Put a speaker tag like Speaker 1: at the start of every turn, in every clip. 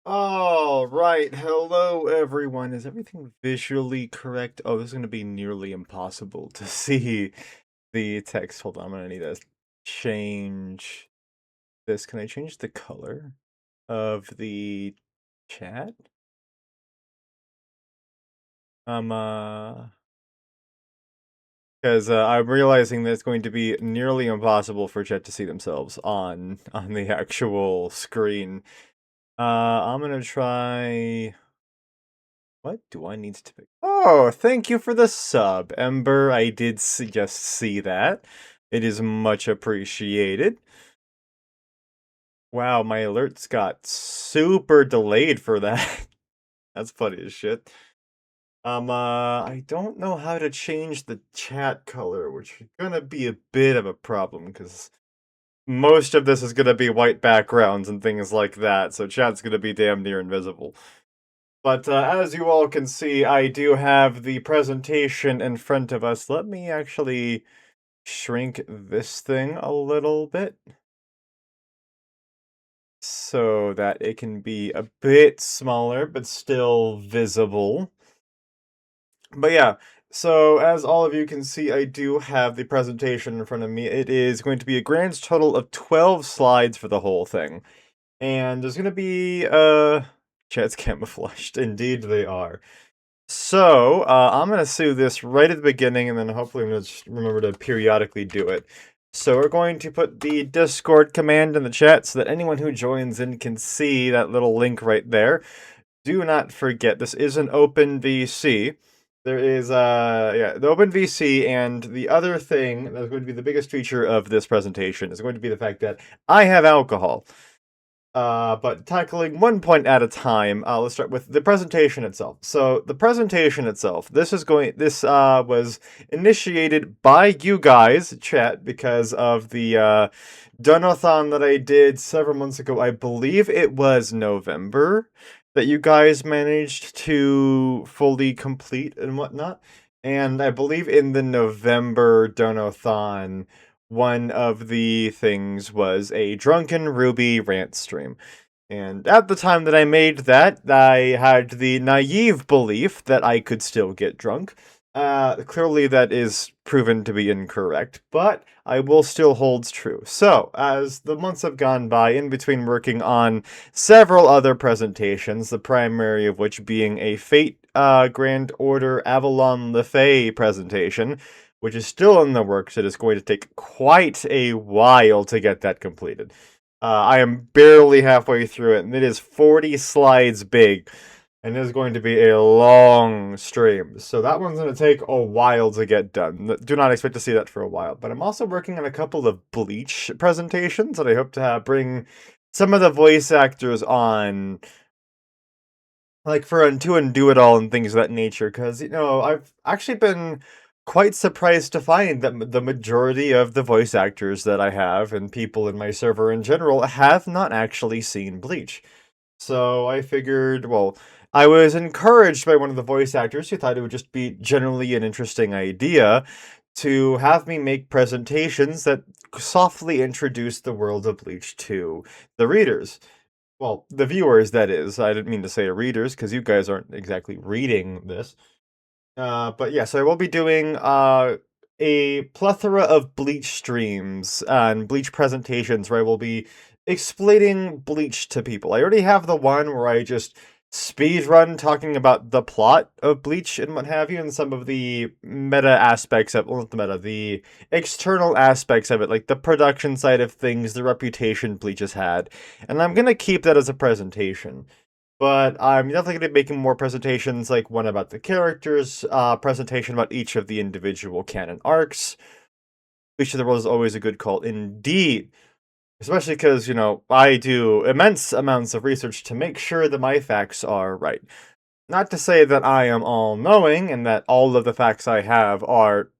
Speaker 1: All right, hello everyone. Is everything visually correct? Oh, this is going to be nearly impossible to see the text. Hold on, I'm going to need to change this. Can I change the color of the chat? Because I'm realizing that it's going to be nearly impossible for chat to see themselves on the actual screen. I'm gonna try. What do I need to pick? Oh, thank you for the sub, Ember. I did just see that. It is much appreciated. Wow, my alerts got super delayed for that. That's funny as shit. I don't know how to change the chat color, which is gonna be a bit of a problem, because most of this is gonna be white backgrounds and things like that, so chat's gonna be damn near invisible. But as you all can see, I do have the presentation in front of us. Let me actually shrink this thing a little bit so that it can be a bit smaller, but still visible. But yeah, so as all of you can see, I do have the presentation in front of me. It is going to be a grand total of 12 slides for the whole thing. And there's going to be, chat's camouflaged. Indeed they are. So, I'm going to do this right at the beginning, and then hopefully I'm going to just remember to periodically do it. So we're going to put the Discord command in the chat so that anyone who joins in can see that little link right there. Do not forget, this is an open VC. There is, the open VC, and the other thing that's going to be the biggest feature of this presentation is going to be the fact that I have alcohol. But tackling one point at a time, let's start with the presentation itself. So the presentation itself, this was initiated by you guys, chat, because of the donathon that I did several months ago. I believe it was November that you guys managed to fully complete and whatnot. And I believe in the November donathon, one of the things was a drunken RWBY rant stream. And at the time that I made that, I had the naive belief that I could still get drunk. Clearly that is proven to be incorrect, but I will still holds true. So, as the months have gone by, in between working on several other presentations, the primary of which being a Fate Grand Order Avalon Lefay presentation, which is still in the works. It is going to take quite a while to get that completed. I am barely halfway through it, and it is 40 slides big, and it is going to be a long stream. So that one's going to take a while to get done. Do not expect to see that for a while. But I'm also working on a couple of Bleach presentations that I hope to bring some of the voice actors on, like for To Undo It All and things of that nature, because, I've actually been quite surprised to find that the majority of the voice actors that I have and people in my server in general have not actually seen Bleach. So I figured, well, I was encouraged by one of the voice actors who thought it would just be generally an interesting idea to have me make presentations that softly introduce the world of Bleach to the readers. Well, the viewers, that is. I didn't mean to say readers, because you guys aren't exactly reading this. But yeah, so I will be doing a plethora of Bleach streams and Bleach presentations where I will be explaining Bleach to people. I already have the one where I just speed run talking about the plot of Bleach and what have you, and some of the meta aspects of, well, not the meta, the external aspects of it, like the production side of things, the reputation Bleach has had. And I'm gonna keep that as a presentation. But I'm definitely going to be making more presentations, like one about the characters, presentation about each of the individual canon arcs. Each of the World is always a good call, indeed. Especially because, I do immense amounts of research to make sure that my facts are right. Not to say that I am all-knowing and that all of the facts I have are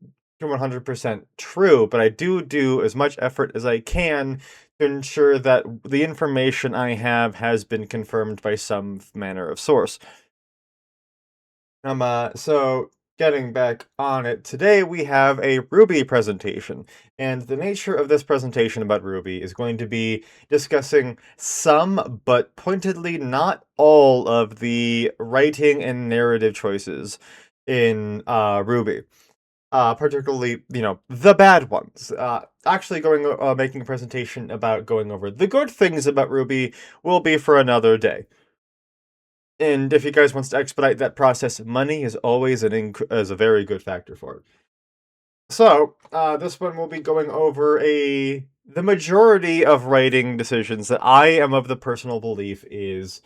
Speaker 1: 100% true, but I do as much effort as I can to ensure that the information I have has been confirmed by some manner of source. So getting back on it, today we have a RWBY presentation, and the nature of this presentation about RWBY is going to be discussing some, but pointedly not all, of the writing and narrative choices in RWBY. Particularly, the bad ones. Actually making a presentation about going over the good things about RWBY will be for another day. And if you guys wants to expedite that process, money is always is a very good factor for it. So, this one will be going over the majority of writing decisions that I am of the personal belief is,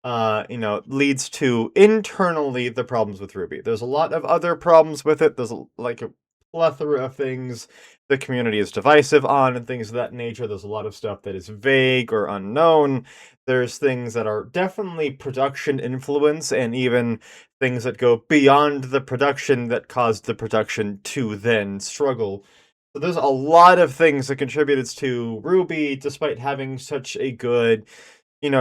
Speaker 1: leads to internally the problems with RWBY. There's a lot of other problems with it. There's plethora of things the community is divisive on and things of that nature. There's a lot of stuff that is vague or unknown. There's things that are definitely production influence and even things that go beyond the production that caused the production to then struggle. So there's a lot of things that contributed to RWBY, despite having such a good,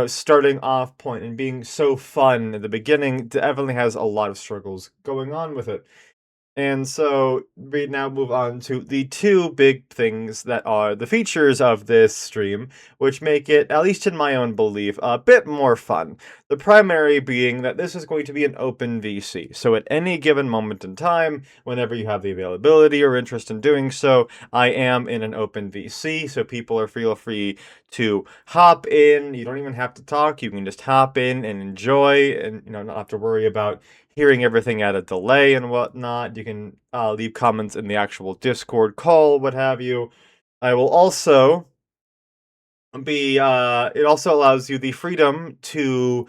Speaker 1: starting off point and being so fun at the beginning. Definitely has a lot of struggles going on with it. And so we now move on to the two big things that are the features of this stream, which make it, at least in my own belief, a bit more fun. The primary being that this is going to be an open VC. So at any given moment in time, whenever you have the availability or interest in doing so, I am in an open VC. So people are feel free to hop in. You don't even have to talk. You can just hop in and enjoy and, not have to worry about hearing everything at a delay and whatnot. You can leave comments in the actual Discord call, what have you. I will also be it also allows you the freedom to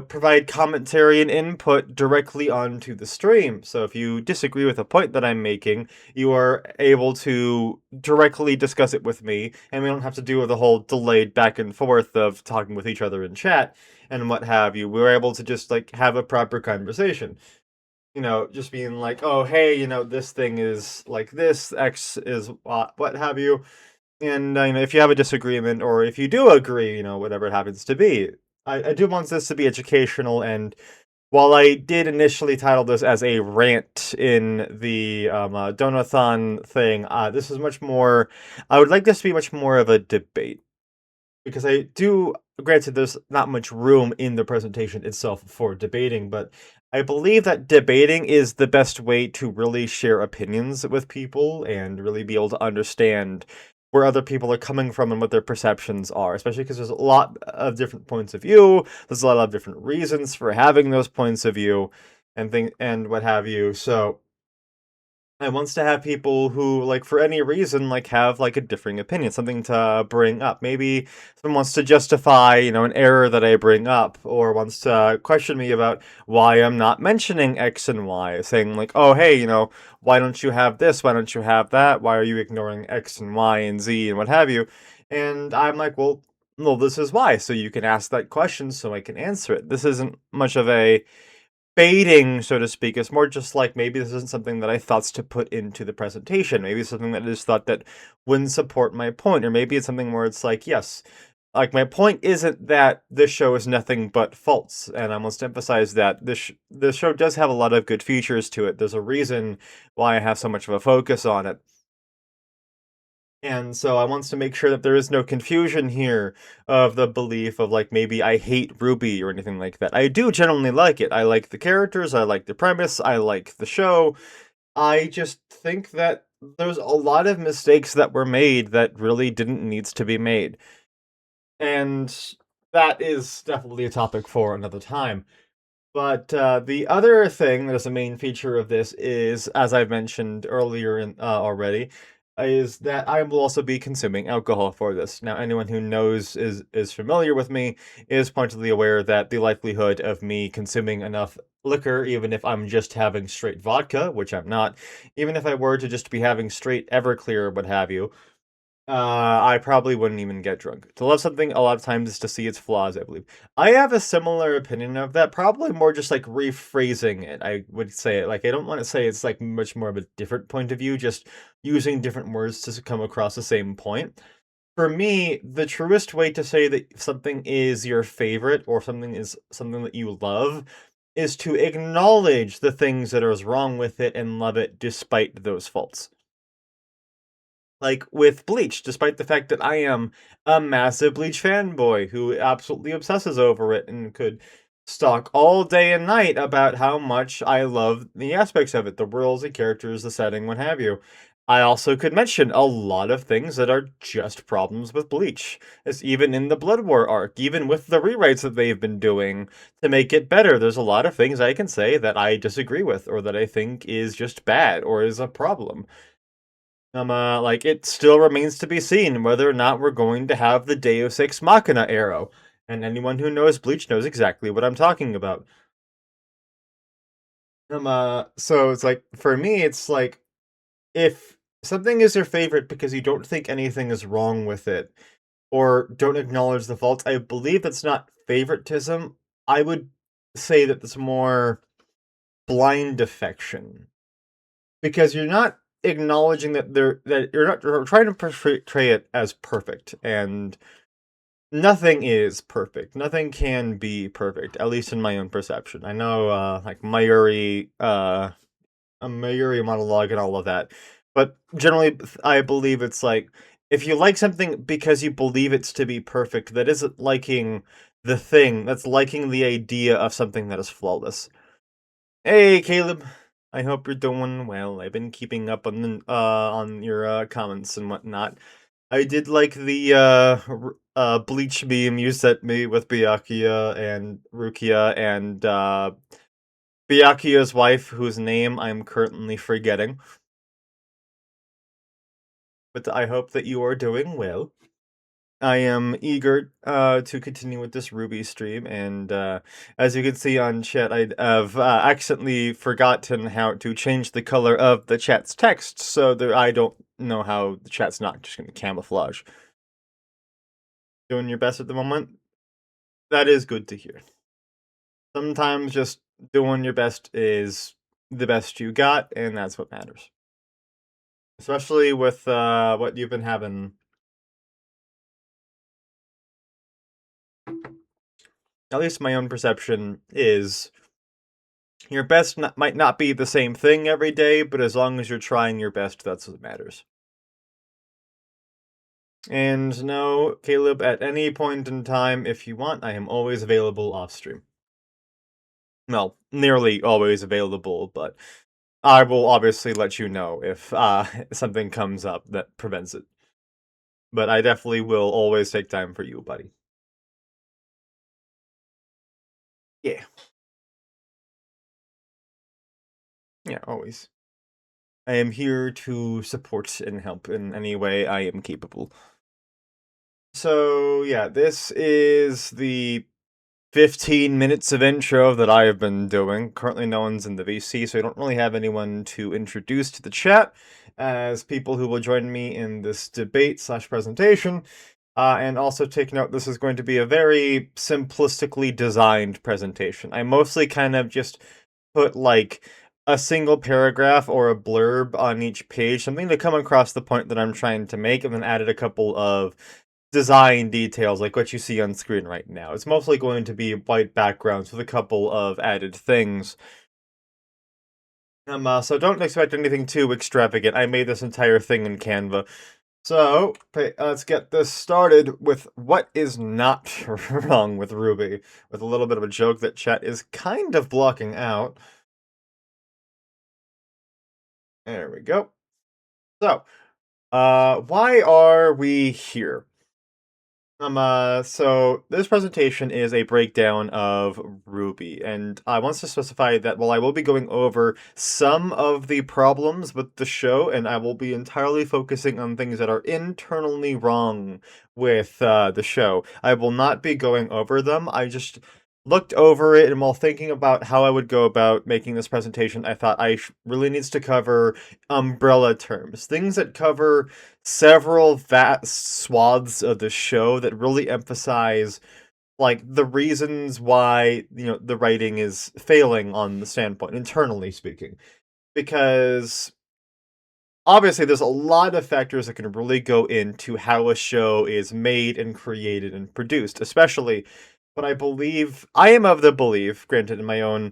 Speaker 1: provide commentary and input directly onto the stream. So if you disagree with a point that I'm making, you are able to directly discuss it with me, and we don't have to do the whole delayed back and forth of talking with each other in chat and what have you. We're able to just like have a proper conversation, just being like, oh, hey, this thing is like this, X is what have you. And, if you have a disagreement or if you do agree, whatever it happens to be, I do want this to be educational. And while I did initially title this as a rant in the Donathon thing, this is much more, I would like this to be much more of a debate. Because I do, granted, there's not much room in the presentation itself for debating, but I believe that debating is the best way to really share opinions with people and really be able to understand where other people are coming from and what their perceptions are, especially because there's a lot of different points of view. There's a lot of different reasons for having those points of view and what have you. So I wants to have people who, like, for any reason, like, have, like, a differing opinion, something to bring up. Maybe someone wants to justify, an error that I bring up, or wants to question me about why I'm not mentioning X and Y, saying, like, oh, hey, why don't you have this? Why don't you have that? Why are you ignoring X and Y and Z and what have you? And I'm like, well, this is why. So you can ask that question so I can answer it. This isn't much of a baiting, so to speak. It's more just like maybe this isn't something that I thought to put into the presentation. Maybe it's something that I just thought that wouldn't support my point. Or maybe it's something where it's like, yes, like my point isn't that this show is nothing but faults. And I must emphasize that this show does have a lot of good features to it. There's a reason why I have so much of a focus on it. And so I wants to make sure that there is no confusion here of the belief of like maybe I hate RWBY or anything like that. I do genuinely like it. I like the characters, I like the premise, I like the show. I just think that there's a lot of mistakes that were made that really didn't needs to be made. And that is definitely a topic for another time. But the other thing that is a main feature of this is, as I've mentioned earlier already, is that I will also be consuming alcohol for this. Now, anyone who knows is familiar with me is pointedly aware that the likelihood of me consuming enough liquor, even if I'm just having straight vodka, which I'm not, even if I were to just be having straight Everclear or what have you, I probably wouldn't even get drunk. To love something a lot of times is to see its flaws, I believe. I have a similar opinion of that, probably more just like rephrasing it. I would say it like I don't want to say it's like much more of a different point of view, just using different words to come across the same point. For me, the truest way to say that something is your favorite or something is something that you love is to acknowledge the things that are wrong with it and love it despite those faults. Like with Bleach, despite the fact that I am a massive Bleach fanboy who absolutely obsesses over it and could talk all day and night about how much I love the aspects of it, the worlds, the characters, the setting, what have you. I also could mention a lot of things that are just problems with Bleach. It's even in the Blood War arc, even with the rewrites that they've been doing to make it better, there's a lot of things I can say that I disagree with or that I think is just bad or is a problem. Like, it still remains to be seen whether or not we're going to have the Deus Ex Machina arrow. And anyone who knows Bleach knows exactly what I'm talking about. So it's like, for me, it's like, if something is your favorite because you don't think anything is wrong with it, or don't acknowledge the faults, I believe that's not favoritism. I would say that it's more blind affection. Because you're not acknowledging that you're not you're trying to portray it as perfect, and nothing is perfect. Nothing can be perfect, at least in my own perception. I know, like Mayuri, a Mayuri monologue and all of that, but generally, I believe it's like if you like something because you believe it's to be perfect, that isn't liking the thing. That's liking the idea of something that is flawless. Hey, Caleb. I hope you're doing well. I've been keeping up on your comments and whatnot. I did like the Bleach meme you sent me with Byakuya and Rukia and Byakuya's wife, whose name I'm currently forgetting. But I hope that you are doing well. I am eager to continue with this RWBY stream, and as you can see on chat, I have accidentally forgotten how to change the color of the chat's text, so I don't know how the chat's not just going to camouflage. Doing your best at the moment? That is good to hear. Sometimes just doing your best is the best you got, and that's what matters. Especially with what you've been having. At least my own perception is your best might not be the same thing every day, but as long as you're trying your best, that's what matters. And no, Caleb, at any point in time, if you want, I am always available off stream. Well, nearly always available, but I will obviously let you know if something comes up that prevents it. But I definitely will always take time for you, buddy. Yeah. Yeah, always. I am here to support and help in any way I am capable. So, yeah, this is the 15 minutes of intro that I have been doing. Currently, no one's in the VC, so I don't really have anyone to introduce to the chat as people who will join me in this debate slash presentation. And also take note, this is going to be a very simplistically designed presentation. I mostly kind of just put like a single paragraph or a blurb on each page, something to come across the point that I'm trying to make, and then added a couple of design details like what you see on screen right now. It's mostly going to be white backgrounds with a couple of added things. So don't expect anything too extravagant. I made this entire thing in Canva. So, let's get this started with what is not wrong with RWBY, with a little bit of a joke that chat is kind of blocking out. There we go. So, why are we here? So this presentation is a breakdown of RWBY, and I want to specify that while I will be going over some of the problems with the show, and I will be entirely focusing on things that are internally wrong with the show, I will not be going over them. I just looked over it, and while thinking about how I would go about making this presentation, I thought I really needs to cover umbrella terms, things that cover several vast swaths of the show that really emphasize like the reasons why the writing is failing on the standpoint internally speaking, because obviously there's a lot of factors that can really go into how a show is made and created and produced, especially, but I am of the belief, granted in my own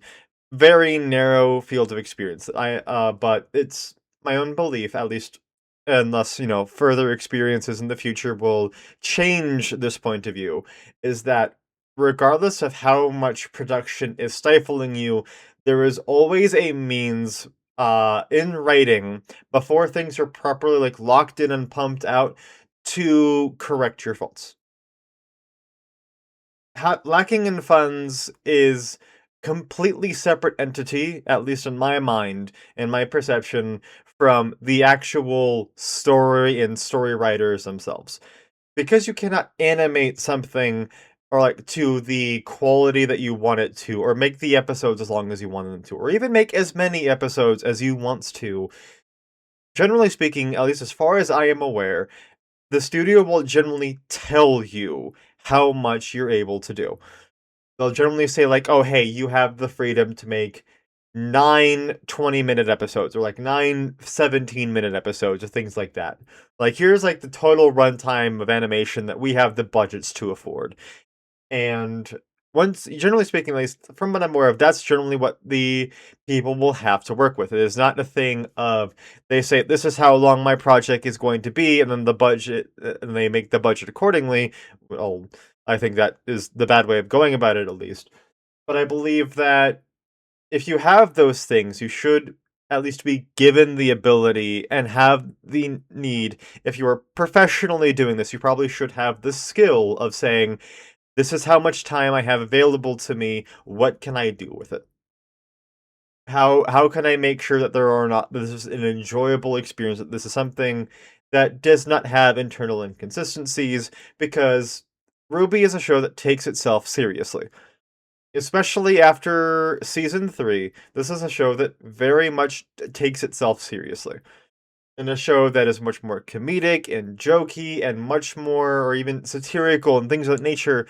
Speaker 1: very narrow field of experience, that but it's my own belief, at least unless, further experiences in the future will change this point of view, is that regardless of how much production is stifling you, there is always a means in writing before things are properly like locked in and pumped out to correct your faults. Lacking in funds is completely separate entity, at least in my mind and my perception, from the actual story and story writers themselves. Because you cannot animate something or like to the quality that you want it to, or make the episodes as long as you want them to, or even make as many episodes as you want to, generally speaking, at least as far as I am aware, the studio will generally tell you how much you're able to do. They'll generally say like, "Oh, hey, you have the freedom to make 9 20-minute episodes or like 9 17-minute episodes or things like that. Like here's like the total runtime of animation that we have the budgets to afford." And once, generally speaking, at least from what I'm aware of, that's generally what the people will have to work with. It is not a thing of they say this is how long my project is going to be, and then the budget, and they make the budget accordingly. Well, I think that is the bad way of going about it, at least. But I believe that if you have those things, you should at least be given the ability and have the need. If you are professionally doing this, you probably should have the skill of saying, this is how much time I have available to me. What can I do with it? How can I make sure that there are not this is an enjoyable experience, that this is something that does not have internal inconsistencies, because RWBY is a show that takes itself seriously. Especially after season 3, this is a show that very much takes itself seriously. And a show that is much more comedic and jokey and much more, or even satirical and things of that nature.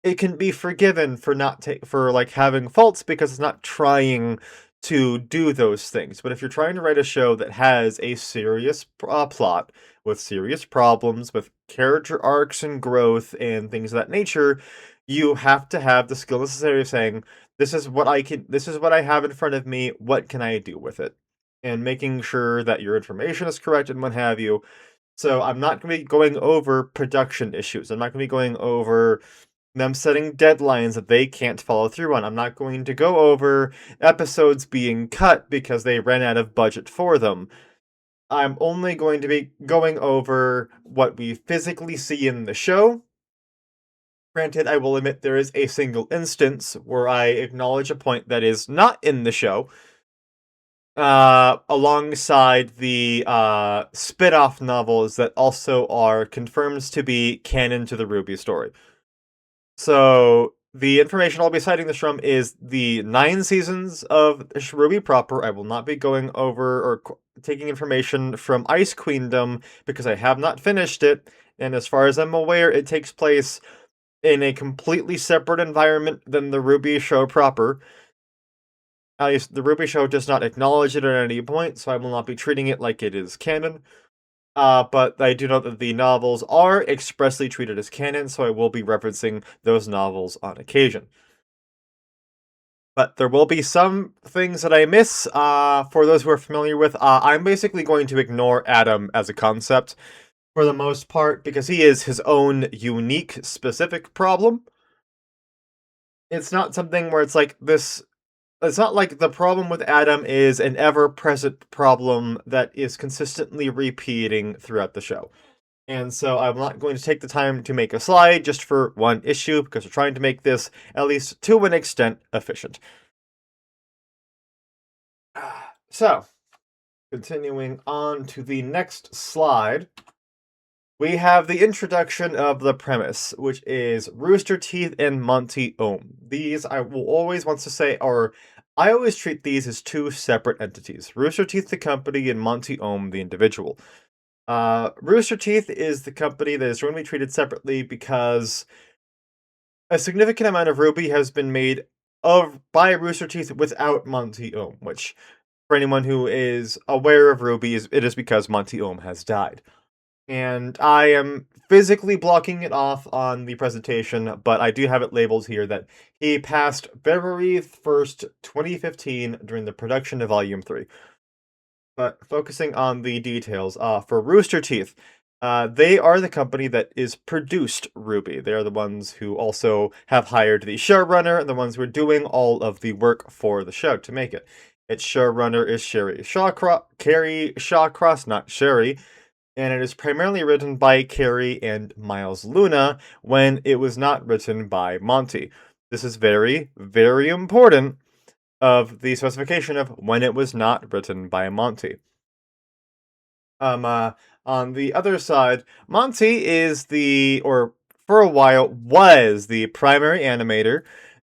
Speaker 1: It can be forgiven for not for like having faults because it's not trying to do those things. But if you're trying to write a show that has a serious plot with serious problems, with character arcs and growth and things of that nature, you have to have the skill necessary of saying, this is what I have in front of me, what can I do with it? And making sure that your information is correct and what have you. So I'm not going to be going over production issues. I'm not going to be going over them setting deadlines that they can't follow through on. I'm not going to go over episodes being cut because they ran out of budget for them. I'm only going to be going over what we physically see in the show. Granted, I will admit there is a single instance where I acknowledge a point that is not in the show, alongside the spin-off novels that also are confirmed to be canon to the RWBY story. So the information I'll be citing this from is the 9 seasons of RWBY proper. I will not be going over or taking information from Ice Queendom because I have not finished it. And as far as I'm aware, it takes place in a completely separate environment than the RWBY show proper. At least the RWBY show does not acknowledge it at any point, so I will not be treating it like it is canon. But I do know that the novels are expressly treated as canon, so I will be referencing those novels on occasion. But there will be some things that I miss. For those who are familiar with, I'm basically going to ignore Adam as a concept for the most part, because he is his own unique, specific problem. It's not something where it's like this. It's not like the problem with Adam is an ever-present problem that is consistently repeating throughout the show. And so I'm not going to take the time to make a slide just for one issue, because we're trying to make this, at least to an extent, efficient. So, continuing on to the next slide, we have the introduction of the premise, which is Rooster Teeth and Monty Ohm. These, I will always want to say, are I always treat these as two separate entities. Rooster Teeth, the company, and Monty Ohm, the individual. Rooster Teeth is the company that is going to be treated separately because a significant amount of RWBY has been made by Rooster Teeth without Monty Ohm, which, for anyone who is aware of RWBY, it is because Monty Ohm has died. And I am physically blocking it off on the presentation, but I do have it labeled here that he passed February 1st, 2015 during the production of Volume 3. But focusing on the details, for Rooster Teeth, they are the company that is produced RWBY. They are the ones who also have hired the showrunner and the ones who are doing all of the work for the show to make it. Its showrunner is Carrie Shawcross, not Sherry, and it is primarily written by Carrie and Miles Luna when it was not written by Monty. This is very, very important of the specification of when it was not written by Monty. On the other side, Monty is or for a while was the primary animator,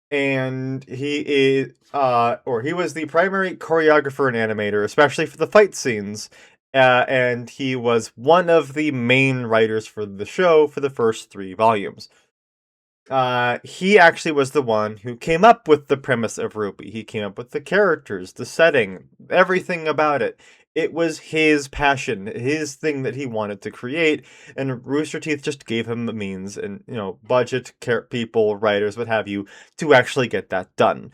Speaker 1: and he is, or he was the primary choreographer and animator, especially for the fight scenes. and he was one of the main writers for the show for the first 3 volumes. He actually was the one who came up with the premise of RWBY. He came up with the characters, the setting, everything about it. It was his passion, his thing that he wanted to create, and Rooster Teeth just gave him the means and, budget, people, writers, what have you, to actually get that done.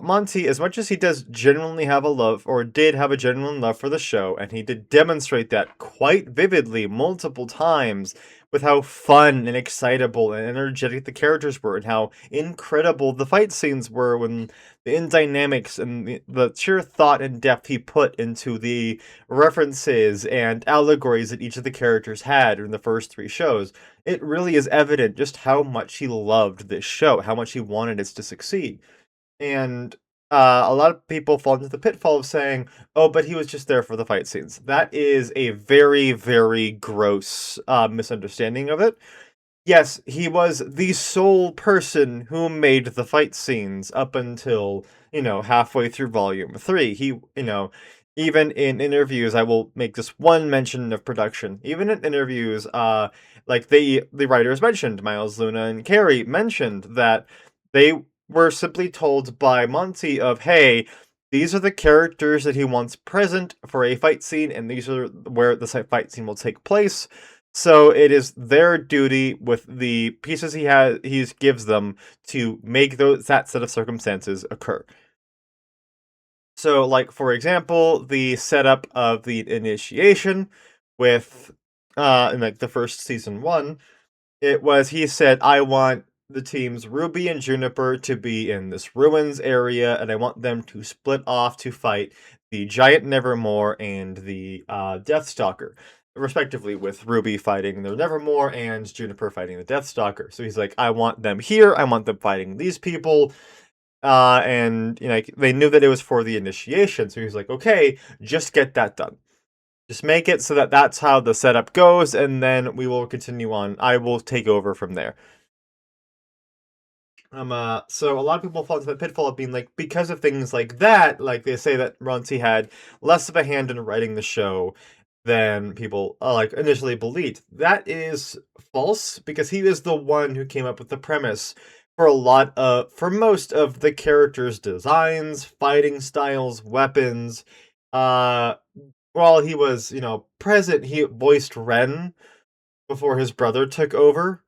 Speaker 1: Monty, as much as he does genuinely have a love, or did have a genuine love for the show, and he did demonstrate that quite vividly multiple times with how fun and excitable and energetic the characters were, and how incredible the fight scenes were when the in dynamics and the sheer thought and depth he put into the references and allegories that each of the characters had in the first 3 shows. It really is evident just how much he loved this show, how much he wanted it to succeed. And a lot of people fall into the pitfall of saying, "Oh, but he was just there for the fight scenes." That is a very, very gross misunderstanding of it. Yes, he was the sole person who made the fight scenes up until, halfway through volume 3. Even in interviews, I will make this one mention of production. Even in interviews, like the writers mentioned, Miles, Luna, and Carrie mentioned that they were simply told by Monty of, hey, these are the characters that he wants present for a fight scene, and these are where the fight scene will take place. So it is their duty with the pieces he gives them to make that set of circumstances occur. So, like, for example, the setup of the initiation with in like the first season 1, it was, he said, I want the teams Ruby and Juniper to be in this ruins area, and I want them to split off to fight the Giant Nevermore and the Deathstalker, respectively, with Ruby fighting the Nevermore and Juniper fighting the Deathstalker. So he's like, I want them here, I want them fighting these people. And they knew that it was for the initiation, so he was like, okay, just get that done. Just make it so that that's how the setup goes, and then we will continue on. I will take over from there. So a lot of people fall into the pitfall of being like, because of things like that, like they say that Ronci had less of a hand in writing the show than people like initially believed. That is false, because he is the one who came up with the premise for most of the characters' designs, fighting styles, weapons. While he was, present, he voiced Ren before his brother took over.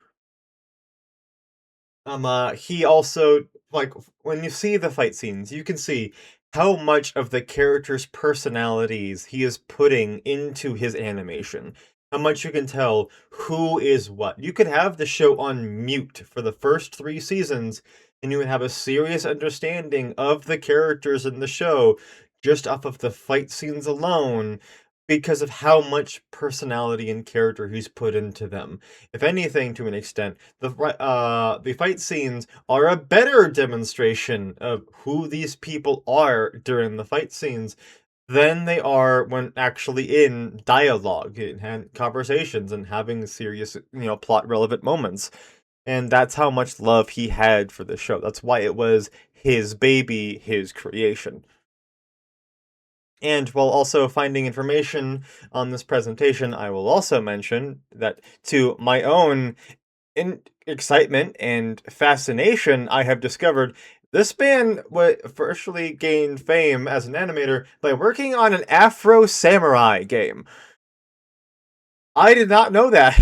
Speaker 1: He also, like, when you see the fight scenes, you can see how much of the characters' personalities he is putting into his animation. How much you can tell who is what. You could have the show on mute for the first 3 seasons, and you would have a serious understanding of the characters in the show just off of the fight scenes alone, because of how much personality and character he's put into them. If anything, to an extent, the fight scenes are a better demonstration of who these people are during the fight scenes than they are when actually in dialogue and conversations and having serious, plot relevant moments. And that's how much love he had for the show. That's why it was his baby, his creation. And while also finding information on this presentation, I will also mention that, to my own excitement and fascination, I have discovered this man firstly gained fame as an animator by working on an Afro Samurai game. I did not know that.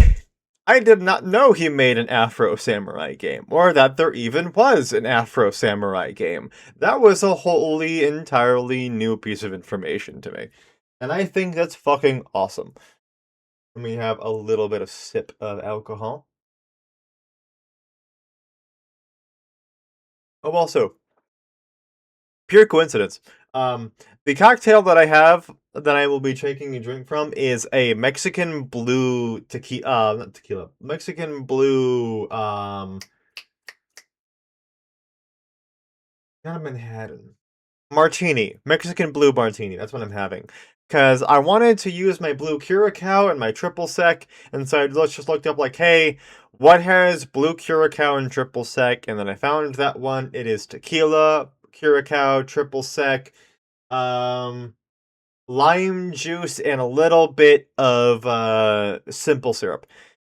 Speaker 1: I did not know he made an Afro Samurai game, or that there even was an Afro Samurai game. That was a wholly, entirely new piece of information to me. And I think that's fucking awesome. Let me have a little bit of sip of alcohol. Oh, also, pure coincidence. The cocktail that I will be taking a drink from is a Mexican blue tequila, not tequila, Mexican blue, not a Manhattan. Martini. Mexican blue martini. That's what I'm having. Because I wanted to use my blue Curacao and my triple sec, and so I just looked up, like, hey, what has blue Curacao and triple sec? And then I found that one. It is tequila, Curacao, triple sec, lime juice and a little bit of simple syrup.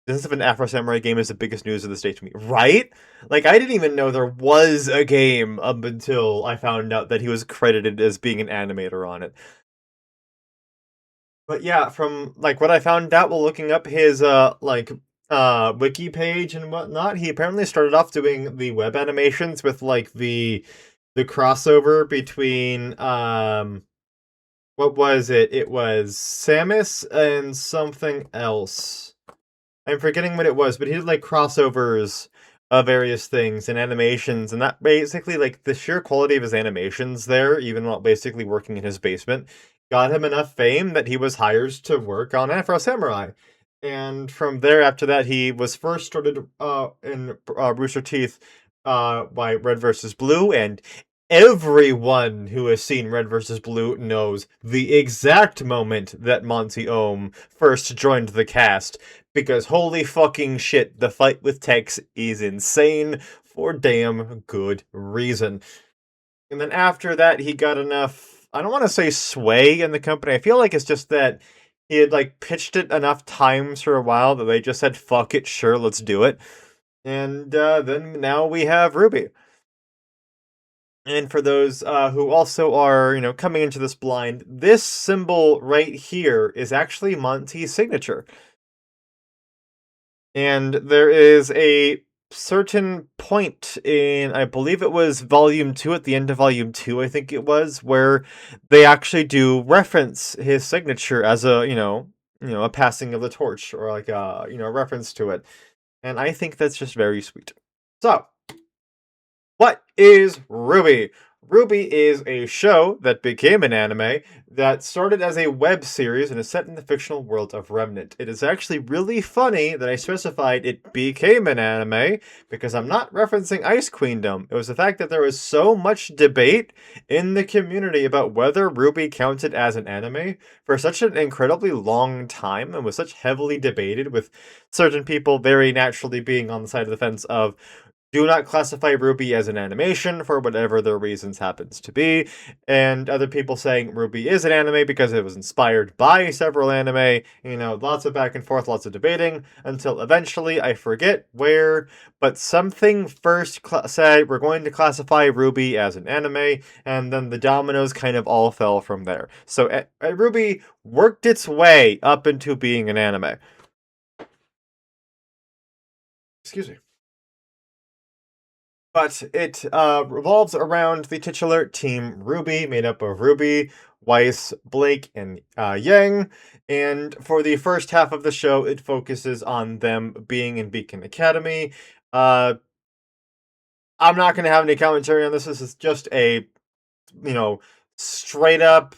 Speaker 1: This of an Afro Samurai game is the biggest news of the day to me, right? Like, I didn't even know there was a game up until I found out that he was credited as being an animator on it. But yeah, from like what I found out while looking up his wiki page and whatnot, he apparently started off doing the web animations with like the crossover between what was it? It was Samus and something else. I'm forgetting what it was, but he did like crossovers of various things and animations, and that basically like the sheer quality of his animations there, even while basically working in his basement, got him enough fame that he was hired to work on Afro Samurai. And from there, after that, he was first started in Rooster Teeth by Red versus Blue, and everyone who has seen Red versus Blue knows the exact moment that Monty Ohm first joined the cast, because holy fucking shit, the fight with Tex is insane for damn good reason. And then after that, he got enough, I don't want to say sway in the company. I feel like it's just that he had like pitched it enough times for a while that they just said, fuck it, sure, let's do it. And then now we have RWBY. And for those who also are, coming into this blind, this symbol right here is actually Monty's signature. And there is a certain point in, I believe it was volume 2, at the end of volume 2, I think it was, where they actually do reference his signature as a, a passing of the torch, or like a, reference to it. And I think that's just very sweet. So, what is RWBY? RWBY is a show that became an anime that started as a web series and is set in the fictional world of Remnant. It is actually really funny that I specified it became an anime because I'm not referencing Ice Queendom. It was the fact that there was so much debate in the community about whether RWBY counted as an anime for such an incredibly long time and was such heavily debated, with certain people very naturally being on the side of the fence of do not classify RWBY as an animation for whatever their reasons happens to be, and other people saying RWBY is an anime because it was inspired by several anime. Lots of back and forth, lots of debating, until eventually, I forget where, but something first said we're going to classify RWBY as an anime, and then the dominoes kind of all fell from there. So RWBY worked its way up into being an anime. Excuse me. But it revolves around the titular Team RWBY, made up of Ruby, Weiss, Blake, and Yang. And for the first half of the show, it focuses on them being in Beacon Academy. I'm not going to have any commentary on this. This is just a, you know, straight up,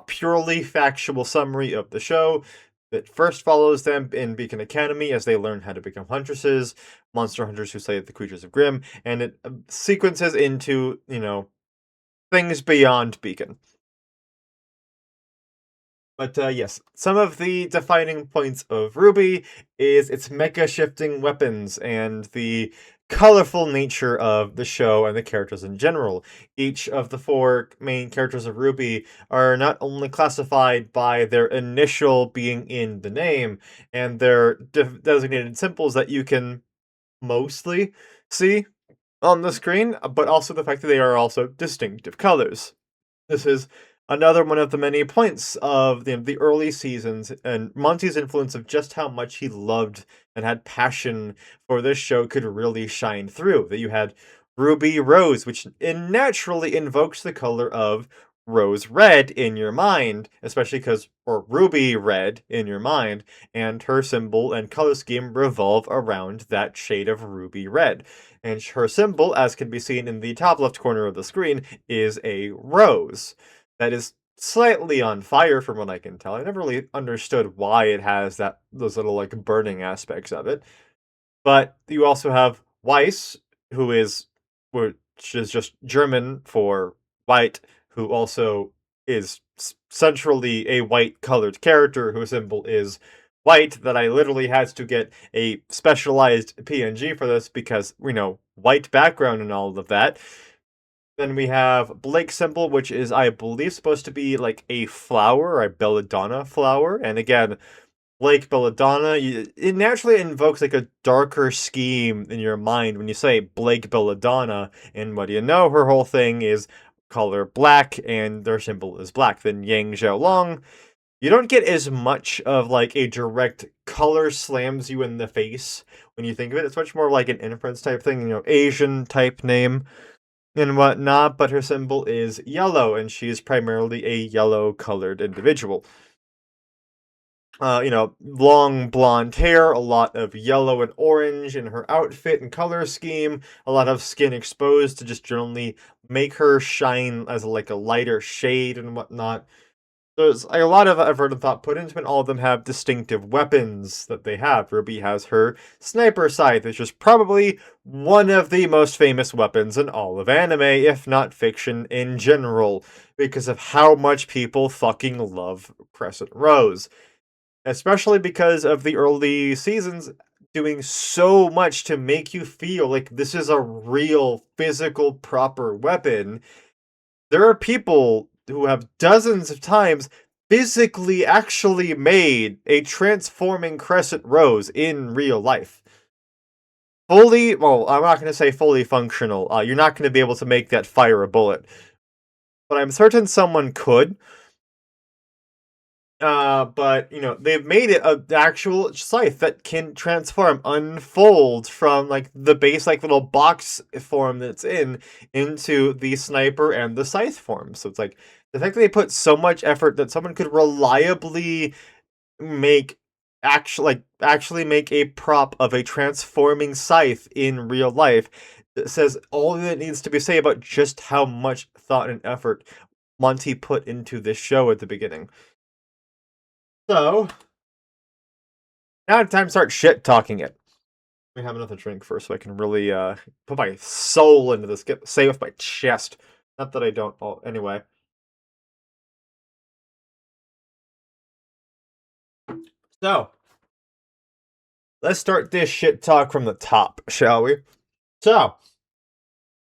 Speaker 1: purely factual summary of the show. That first follows them in Beacon Academy as they learn how to become huntresses, monster hunters who slay the creatures of Grimm, and it sequences into, things beyond Beacon. But yes, some of the defining points of RWBY is its mecha shifting weapons and the colorful nature of the show and the characters in general. Each of the four main characters of RWBY are not only classified by their initial being in the name and their designated symbols that you can mostly see on the screen, but also the fact that they are also distinctive colors. This is another one of the many points of the early seasons and Monty's influence of just how much he loved and had passion for this show could really shine through. That you had Ruby Rose, which naturally invokes the color of rose red in your mind, especially because, or ruby red in your mind, and her symbol and color scheme revolve around that shade of ruby red. And her symbol, as can be seen in the top left corner of the screen, is a rose that is slightly on fire from what I can tell. I never really understood why it has those little like burning aspects of it. But you also have Weiss, which is just German for white, who also is centrally a white colored character whose symbol is white, that I literally had to get a specialized PNG for this because, white background and all of that. Then we have Blake symbol, which is, I believe, supposed to be like a flower, a belladonna flower. And again, Blake belladonna, it naturally invokes like a darker scheme in your mind when you say Blake belladonna. And what do you know? Her whole thing is color black, and their symbol is black. Then Yang Xiaolong, you don't get as much of like a direct color slams you in the face when you think of it. It's much more like an inference type thing, Asian type name and whatnot, but her symbol is yellow, and she's primarily a yellow colored individual. Long blonde hair, a lot of yellow and orange in her outfit and color scheme, a lot of skin exposed to just generally make her shine as like a lighter shade and whatnot. There's a lot of effort and thought put into it, and all of them have distinctive weapons that they have. RWBY has her sniper scythe, which is probably one of the most famous weapons in all of anime, if not fiction in general, because of how much people fucking love Crescent Rose. Especially because of the early seasons doing so much to make you feel like this is a real, physical, proper weapon. There are people who have dozens of times physically actually made a transforming Crescent Rose in real life. Fully, well, I'm not going to say fully functional. You're not going to be able to make that fire a bullet. But I'm certain someone could. But they've made it an actual scythe that can transform, unfold from like the base like little box form that's into the sniper and the scythe form. So it's like the fact that they put so much effort that someone could reliably make actually make a prop of a transforming scythe in real life says all that needs to be said about just how much thought and effort Monty put into this show at the beginning. So, now it's time to start shit talking it. Let me have another drink first so I can really put my soul into this, say with my chest. Not that I don't, anyway. So, let's start this shit talk from the top, shall we? So,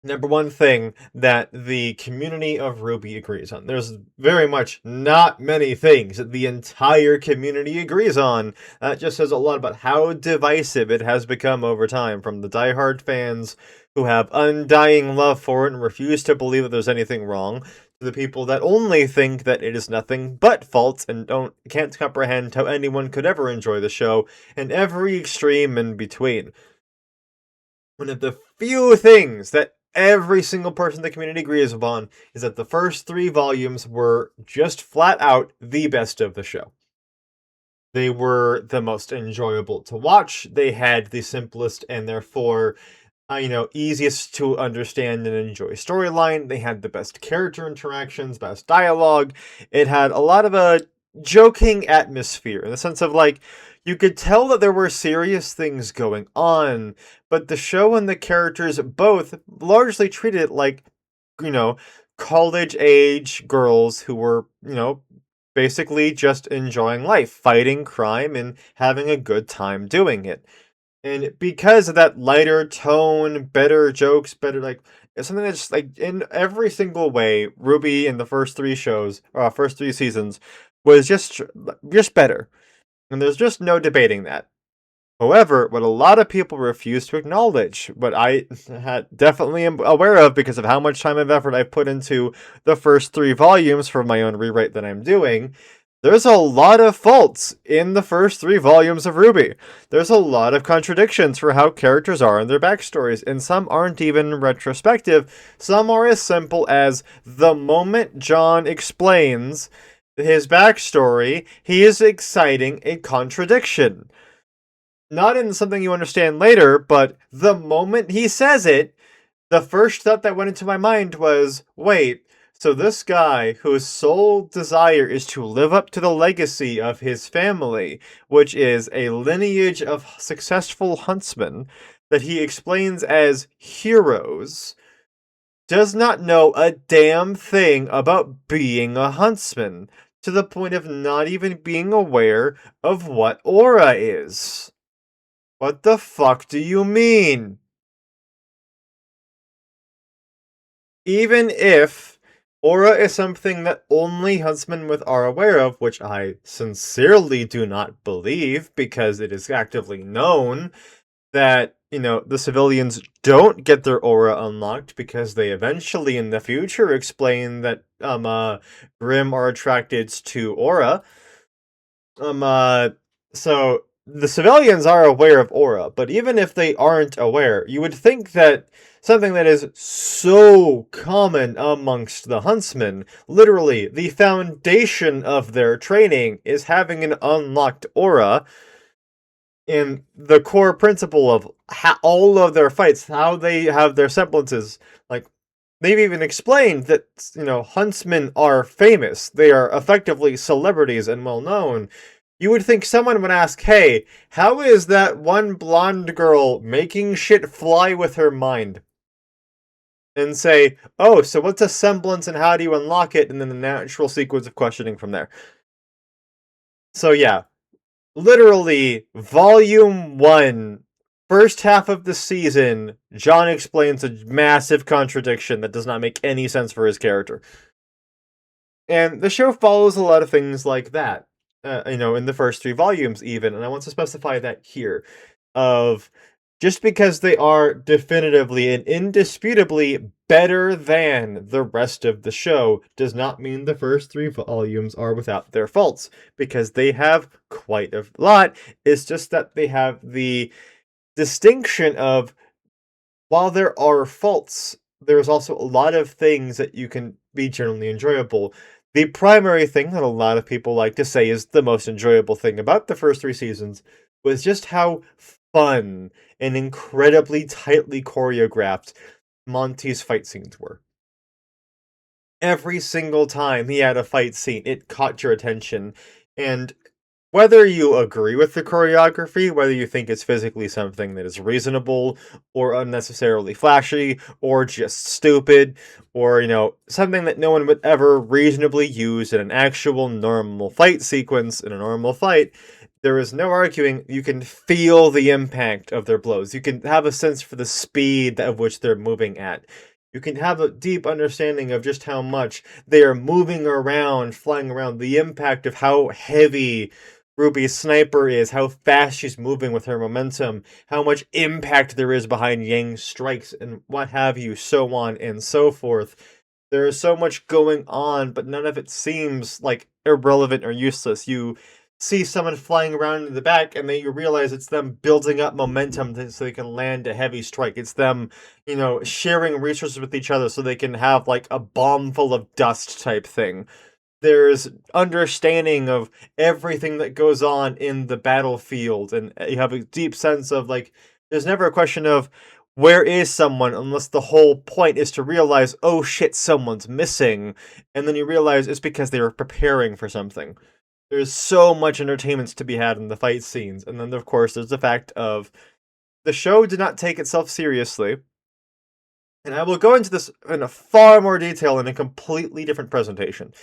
Speaker 1: number one thing that the community of RWBY agrees on. There's very much not many things that the entire community agrees on. That just says a lot about how divisive it has become over time, from the diehard fans who have undying love for it and refuse to believe that there's anything wrong, to the people that only think that it is nothing but faults and can't comprehend how anyone could ever enjoy the show, and every extreme in between. One of the few things that every single person in the community agrees upon is that the first 3 volumes were just flat out the best of the show. They were the most enjoyable to watch. They had the simplest and therefore, easiest to understand and enjoy storyline. They had the best character interactions, best dialogue. It had a lot of a joking atmosphere in the sense of like, you could tell that there were serious things going on, but the show and the characters both largely treated it like, college age girls who were, basically just enjoying life, fighting crime and having a good time doing it. And because of that lighter tone, better jokes, better like it's something that's like in every single way, RWBY in the first 3 shows, first 3 seasons, was just better. And there's just no debating that. However, what a lot of people refuse to acknowledge, what I definitely am aware of because of how much time and effort I've put into the first 3 volumes for my own rewrite that I'm doing, there's a lot of faults in the first 3 volumes of RWBY. There's a lot of contradictions for how characters are and their backstories, and some aren't even retrospective. Some are as simple as the moment John explains his backstory, he is exciting a contradiction. Not in something you understand later, but the moment he says it, the first thought that went into my mind was, wait, so this guy whose sole desire is to live up to the legacy of his family, which is a lineage of successful huntsmen that he explains as heroes, does not know a damn thing about being a huntsman, to the point of not even being aware of what aura is. What the fuck do you mean? even if aura is something that only huntsmen are aware of, which I sincerely do not believe because it is actively known that, the civilians don't get their aura unlocked because they eventually in the future explain that Grim are attracted to aura. Um uh so the civilians are aware of aura, but even if they aren't aware, you would think that something that is so common amongst the huntsmen, literally the foundation of their training is having an unlocked aura, in the core principle of all of their fights, how they have their semblances. Like, they've even explained that, huntsmen are famous. They are effectively celebrities and well known. You would think someone would ask, hey, how is that one blonde girl making shit fly with her mind? And say, oh, so what's a semblance and how do you unlock it? And then the natural sequence of questioning from there. So, yeah, literally, volume 1, first half of the season, John explains a massive contradiction that does not make any sense for his character. And the show follows a lot of things like that, in the first 3 volumes even, and I want to specify that here, of just because they are definitively and indisputably better than the rest of the show does not mean the first 3 volumes are without their faults, because they have quite a lot. It's just that they have the distinction of, while there are faults, there's also a lot of things that you can be generally enjoyable. The primary thing that a lot of people like to say is the most enjoyable thing about the first 3 seasons was just how fun and incredibly tightly choreographed Monty's fight scenes were. Every single time he had a fight scene, it caught your attention. And whether you agree with the choreography, whether you think it's physically something that is reasonable or unnecessarily flashy or just stupid or, something that no one would ever reasonably use in an actual normal fight sequence in a normal fight, there is no arguing. You can feel the impact of their blows. You can have a sense for the speed of which they're moving at. You can have a deep understanding of just how much they are moving around, flying around, the impact of how heavy Ruby's sniper is, how fast she's moving with her momentum, how much impact there is behind Yang's strikes, and what have you, so on and so forth. There is so much going on, but none of it seems like irrelevant or useless. You see someone flying around in the back, and then you realize it's them building up momentum so they can land a heavy strike. It's them, sharing resources with each other so they can have like a bomb full of dust type thing. There's understanding of everything that goes on in the battlefield, and you have a deep sense of like, there's never a question of where is someone, unless the whole point is to realize, oh shit, someone's missing, and then you realize it's because they were preparing for something. There's so much entertainment to be had in the fight scenes, and then of course there's the fact of the show did not take itself seriously. And I will go into this in a far more detail in a completely different presentation.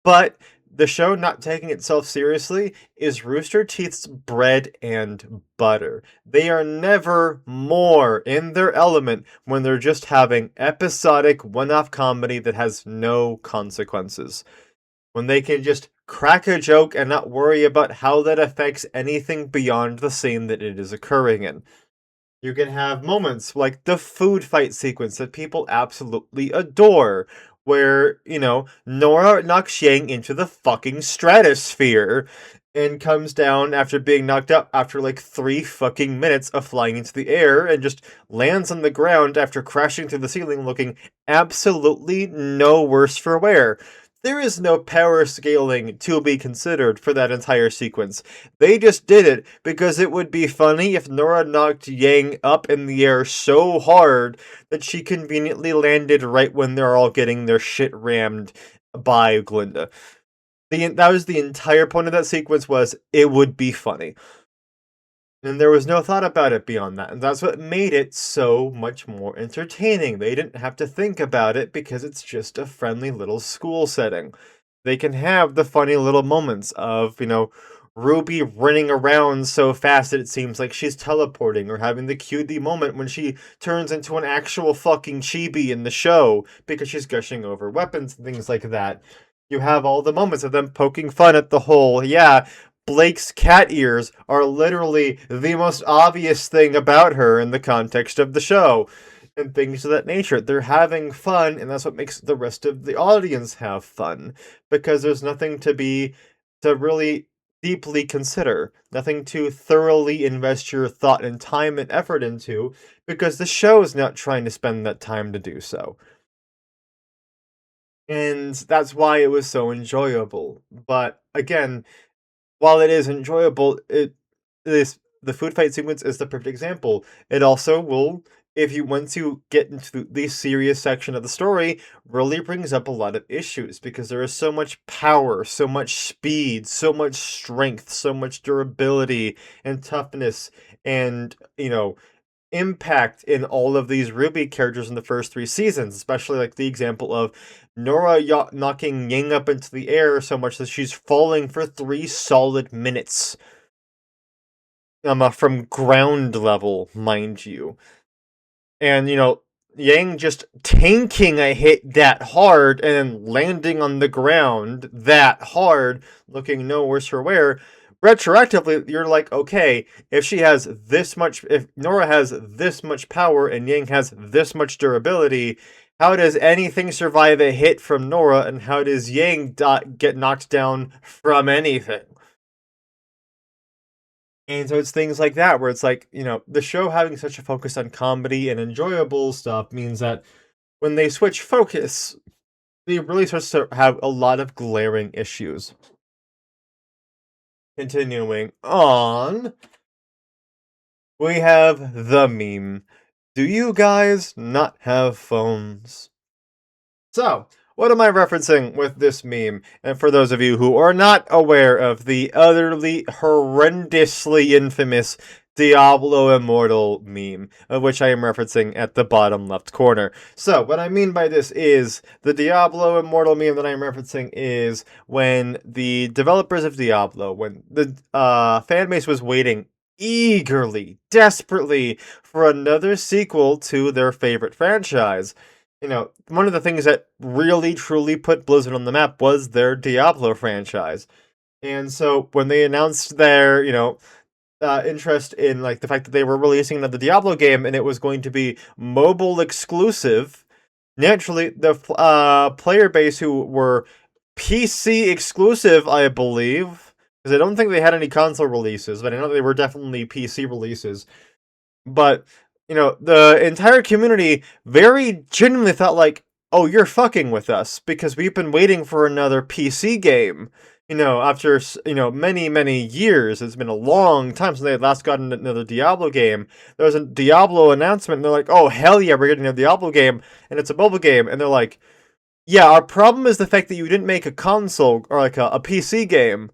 Speaker 1: But the show not taking itself seriously is Rooster Teeth's bread and butter. They are never more in their element when they're just having episodic one-off comedy that has no consequences. When they can just crack a joke and not worry about how that affects anything beyond the scene that it is occurring in. You can have moments like the food fight sequence that people absolutely adore, where, Nora knocks Yang into the fucking stratosphere and comes down after being knocked up after like 3 fucking minutes of flying into the air and just lands on the ground after crashing through the ceiling looking absolutely no worse for wear. There is no power scaling to be considered for that entire sequence. They just did it because it would be funny if Nora knocked Yang up in the air so hard that she conveniently landed right when they're all getting their shit rammed by Glinda. That was the entire point of that sequence, was it would be funny. And there was no thought about it beyond that. And that's what made it so much more entertaining. They didn't have to think about it because it's just a friendly little school setting. They can have the funny little moments of, RWBY running around so fast that it seems like she's teleporting, or having the cutie moment when she turns into an actual fucking chibi in the show because she's gushing over weapons and things like that. You have all the moments of them poking fun at the whole, yeah, Blake's cat ears are literally the most obvious thing about her in the context of the show, and things of that nature. They're having fun, and that's what makes the rest of the audience have fun, because there's nothing to really deeply consider, nothing to thoroughly invest your thought and time and effort into, because the show is not trying to spend that time to do so. And that's why it was so enjoyable. But again, while it is enjoyable, the food fight sequence is the perfect example. It also will, if you want to get into the serious section of the story, really brings up a lot of issues because there is so much power, so much speed, so much strength, so much durability and toughness, and impact in all of these RWBY characters in the first 3 seasons, especially like the example of Nora knocking Yang up into the air so much that she's falling for 3 solid minutes. From ground level, mind you. And, Yang just tanking a hit that hard and then landing on the ground that hard, looking no worse for wear. Retroactively, you're like, okay, if Nora has this much power and Yang has this much durability, how does anything survive a hit from Nora, and how does Yang get knocked down from anything? And so it's things like that where it's like, the show having such a focus on comedy and enjoyable stuff means that when they switch focus, it really starts to have a lot of glaring issues. Continuing on, we have the meme. Do you guys not have phones? So, what am I referencing with this meme? And for those of you who are not aware of the utterly horrendously infamous Diablo Immortal meme, of which I am referencing at the bottom left corner. So, what I mean by this is, the Diablo Immortal meme that I'm referencing is when the developers of Diablo, when the fan base was waiting eagerly, desperately, for another sequel to their favorite franchise. One of the things that really truly put Blizzard on the map was their Diablo franchise. And so when they announced their, interest in like the fact that they were releasing another Diablo game and it was going to be mobile exclusive, naturally the player base who were PC exclusive, I believe, because I don't think they had any console releases, but I know they were definitely PC releases. But, the entire community very genuinely thought like, oh, you're fucking with us because we've been waiting for another PC game. After, many, many years. It's been a long time since they had last gotten another Diablo game. There was a Diablo announcement and they're like, oh, hell yeah, we're getting a Diablo game, and it's a mobile game. And they're like, yeah, our problem is the fact that you didn't make a console or like a PC game.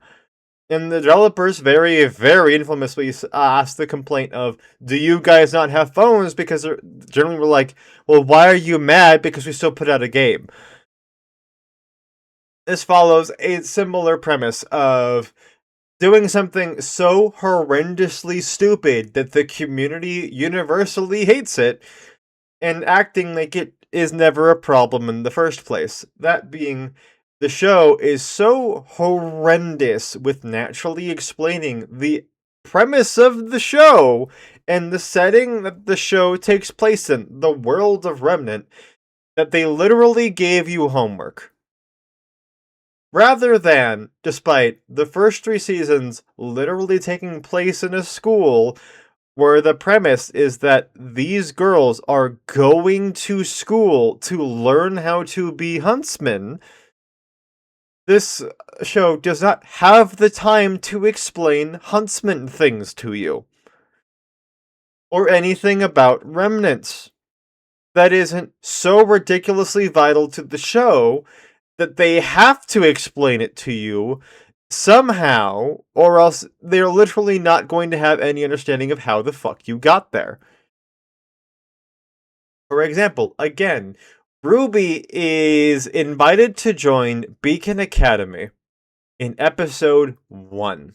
Speaker 1: And the developers very, very infamously asked the complaint of, do you guys not have phones? Because they're generally were like, well, why are you mad? Because we still put out a game. This follows a similar premise of doing something so horrendously stupid that the community universally hates it, and acting like it is never a problem in the first place. That being, the show is so horrendous with naturally explaining the premise of the show and the setting that the show takes place in, the world of Remnant, that they literally gave you homework. Rather than, despite the first 3 seasons literally taking place in a school where the premise is that these girls are going to school to learn how to be huntsmen, this show does not have the time to explain huntsman things to you. Or anything about remnants. That isn't so ridiculously vital to the show that they have to explain it to you somehow, or else they're literally not going to have any understanding of how the fuck you got there. For example, again, RWBY is invited to join Beacon Academy in episode 1.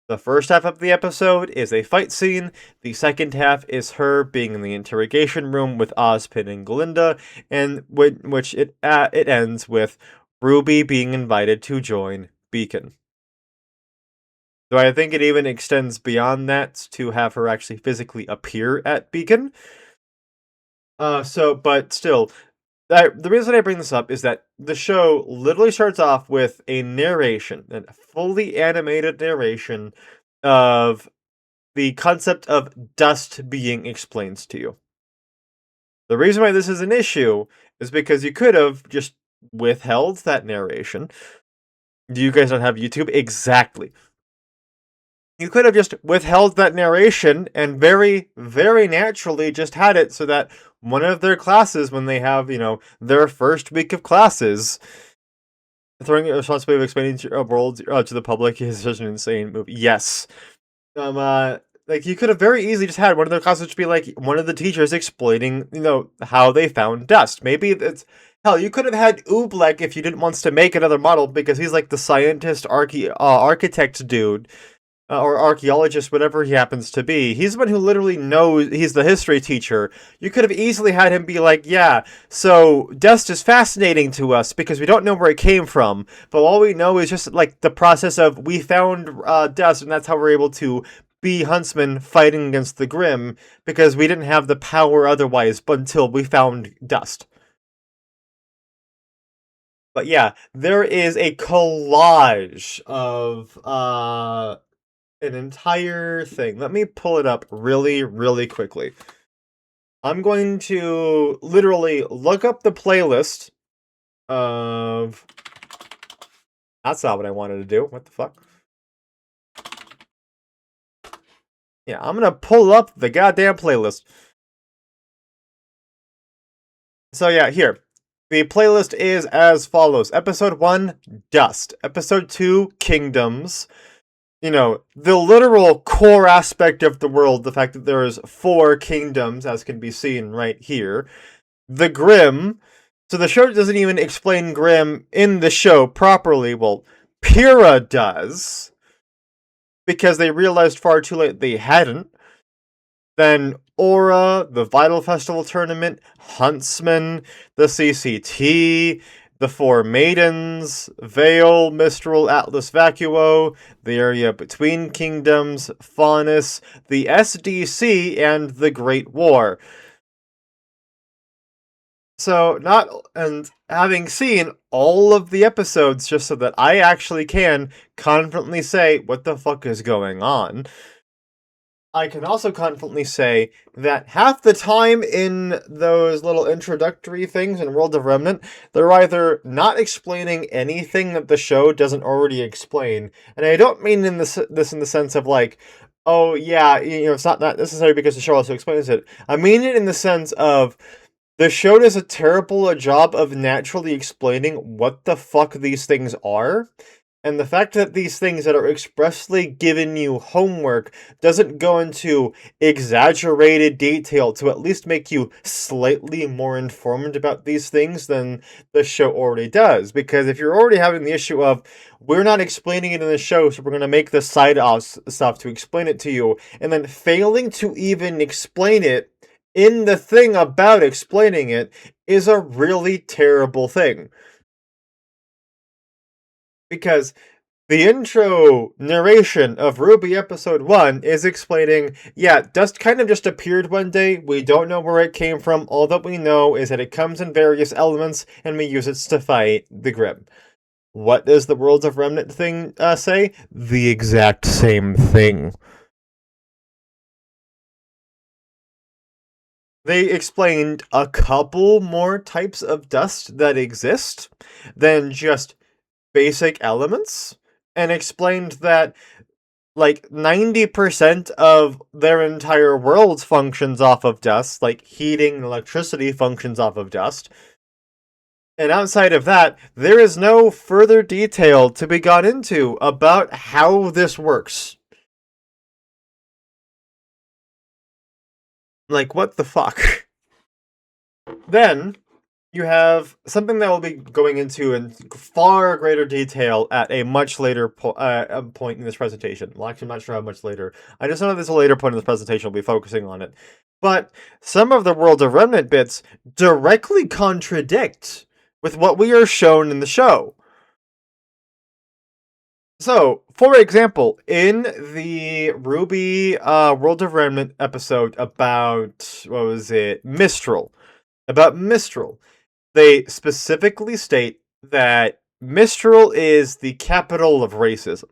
Speaker 1: The first half of the episode is a fight scene. The second half is her being in the interrogation room with Ozpin and Glinda, and which it ends with Ruby being invited to join Beacon. So I think it even extends beyond that to have her actually physically appear at Beacon. But still, the reason I bring this up is that the show literally starts off with a narration, a fully animated narration of the concept of dust being explained to you. The reason why this is an issue is because you could have just withheld that narration. Do you guys not have YouTube? Exactly. You could have just withheld that narration and very, very naturally just had it so that one of their classes, when they have, their first week of classes, throwing the responsibility of explaining to a world to the public is such an insane move. Yes. You could have very easily just had one of their classes be like one of the teachers explaining, how they found dust. Maybe it's hell. You could have had Oobleck if you didn't want to make another model because he's like the scientist, architect dude. Or archaeologist, whatever he happens to be. He's the one who literally knows, he's the history teacher. You could have easily had him be like, yeah, so dust is fascinating to us because we don't know where it came from, but all we know is just like the process of we found dust and that's how we're able to be huntsmen fighting against the Grimm because we didn't have the power otherwise until we found dust. But yeah, there is a collage of an entire thing. Let me pull it up really, really quickly. I'm going to literally look up the playlist of... That's not what I wanted to do. What the fuck? Yeah, I'm gonna pull up the goddamn playlist. So yeah, here. The playlist is as follows. Episode 1, Dust. Episode 2, Kingdoms. The literal core aspect of the world, the fact that there is 4 kingdoms, as can be seen right here. The Grimm. So the show doesn't even explain Grimm in the show properly. Well, Pyrrha does. Because they realized far too late they hadn't. Then Aura, the Vital Festival Tournament, Huntsman, the CCT, the 4 Maidens, Veil, Mistral, Atlas Vacuo, the area between kingdoms, Faunus, the SDC, and the Great War. So, having seen all of the episodes just so that I actually can confidently say what the fuck is going on, I can also confidently say that half the time in those little introductory things in World of Remnant, they're either not explaining anything that the show doesn't already explain, and I don't mean this in the sense of like, oh yeah, it's not necessary because the show also explains it. I mean it in the sense of the show does a terrible job of naturally explaining what the fuck these things are. And the fact that these things that are expressly given you homework doesn't go into exaggerated detail to at least make you slightly more informed about these things than the show already does. Because if you're already having the issue of, we're not explaining it in the show, so we're going to make the side stuff to explain it to you, and then failing to even explain it in the thing about explaining it is a really terrible thing. Because the intro narration of RWBY Episode 1 is explaining, yeah, dust kind of just appeared one day, we don't know where it came from, all that we know is that it comes in various elements, and we use it to fight the Grimm. What does the Worlds of Remnant thing say? The exact same thing. They explained a couple more types of dust that exist than just basic elements, and explained that like 90% of their entire world functions off of dust, like heating and electricity functions off of dust. And outside of that, there is no further detail to be got into about how this works. Like, what the fuck? Then you have something that we'll be going into in far greater detail at a much later point in this presentation. Well, actually, I'm not sure how much later. I just know there's a later point in this presentation we'll be focusing on it. But some of the World of Remnant bits directly contradict with what we are shown in the show. So, for example, in the RWBY World of Remnant episode about, what was it, Mistral, they specifically state that Mistral is the capital of racism.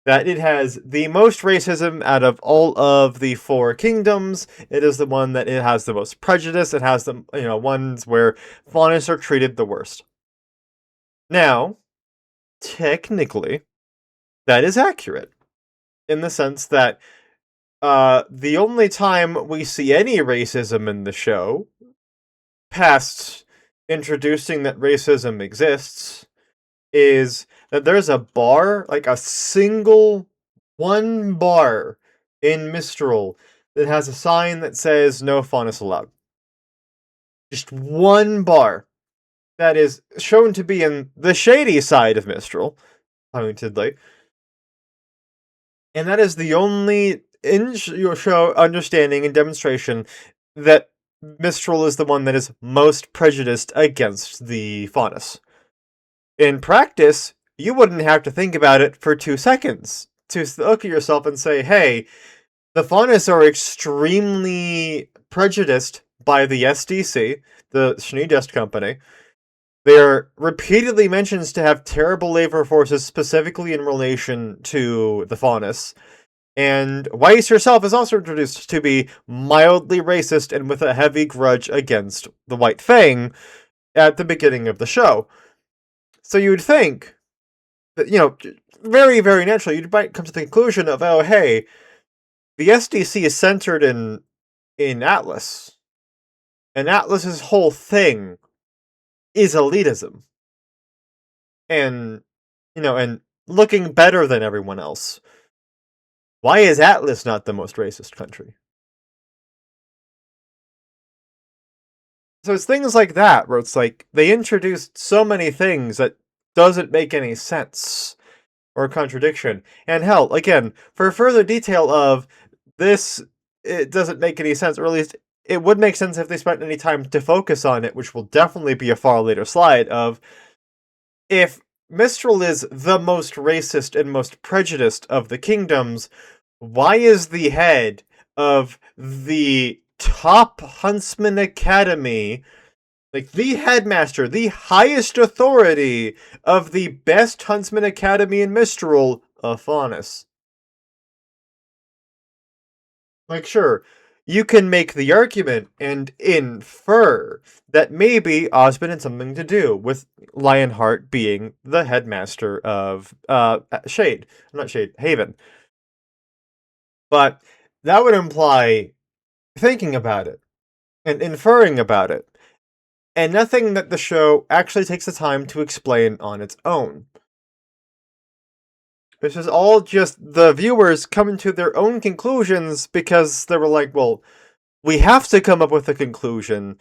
Speaker 1: That it has the most racism out of all of the four kingdoms. It is the one that it has the most prejudice. It has the ones where faunists are treated the worst. Now, technically, that is accurate in the sense that the only time we see any racism in the show, past introducing that racism exists, is that there's a bar, like a single one bar in Mistral that has a sign that says no faunus allowed. Just one bar that is shown to be in the shady side of Mistral, pointedly. And that is the only in your show understanding and demonstration that Mistral is the one that is most prejudiced against the faunus. In practice, you wouldn't have to think about it for 2 seconds to look at yourself and say, hey, the faunus are extremely prejudiced by the SDC, the Schnee Company. They are repeatedly mentioned to have terrible labor forces specifically in relation to the faunus. And Weiss herself is also introduced to be mildly racist and with a heavy grudge against the White Fang at the beginning of the show. So you would think that, very, very naturally, you might come to the conclusion of, oh, hey, the SDC is centered in Atlas. And Atlas's whole thing is elitism. And, and looking better than everyone else. Why is Atlas not the most racist country? So it's things like that, where it's like, they introduced so many things that doesn't make any sense or contradiction. And hell, again, for further detail of this, it doesn't make any sense, or at least it would make sense if they spent any time to focus on it, which will definitely be a far later slide, of if Mistral is the most racist and most prejudiced of the kingdoms, why is the head of the top Huntsman Academy, like the headmaster, the highest authority of the best Huntsman Academy in Mistral, a faunus? Like, sure, you can make the argument and infer that maybe Osmond had something to do with Lionheart being the headmaster of Haven. But that would imply thinking about it and inferring about it, and nothing that the show actually takes the time to explain on its own. This is all just the viewers coming to their own conclusions because they were like, well, we have to come up with a conclusion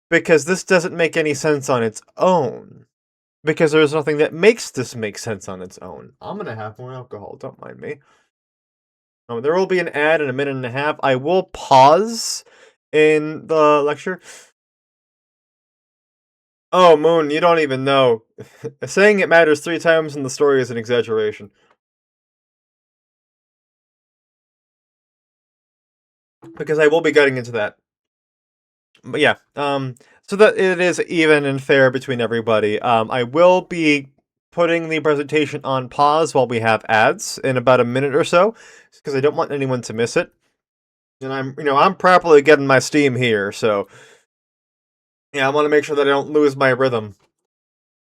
Speaker 1: because this doesn't make any sense on its own. Because there's nothing that makes this make sense on its own. I'm gonna have more alcohol, don't mind me. There will be an ad in a minute and a half. I will pause in the lecture. Oh, Moon, you don't even know. Saying it matters 3 times in the story is an exaggeration. Because I will be getting into that. But yeah, so that it is even and fair between everybody. I will be putting the presentation on pause while we have ads in about a minute or so, because I don't want anyone to miss it. And I'm properly getting my steam here, so yeah, I want to make sure that I don't lose my rhythm.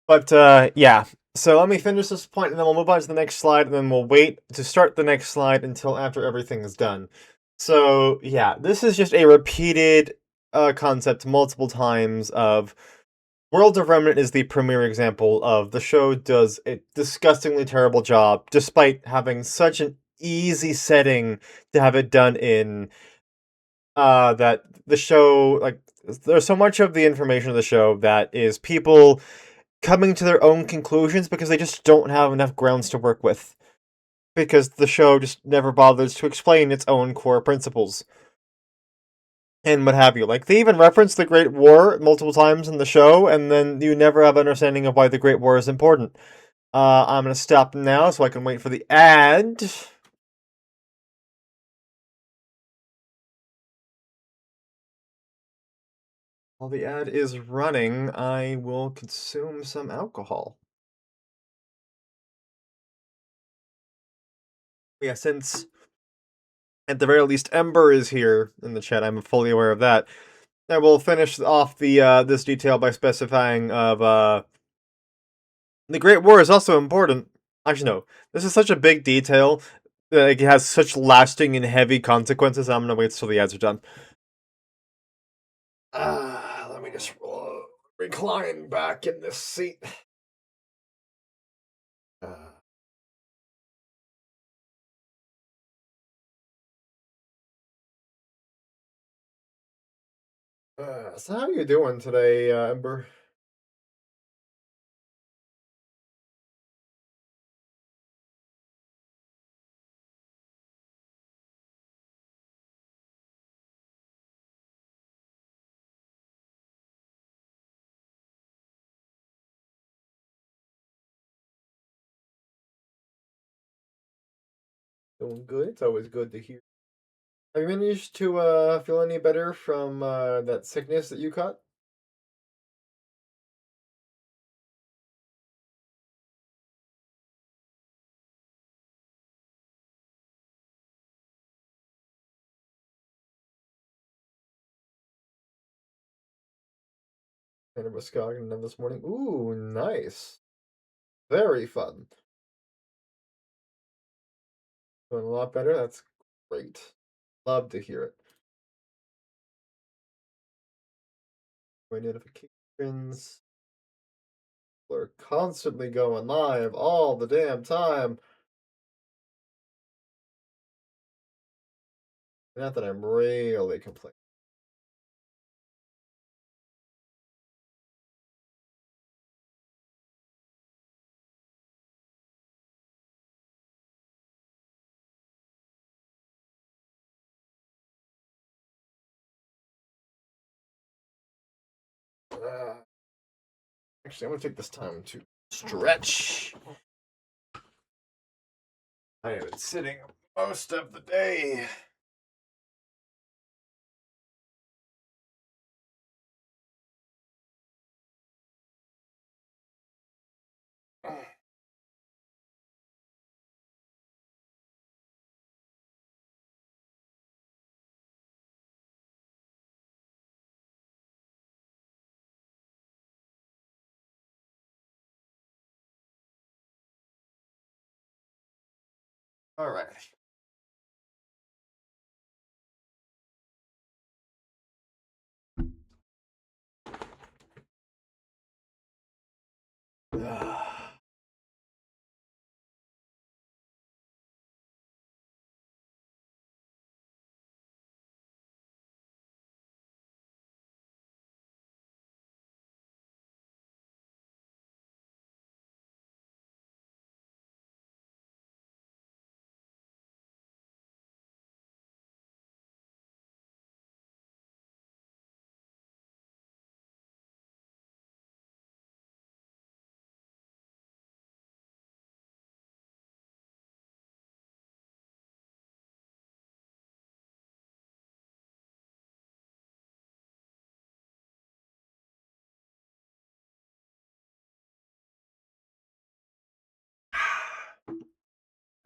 Speaker 1: But yeah, so let me finish this point, and then we'll move on to the next slide, and then we'll wait to start the next slide until after everything is done. So yeah, this is just a repeated concept multiple times of World of Remnant is the premier example of the show does a disgustingly terrible job, despite having such an easy setting to have it done in, that the show, like, there's so much of the information of the show that is people coming to their own conclusions because they just don't have enough grounds to work with. Because the show just never bothers to explain its own core principles. And what have you. Like, they even reference the Great War multiple times in the show, and then you never have an understanding of why the Great War is important. I'm gonna stop now so I can wait for the ad. While the ad is running, I will consume some alcohol. Yeah, since at the very least Ember is here in the chat, I'm fully aware of that. I will finish off the this detail by specifying of the Great War is also important. Actually, no. This is such a big detail that it has such lasting and heavy consequences. I'm gonna wait till the ads are done. Let me just recline back in this seat. So how are you doing today, Ember? Doing good. It's always good to hear. Have you managed to feel any better from that sickness that you caught? Kind of a this morning. Ooh, nice. Very fun. Doing a lot better. That's great. Love to hear it. My notifications are constantly going live all the damn time. Not that I'm really complaining. Actually, I'm gonna take this time to stretch. I have been sitting most of the day. All right.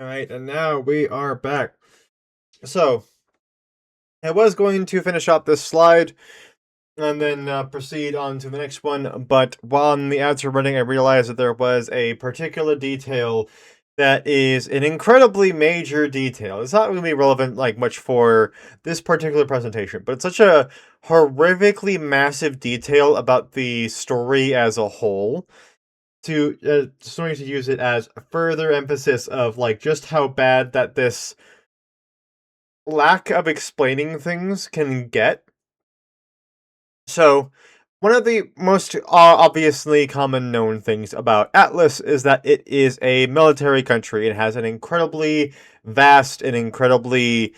Speaker 1: All right, and now we are back. So, I was going to finish up this slide and then proceed on to the next one, but while the ads were running, I realized that there was a particular detail that is an incredibly major detail. It's not really relevant like much for this particular presentation, but it's such a horrifically massive detail about the story as a whole to starting to use it as further emphasis of like just how bad that this lack of explaining things can get. So, one of the most obviously common known things about Atlas is that it is a military country. It has an incredibly vast and incredibly,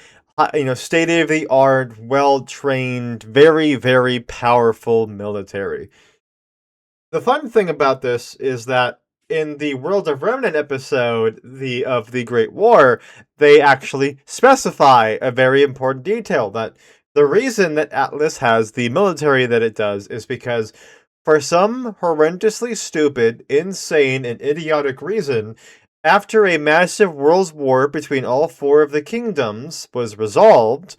Speaker 1: state of the art, well trained, very, very powerful military. The fun thing about this is that in the World of Remnant episode, the Great War, they actually specify a very important detail that the reason that Atlas has the military that it does is because for some horrendously stupid, insane, and idiotic reason, after a massive world war between all four of the kingdoms was resolved,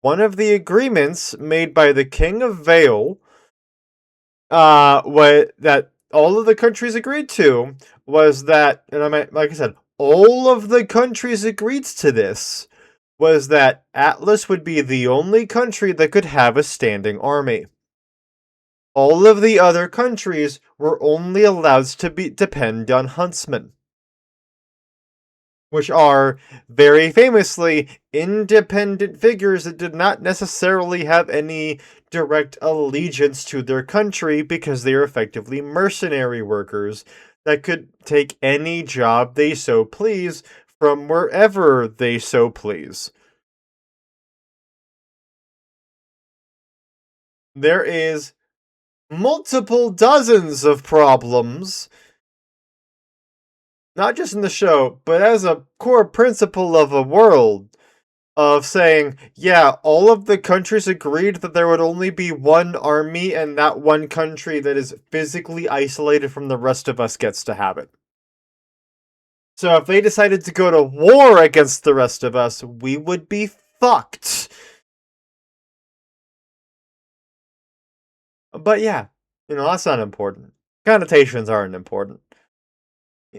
Speaker 1: one of the agreements made by the King of Vale what that all of the countries agreed to was that, and I mean, like I said, all of the countries agreed to this was that Atlas would be the only country that could have a standing army. All of the other countries were only allowed to depend on huntsmen, which are very famously independent figures that did not necessarily have any direct allegiance to their country because they are effectively mercenary workers that could take any job they so please from wherever they so please. There is multiple dozens of problems, not just in the show, but as a core principle of a world of saying, yeah, all of the countries agreed that there would only be one army, and that one country that is physically isolated from the rest of us gets to have it. So if they decided to go to war against the rest of us, we would be fucked. But yeah, that's not important. Connotations aren't important.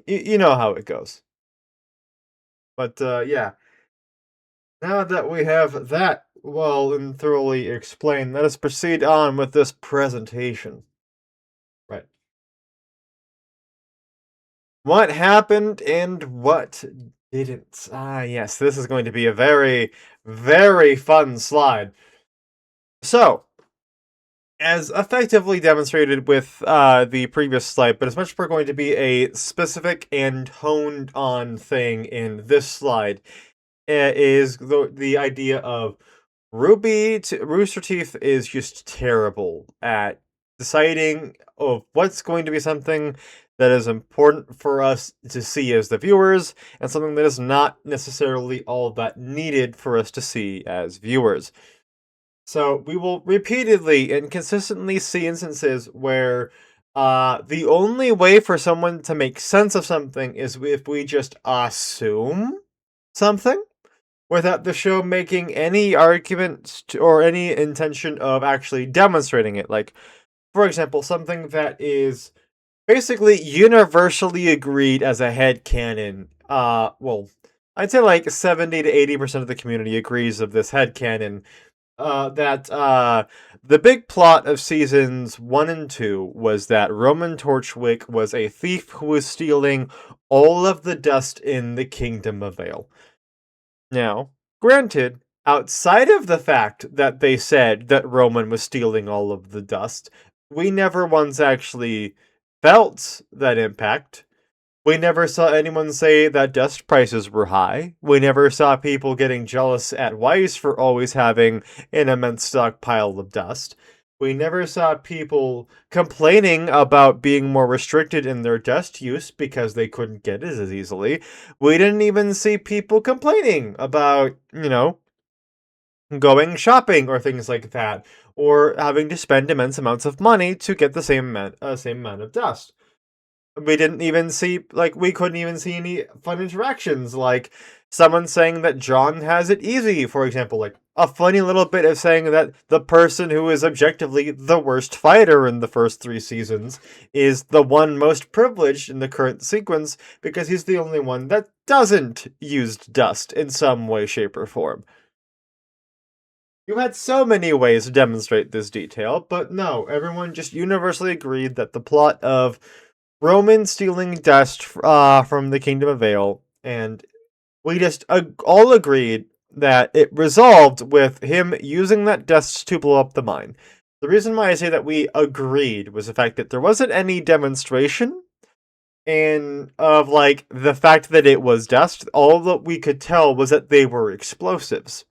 Speaker 1: You know how it goes. But yeah. Now that we have that well and thoroughly explained, let us proceed on with this presentation. Right. What happened and what didn't? Ah, yes, this is going to be a very, very fun slide. So, as effectively demonstrated with the previous slide, but as much for going to be a specific and honed on thing in this slide, is the idea of Rooster Teeth is just terrible at deciding of what's going to be something that is important for us to see as the viewers, and something that is not necessarily all that needed for us to see as viewers. So we will repeatedly and consistently see instances where the only way for someone to make sense of something is if we just assume something without the show making any argument or any intention of actually demonstrating it. Like, for example, something that is basically universally agreed as a headcanon. Well, I'd say like 70 to 80% of the community agrees of this headcanon. That the big plot of seasons 1 and 2 was that Roman Torchwick was a thief who was stealing all of the dust in the Kingdom of Vale. Now, granted, outside of the fact that they said that Roman was stealing all of the dust, we never once actually felt that impact. We never saw anyone say that dust prices were high. We never saw people getting jealous at Weiss for always having an immense stockpile of dust. We never saw people complaining about being more restricted in their dust use because they couldn't get it as easily. We didn't even see people complaining about, going shopping or things like that, or having to spend immense amounts of money to get the same amount of dust. We didn't even see, we couldn't even see any fun interactions, like someone saying that John has it easy, for example, like a funny little bit of saying that the person who is objectively the worst fighter in the first 3 seasons is the one most privileged in the current sequence because he's the only one that doesn't use dust in some way, shape, or form. You had so many ways to demonstrate this detail, but no, everyone just universally agreed that the plot of Roman stealing dust from the Kingdom of Vale, and we just all agreed that it resolved with him using that dust to blow up the mine. The reason why I say that we agreed was the fact that there wasn't any demonstration and of like the fact that it was dust. All that we could tell was that they were explosives.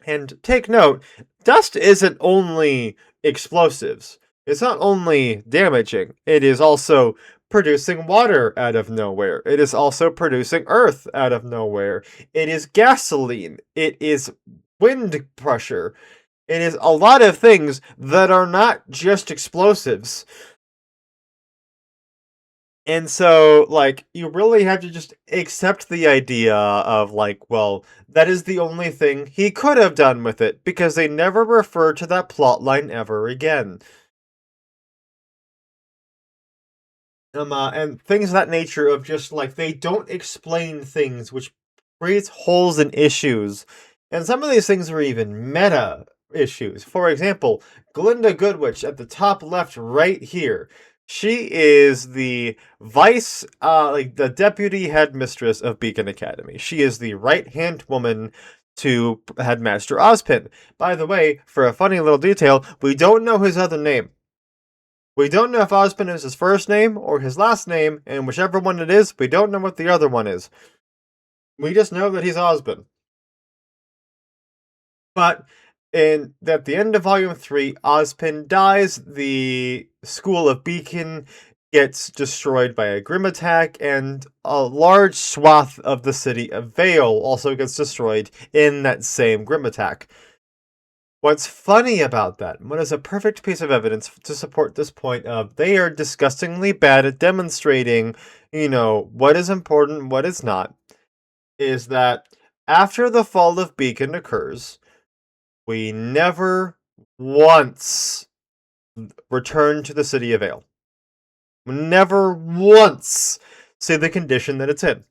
Speaker 1: And take note, dust isn't only explosives. It's not only damaging, it is also producing water out of nowhere. It is also producing earth out of nowhere. It is gasoline. It is wind pressure. It is a lot of things that are not just explosives. And so, like, you really have to just accept the idea of, like, well, that is the only thing he could have done with it, because they never refer to that plot line ever again. And things of that nature of just, like, they don't explain things, which creates holes and issues. And some of these things are even meta issues. For example, Glinda Goodwitch at the top left right here. She is the like the deputy headmistress of Beacon Academy. She is the right-hand woman to Headmaster Ozpin. By the way, for a funny little detail, we don't know his other name. We don't know if Ozpin is his first name or his last name, and whichever one it is, we don't know what the other one is. We just know that he's Ozpin. But at the end of Volume 3, Ozpin dies, the School of Beacon gets destroyed by a Grim attack, and a large swath of the city of Vale also gets destroyed in that same Grim attack. What's funny about that, what is a perfect piece of evidence to support this point of they are disgustingly bad at demonstrating, what is important, what is not, is that after the fall of Beacon occurs, we never once return to the city of Vale. Never once see the condition that it's in.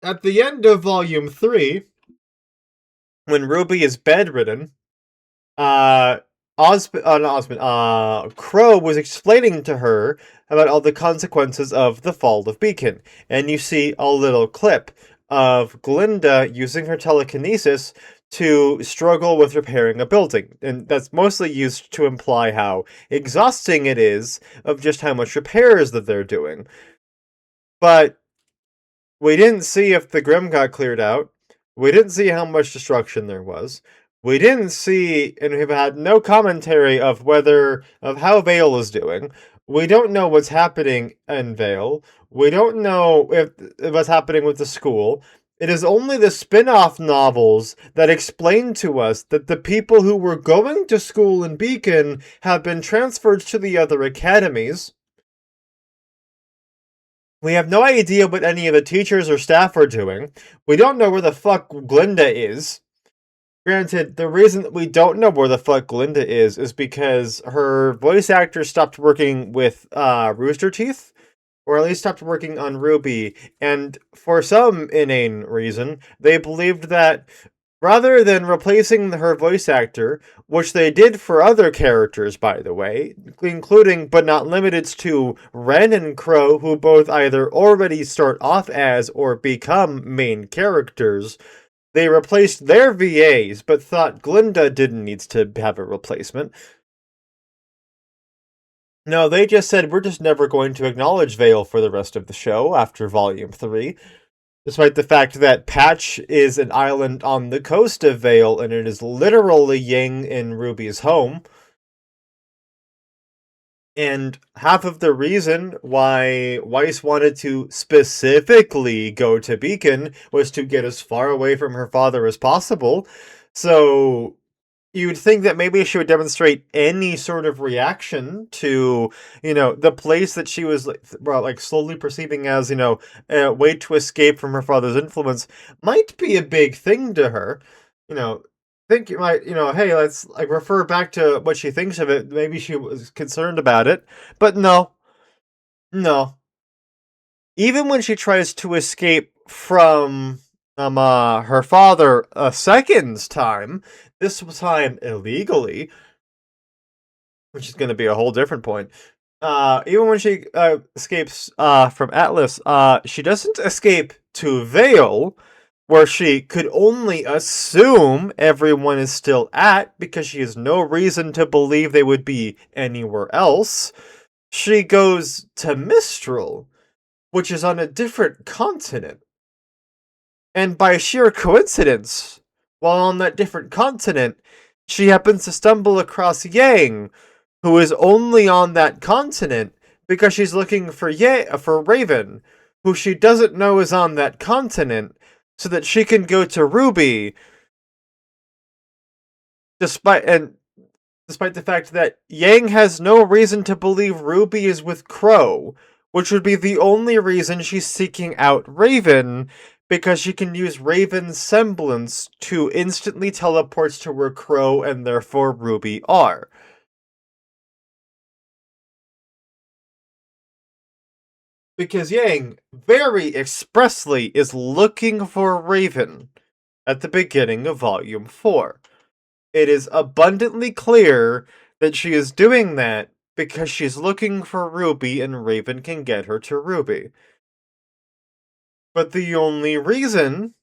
Speaker 1: At the end of Volume 3, when RWBY is bedridden, Crow was explaining to her about all the consequences of the fall of Beacon, and you see a little clip of Glinda using her telekinesis to struggle with repairing a building, and that's mostly used to imply how exhausting it is of just how much repairs that they're doing. But we didn't see if the Grim got cleared out. We didn't see how much destruction there was. We didn't see, and we've had no commentary of how Vale is doing. We don't know what's happening in Vale. We don't know if what's happening with the school. It is only the spin-off novels that explain to us that the people who were going to school in Beacon have been transferred to the other academies. We have no idea what any of the teachers or staff are doing. We don't know where the fuck Glinda is. Granted, the reason that we don't know where the fuck Glinda is because her voice actor stopped working with Rooster Teeth, or at least stopped working on RWBY, and for some inane reason, they believed that rather than replacing her voice actor, which they did for other characters, by the way, including but not limited to Ren and Crow, who both either already start off as or become main characters, they replaced their VAs, but thought Glinda didn't need to have a replacement. No, they just said, we're just never going to acknowledge Vale for the rest of the show after Volume 3. Despite the fact that Patch is an island on the coast of Vale, and it is literally Yang and RWBY's home. And half of the reason why Weiss wanted to specifically go to Beacon was to get as far away from her father as possible. So you'd think that maybe she would demonstrate any sort of reaction to, the place that she was like slowly perceiving as, a way to escape from her father's influence might be a big thing to her. Think you might, hey, let's like refer back to what she thinks of it. Maybe she was concerned about it, but no. Even when she tries to escape from her father a second time, this time illegally, which is going to be a whole different point. Even when she escapes from Atlas, she doesn't escape to Vale. where she could only assume everyone is still at because she has no reason to believe they would be anywhere else, she goes to Mistral, which is on a different continent. And by sheer coincidence, while on that different continent, she happens to stumble across Yang, who is only on that continent because she's looking for Raven, who she doesn't know is on that continent, so that she can go to RWBY, despite the fact that Yang has no reason to believe RWBY is with Crow, which would be the only reason she's seeking out Raven, because she can use Raven's semblance to instantly teleport to where Crow and therefore RWBY are. Because Yang very expressly is looking for Raven at the beginning of Volume 4. It is abundantly clear that she is doing that because she's looking for RWBY and Raven can get her to RWBY. But the only reason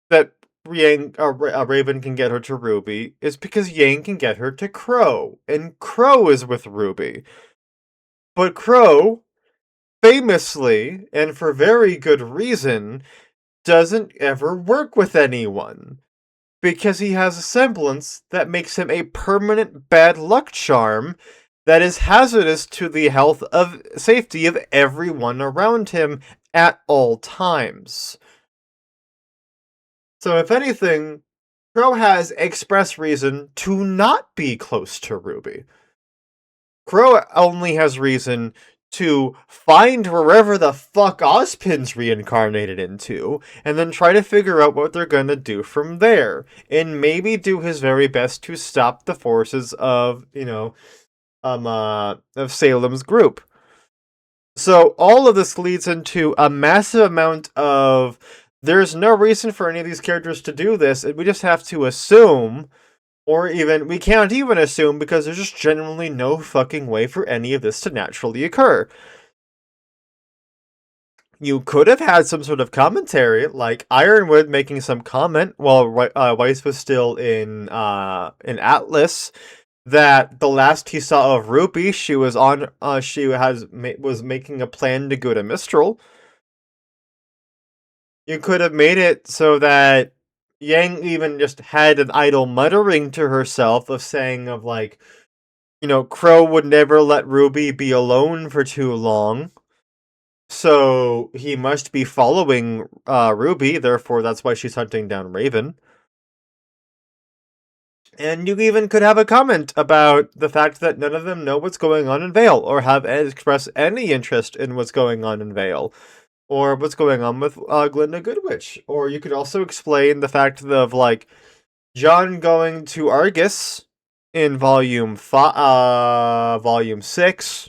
Speaker 1: that Raven can get her to RWBY is because Yang can get her to Crow, and Crow is with RWBY. But Crow, famously, and for very good reason, doesn't ever work with anyone. Because he has a semblance that makes him a permanent bad luck charm that is hazardous to the health of safety of everyone around him at all times. So if anything, Crow has express reason to not be close to RWBY. Crow only has reason to find wherever the fuck Ozpin's reincarnated into, and then try to figure out what they're gonna do from there, and maybe do his very best to stop the forces of, of Salem's group. So all of this leads into a massive amount of, there's no reason for any of these characters to do this, and we just have to assume, or even, we can't even assume because there's just genuinely no fucking way for any of this to naturally occur. You could have had some sort of commentary, like Ironwood making some comment while Weiss was still in Atlas, that the last he saw of RWBY, was making a plan to go to Mistral. You could have made it so that Yang even just had an idle muttering to herself of saying of like, Crow would never let RWBY be alone for too long. So he must be following RWBY, therefore that's why she's hunting down Raven. And you even could have a comment about the fact that none of them know what's going on in Vale, or have expressed any interest in what's going on in Vale, or what's going on with Glinda Goodwitch. Or you could also explain the fact of, like, John going to Argus in Volume 6.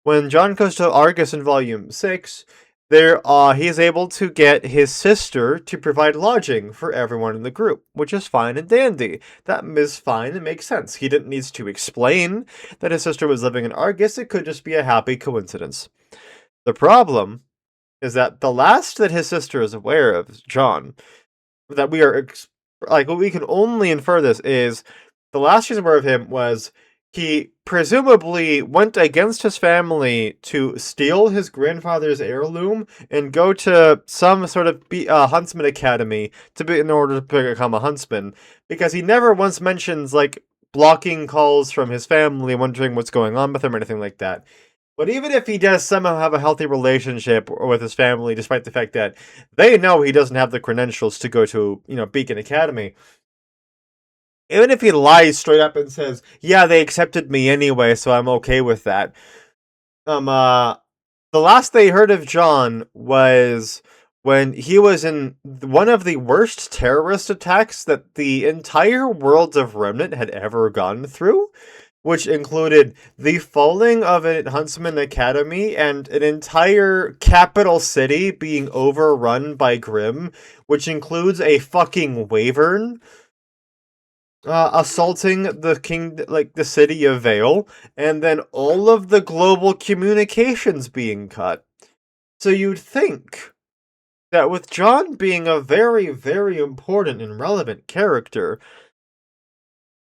Speaker 1: When John goes to Argus in Volume 6, he is able to get his sister to provide lodging for everyone in the group, which is fine and dandy. That is fine, it makes sense. He didn't need to explain that his sister was living in Argus, it could just be a happy coincidence. The problem is that the last that his sister is aware of, John, that we are, we can only infer this is, the last she's aware of him was he presumably went against his family to steal his grandfather's heirloom and go to some sort of huntsman academy in order to become a huntsman, because he never once mentions, like, blocking calls from his family, wondering what's going on with him or anything like that. But even if he does somehow have a healthy relationship with his family, despite the fact that they know he doesn't have the credentials to go to, Beacon Academy, even if he lies straight up and says, yeah, they accepted me anyway, so I'm okay with that. The last they heard of John was when he was in one of the worst terrorist attacks that the entire world of Remnant had ever gone through, which included the falling of a Huntsman Academy and an entire capital city being overrun by Grimm, which includes a fucking wyvern assaulting the city of Vale, and then all of the global communications being cut. So you'd think that with John being a very, very important and relevant character,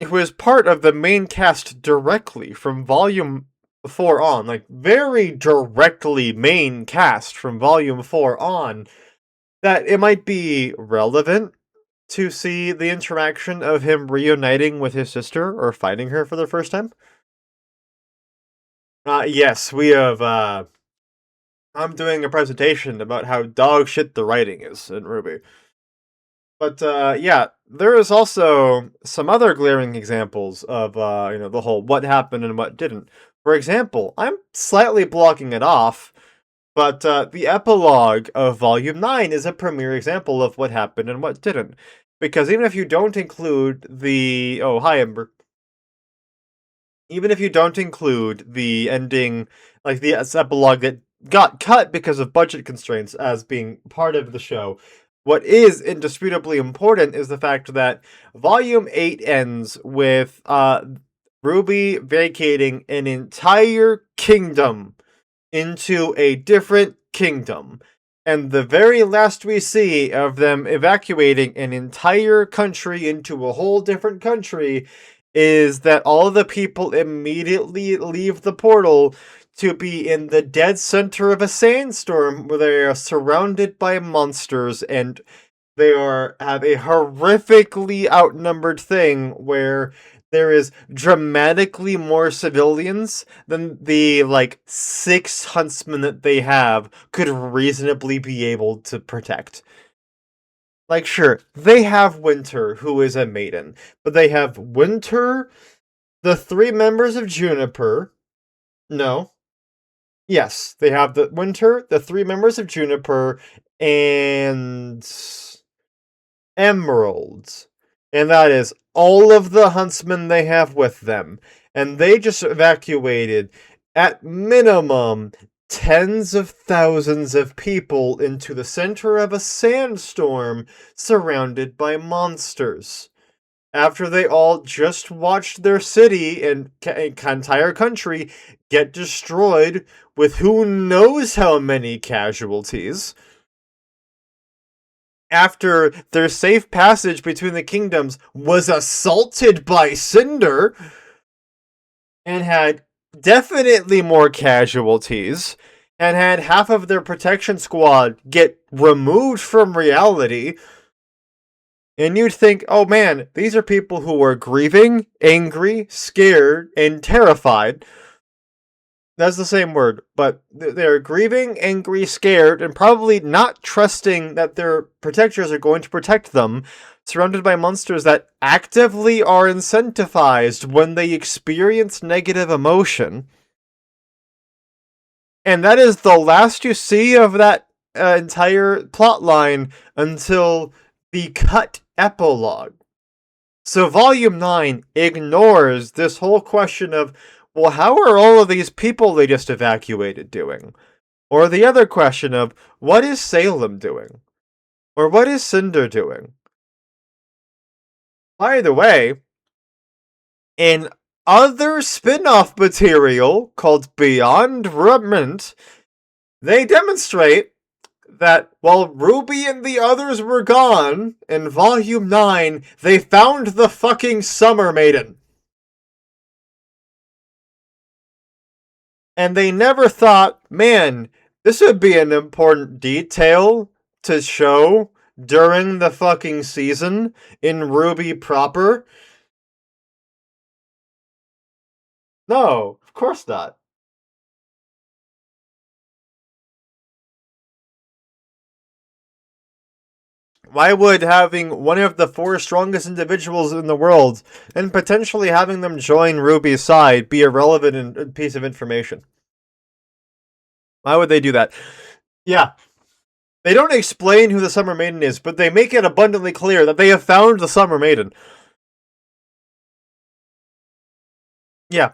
Speaker 1: who is part of the main cast directly from Volume 4 on, like, very directly main cast from Volume 4 on, that it might be relevant to see the interaction of him reuniting with his sister or fighting her for the first time. Yes, we have, I'm doing a presentation about how dog shit the writing is in RWBY. But, yeah, there is also some other glaring examples of, the whole what happened and what didn't. For example, I'm slightly blocking it off, but, the epilogue of Volume 9 is a premier example of what happened and what didn't. Because even if you don't include the... Oh, hi, Ember. Even if you don't include the ending, like the epilogue that got cut because of budget constraints as being part of the show, what is indisputably important is the fact that Volume 8 ends with RWBY vacating an entire kingdom into a different kingdom. And the very last we see of them evacuating an entire country into a whole different country is that all of the people immediately leave the portal to be in the dead center of a sandstorm where they are surrounded by monsters and they have a horrifically outnumbered thing where there is dramatically more civilians than the, 6 huntsmen that they have could reasonably be able to protect. Like, sure, they have Winter, who is a maiden, but they have Winter, the 3 members of Juniper. No. Yes, they have the Winter, the 3 members of Juniper, and Emeralds. And that is all of the huntsmen they have with them. And they just evacuated, at minimum, tens of thousands of people into the center of a sandstorm surrounded by monsters. After they all just watched their city and entire country get destroyed with who knows how many casualties. After their safe passage between the kingdoms was assaulted by Cinder and had definitely more casualties and had half of their protection squad get removed from reality. And you'd think, oh man, these are people who are grieving, angry, scared, and terrified. That's the same word, but they're grieving, angry, scared, and probably not trusting that their protectors are going to protect them, surrounded by monsters that actively are incentivized when they experience negative emotion. And that is the last you see of that entire plotline until the cut epilogue. So Volume 9 ignores this whole question of, well, how are all of these people they just evacuated doing? Or the other question of, what is Salem doing? Or what is Cinder doing? By the way, in other spin-off material called Beyond Remnant, they demonstrate that while RWBY and the others were gone, in Volume 9, they found the fucking Summer Maiden. And they never thought, man, this would be an important detail to show during the fucking season in RWBY proper. No, of course not. Why would having one of the 4 strongest individuals in the world and potentially having them join RWBY's side be a relevant piece of information? Why would they do that? Yeah. They don't explain who the Summer Maiden is, but they make it abundantly clear that they have found the Summer Maiden. Yeah.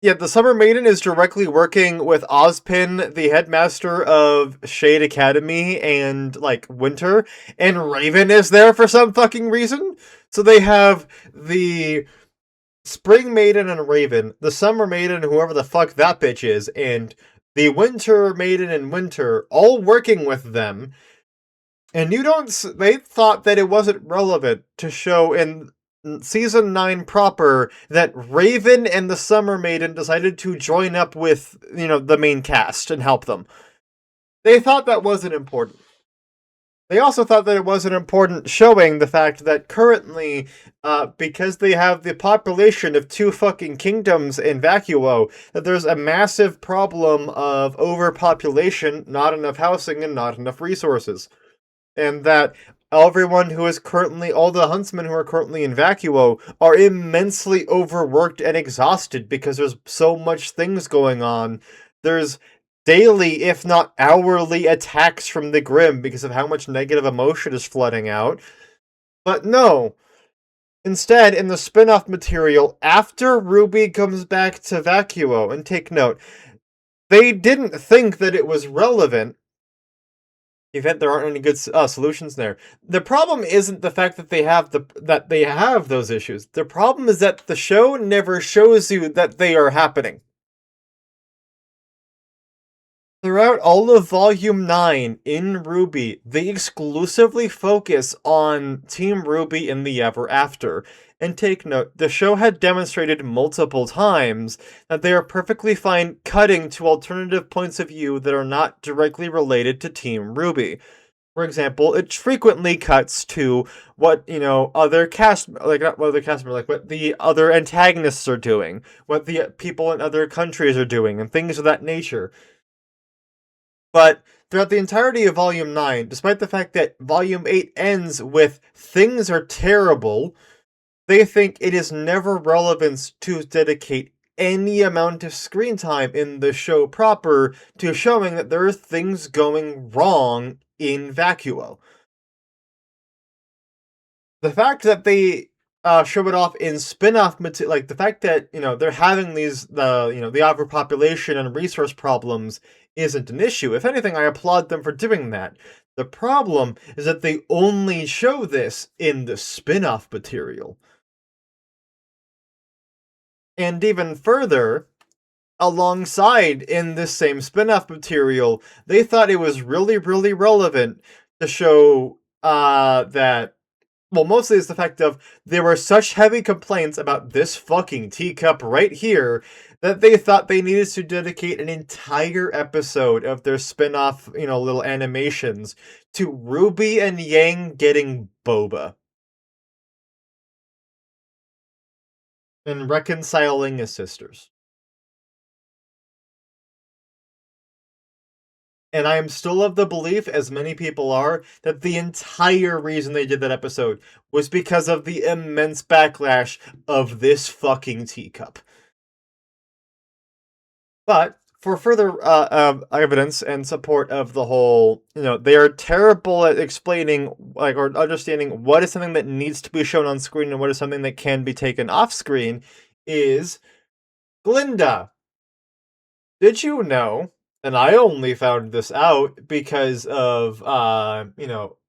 Speaker 1: Yeah, the Summer Maiden is directly working with Ozpin, the headmaster of Shade Academy, and, Winter, and Raven is there for some fucking reason. So they have the Spring Maiden and Raven, the Summer Maiden, whoever the fuck that bitch is, and the Winter Maiden and Winter all working with them And they thought that it wasn't relevant to show in season 9 proper that Raven and the Summer Maiden decided to join up with, the main cast and help them. They thought that wasn't important. They also thought that it wasn't important showing the fact that currently, because they have the population of 2 fucking kingdoms in Vacuo, that there's a massive problem of overpopulation, not enough housing, and not enough resources. And that all the huntsmen who are currently in Vacuo are immensely overworked and exhausted because there's so much things going on. There's daily, if not hourly, attacks from the Grim because of how much negative emotion is flooding out. But no. Instead, in the spin-off material, after RWBY comes back to Vacuo, and take note, they didn't think that it was relevant. Event there aren't any good solutions there. The problem isn't the fact that they have those issues. The problem is that the show never shows you that they are happening. Throughout all of Volume 9 in RWBY, they exclusively focus on Team RWBY in the Ever After. And take note, the show had demonstrated multiple times that they are perfectly fine cutting to alternative points of view that are not directly related to Team RWBY. For example, it frequently cuts to what, other cast, like, not what other cast members, like what the other antagonists are doing, what the people in other countries are doing, and things of that nature. But throughout the entirety of Volume 9, despite the fact that Volume 8 ends with things are terrible, they think it is never relevant to dedicate any amount of screen time in the show proper to showing that there are things going wrong in Vacuo. The fact that they show it off in spin-off material, like the fact that they're having the overpopulation and resource problems isn't an issue. If anything, I applaud them for doing that. The problem is that they only show this in the spin-off material. And even further, alongside in this same spin-off material, they thought it was really, really relevant to show that. Well, mostly it's the fact of there were such heavy complaints about this fucking teacup right here that they thought they needed to dedicate an entire episode of their spin-off, little animations to Ruby and Yang getting boba. And reconciling as sisters. And I am still of the belief, as many people are, that the entire reason they did that episode was because of the immense backlash of this fucking teacup. But for further evidence and support of the whole, they are terrible at explaining, or understanding what is something that needs to be shown on screen and what is something that can be taken off screen, is Glinda. Did you know, and I only found this out because of,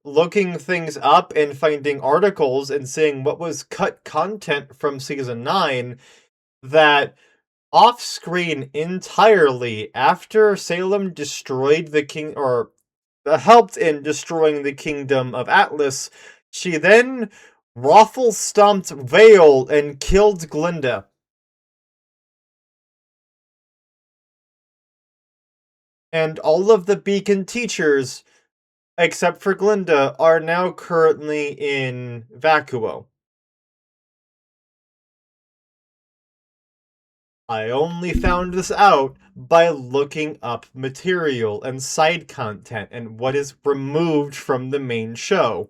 Speaker 1: looking things up and finding articles and seeing what was cut content from Season 9, that off-screen entirely after Salem destroyed the king, or helped in destroying the kingdom of Atlas, she then raffle-stomped Vale and killed Glinda. And all of the Beacon teachers, except for Glinda, are now currently in Vacuo. I only found this out by looking up material and side content and what is removed from the main show.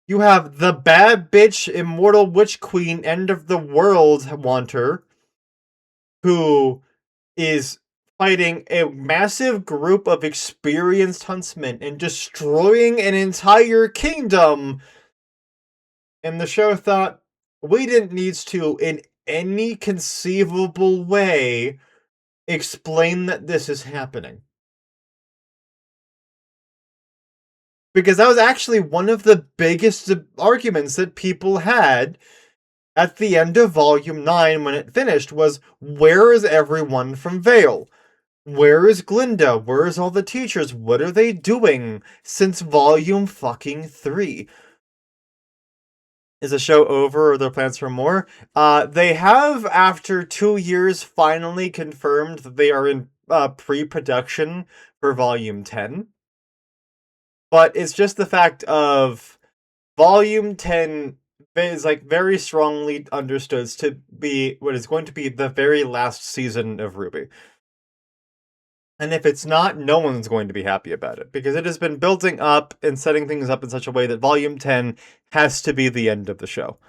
Speaker 1: You have the bad bitch immortal witch queen end of the world wanter, who is fighting a massive group of experienced huntsmen and destroying an entire kingdom. And the show thought, we didn't need to, in any conceivable way, explain that this is happening. Because that was actually one of the biggest arguments that people had at the end of Volume 9 when it finished, was, where is everyone from Vale? Where is Glinda? Where's all the teachers? What are they doing since volume fucking 3? Is the show over or are there plans for more? They have, after 2 years, finally confirmed that they are in pre-production for volume 10. But it's just the fact of volume 10 is like very strongly understood to be what is going to be the very last season of RWBY. And if it's not, no one's going to be happy about it because it has been building up and setting things up in such a way that volume 10 has to be the end of the show.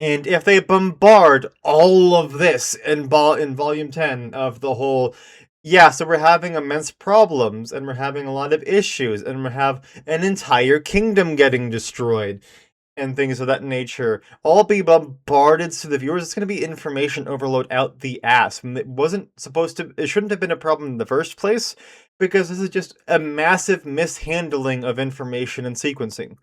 Speaker 1: And if they bombard all of this in volume 10 of the whole, yeah, so we're having immense problems and we're having a lot of issues and we have an entire kingdom getting destroyed and things of that nature, all be bombarded to the viewers, it's going to be information overload out the ass. And it shouldn't have been a problem in the first place because this is just a massive mishandling of information and sequencing.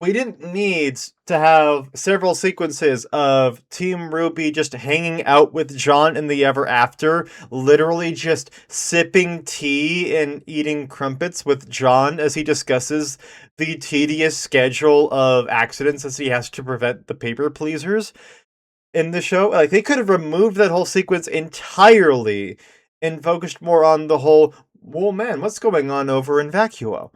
Speaker 1: We didn't need to have several sequences of Team RWBY just hanging out with John in the Ever After, literally just sipping tea and eating crumpets with John as he discusses the tedious schedule of accidents as he has to prevent the paper pleasers in the show. Like, they could have removed that whole sequence entirely and focused more on the whole, well, man, what's going on over in Vacuo?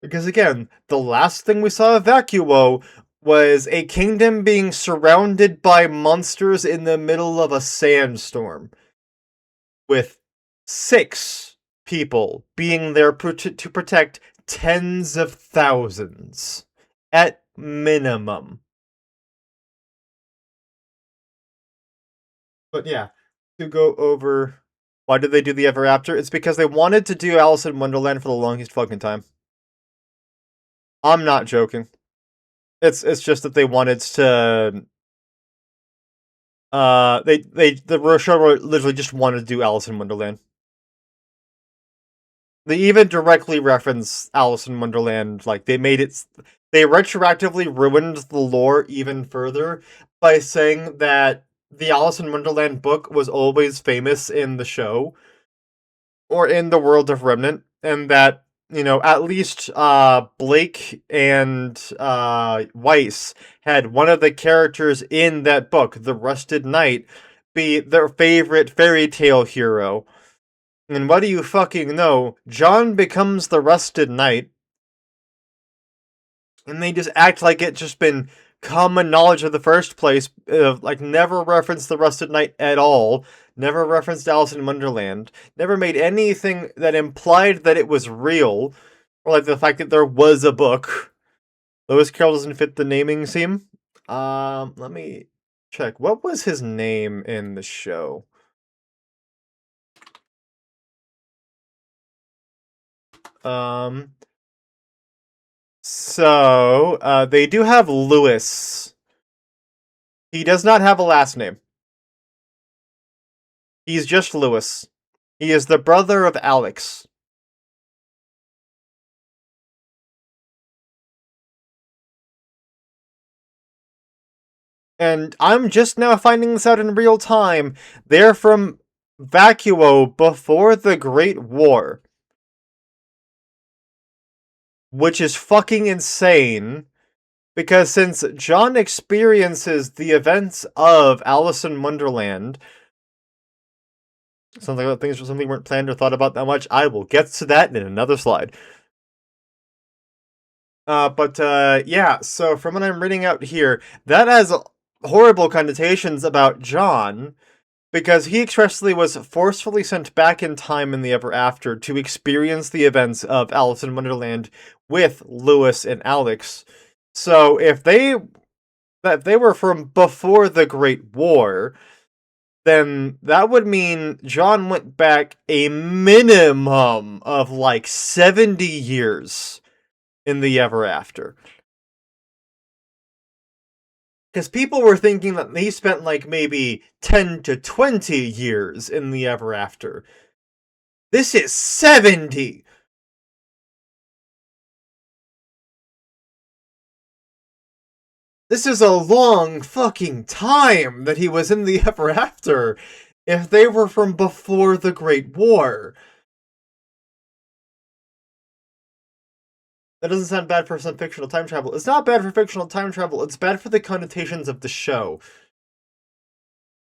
Speaker 1: Because again, the last thing we saw of Vacuo was a kingdom being surrounded by monsters in the middle of a sandstorm. With 6 people being there to protect tens of thousands. At minimum. But yeah, to go over why did they do the Ever After? It's because they wanted to do Alice in Wonderland for the longest fucking time. I'm not joking. It's just that they wanted to. The showrunner literally just wanted to do Alice in Wonderland. They even directly reference Alice in Wonderland. Like they retroactively ruined the lore even further by saying that the Alice in Wonderland book was always famous in the show or in the world of Remnant, and that at least Blake and Weiss had one of the characters in that book, the Rusted Knight, be their favorite fairy tale hero. And what do you fucking know? John becomes the Rusted Knight, and they just act like it's just been common knowledge of the first place, like never referenced the Rusted Knight at all, never referenced Alice in Wonderland, never made anything that implied that it was real, or like the fact that there was a book. Lewis Carroll doesn't fit the naming scheme. Let me check. What was his name in the show? So, they do have Lewis. He does not have a last name. He's just Lewis. He is the brother of Alex. And I'm just now finding this out in real time. They're from Vacuo before the Great War. Which is fucking insane. Because since John experiences the events of Alice in Wonderland, something about things something weren't planned or thought about that much, I will get to that in another slide. Yeah, so from what I'm reading out here, that has horrible connotations about John, because he expressly was forcefully sent back in time in the Ever After to experience the events of Alice in Wonderland with Lewis and Alex. So if they were from before the Great War, then that would mean John went back a minimum of like 70 years in the Ever After. Because people were thinking that he spent like maybe 10 to 20 years in the Ever After. This is 70! This is a long fucking time that he was in the Ever After. if they were from before the Great War. That doesn't sound bad for some fictional time travel. It's not bad for fictional time travel, it's bad for the connotations of the show.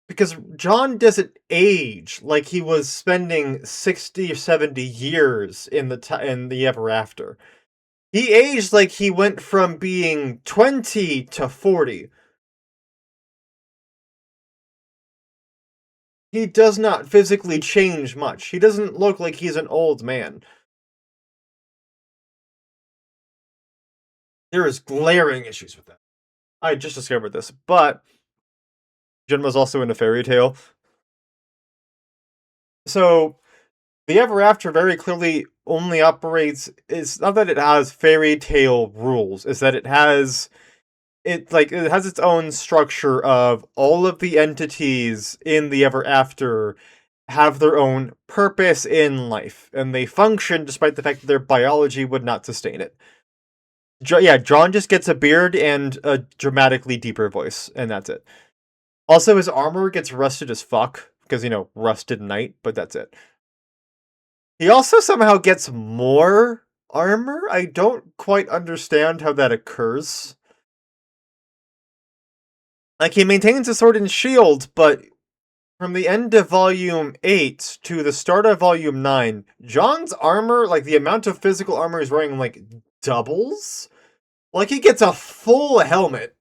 Speaker 1: Because John doesn't age like he was spending 60 or 70 years in the Ever After. He aged like he went from being 20 to 40. He does not physically change much. He doesn't look like he's an old man. There is glaring issues with that. I just discovered this, but Jen was also in a fairy tale. So the Ever After very clearly only operates. It's not that it has fairy tale rules. It's that it has it has its own structure of all of the entities in the Ever After have their own purpose in life, and they function despite the fact that their biology would not sustain it. Yeah, John just gets a beard and a dramatically deeper voice, and that's it. Also, his armor gets rusted as fuck, because, rusted knight, but that's it. He also somehow gets more armor? I don't quite understand how that occurs. Like, he maintains a sword and shield, but from the end of Volume 8 to the start of Volume 9, John's armor, like, the amount of physical armor he's wearing, like, doubles? Like, he gets a full helmet.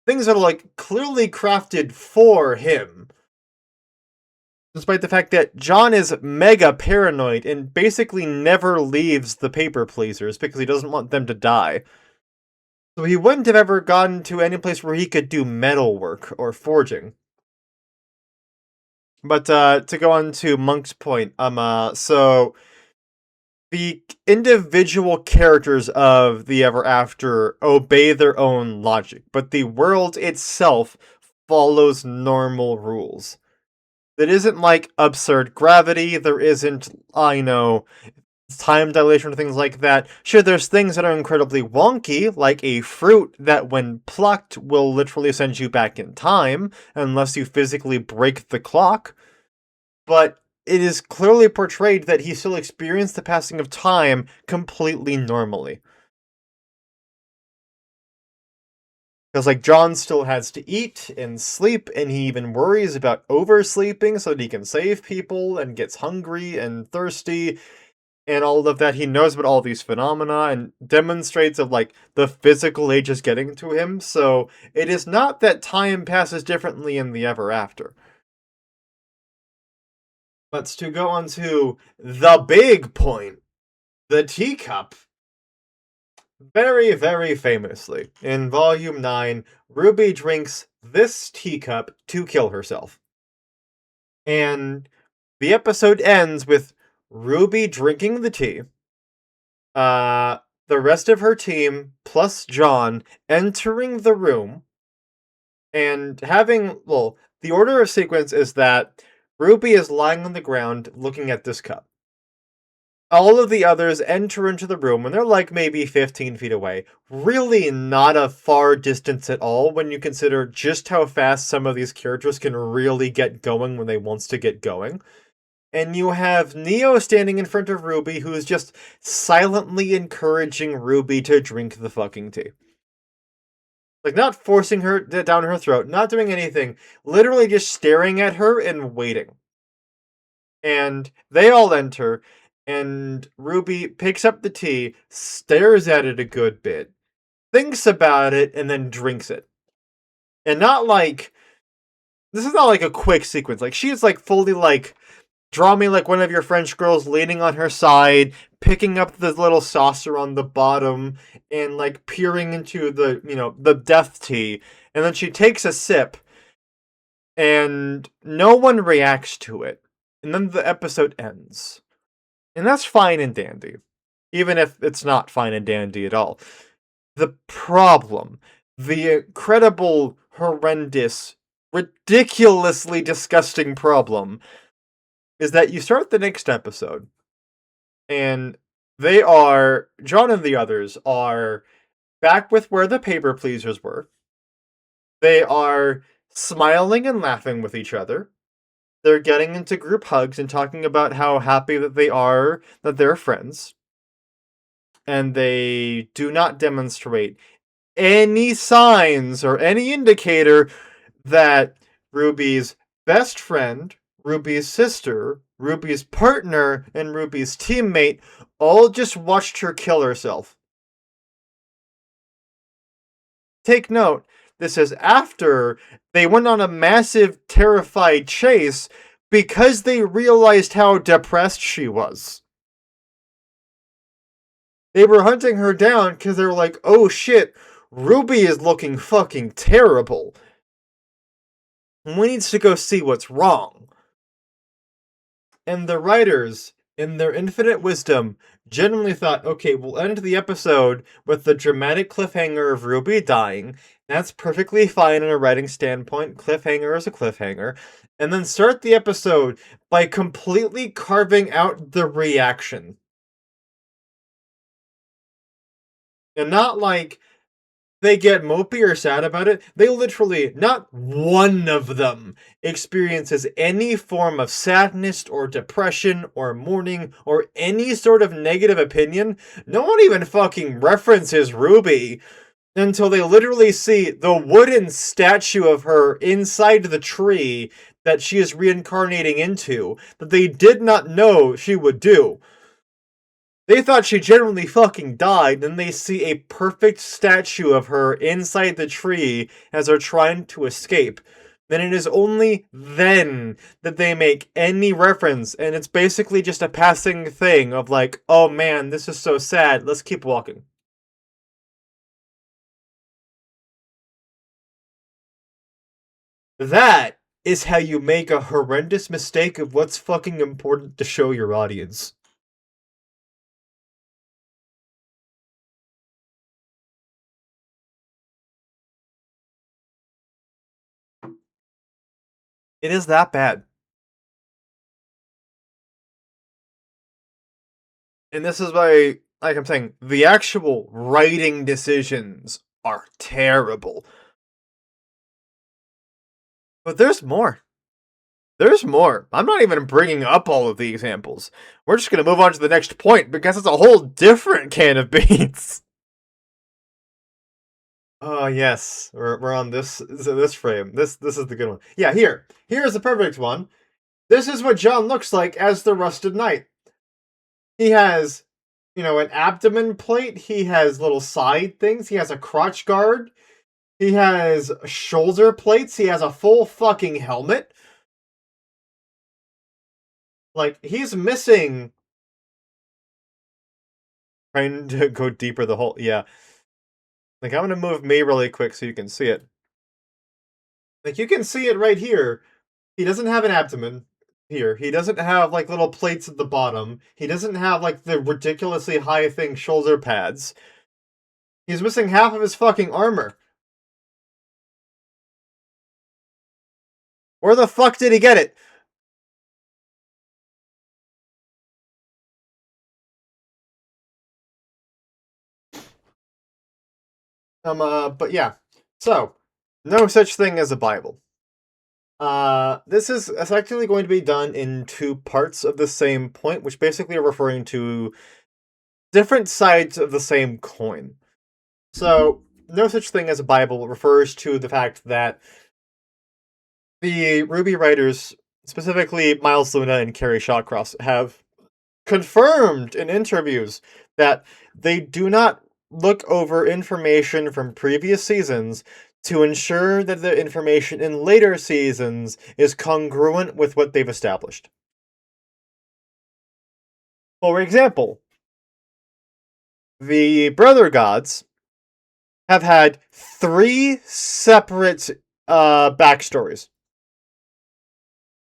Speaker 1: Things that are, like, clearly crafted for him. Despite the fact that John is mega paranoid and basically never leaves the paper pleasers because he doesn't want them to die. So he wouldn't have ever gotten to any place where he could do metal work or forging. But to go on to Monk's point, so the individual characters of the Ever After obey their own logic, but the world itself follows normal rules. It isn't like absurd gravity, there isn't, time dilation or things like that. Sure, there's things that are incredibly wonky, like a fruit that when plucked will literally send you back in time, unless you physically break the clock. But it is clearly portrayed that he still experienced the passing of time completely normally. Because, like, John still has to eat and sleep, and he even worries about oversleeping so that he can save people, and gets hungry and thirsty, and all of that. He knows about all these phenomena, and demonstrates of, like, the physical age is getting to him, so it is not that time passes differently in the Ever After. But to go on to the big point, the teacup. Very, very famously, in Volume 9, Ruby drinks this teacup to kill herself. And the episode ends with Ruby drinking the tea, the rest of her team, plus John, entering the room, and the order of sequence is that Ruby is lying on the ground looking at this cup. All of the others enter into the room and they're like maybe 15 feet away. Really not a far distance at all when you consider just how fast some of these characters can really get going when they wants to get going. And you have Neo standing in front of Ruby who is just silently encouraging Ruby to drink the fucking tea. Like, not forcing her down her throat, not doing anything, literally just staring at her and waiting. And they all enter, and Ruby picks up the tea, stares at it a good bit, thinks about it, and then drinks it. And this is not like a quick sequence. Like, she is like fully like, draw me like one of your French girls leaning on her side, picking up the little saucer on the bottom, and like peering into the death tea. And then she takes a sip, and no one reacts to it. And then the episode ends. And that's fine and dandy. Even if it's not fine and dandy at all. The problem, the incredible, horrendous, ridiculously disgusting problem, is that you start the next episode, and John and the others are back with where the paper pleasers were. They are smiling and laughing with each other. they're getting into group hugs and talking about how happy that they are that they're friends, and they do not demonstrate any signs or any indicator that Ruby's best friend, Ruby's sister, Ruby's partner, and Ruby's teammate all just watched her kill herself. Take note, this is after they went on a massive, terrified chase because they realized how depressed she was. They were hunting her down because they were like, oh shit, Ruby is looking fucking terrible. We need to go see what's wrong. And the writers, in their infinite wisdom, genuinely thought, okay, we'll end the episode with the dramatic cliffhanger of Ruby dying. That's perfectly fine in a writing standpoint. Cliffhanger is a cliffhanger. And then start the episode by completely carving out the reaction. And not like they get mopey or sad about it. They literally, not one of them experiences any form of sadness or depression or mourning or any sort of negative opinion. No one even fucking references Ruby until they literally see the wooden statue of her inside the tree that she is reincarnating into that they did not know she would do. They thought she genuinely fucking died, then they see a perfect statue of her inside the tree as they're trying to escape. Then it is only then that they make any reference, and it's basically just a passing thing of like, oh man, this is so sad, let's keep walking. That is how you make a horrendous mistake of what's fucking important to show your audience. It is that bad. And this is why, like I'm saying, the actual writing decisions are terrible. But there's more. There's more. I'm not even bringing up all of the examples. We're just going to move on to the next point because it's a whole different can of beans. Oh yes, we're on this frame. This is the good one. Yeah, here's the perfect one. This is what John looks like as the Rusted Knight. He has, an abdomen plate. He has little side things. He has a crotch guard. He has shoulder plates. He has a full fucking helmet. Like, he's missing. Trying to go deeper the hole. Yeah. Like, I'm gonna move me really quick so you can see it. Like, you can see it right here. He doesn't have an abdomen here. He doesn't have, like, little plates at the bottom. He doesn't have, like, the ridiculously high thing shoulder pads. He's missing half of his fucking armor. Where the fuck did he get it? But yeah. So, no such thing as a Bible. This is actually going to be done in two parts of the same point, which basically are referring to different sides of the same coin. So, no such thing as a Bible refers to the fact that the RWBY writers, specifically Miles Luna and Carrie Shawcross, have confirmed in interviews that they do not look over information from previous seasons to ensure that the information in later seasons is congruent with what they've established. For example, the Brother Gods have had 3 separate backstories.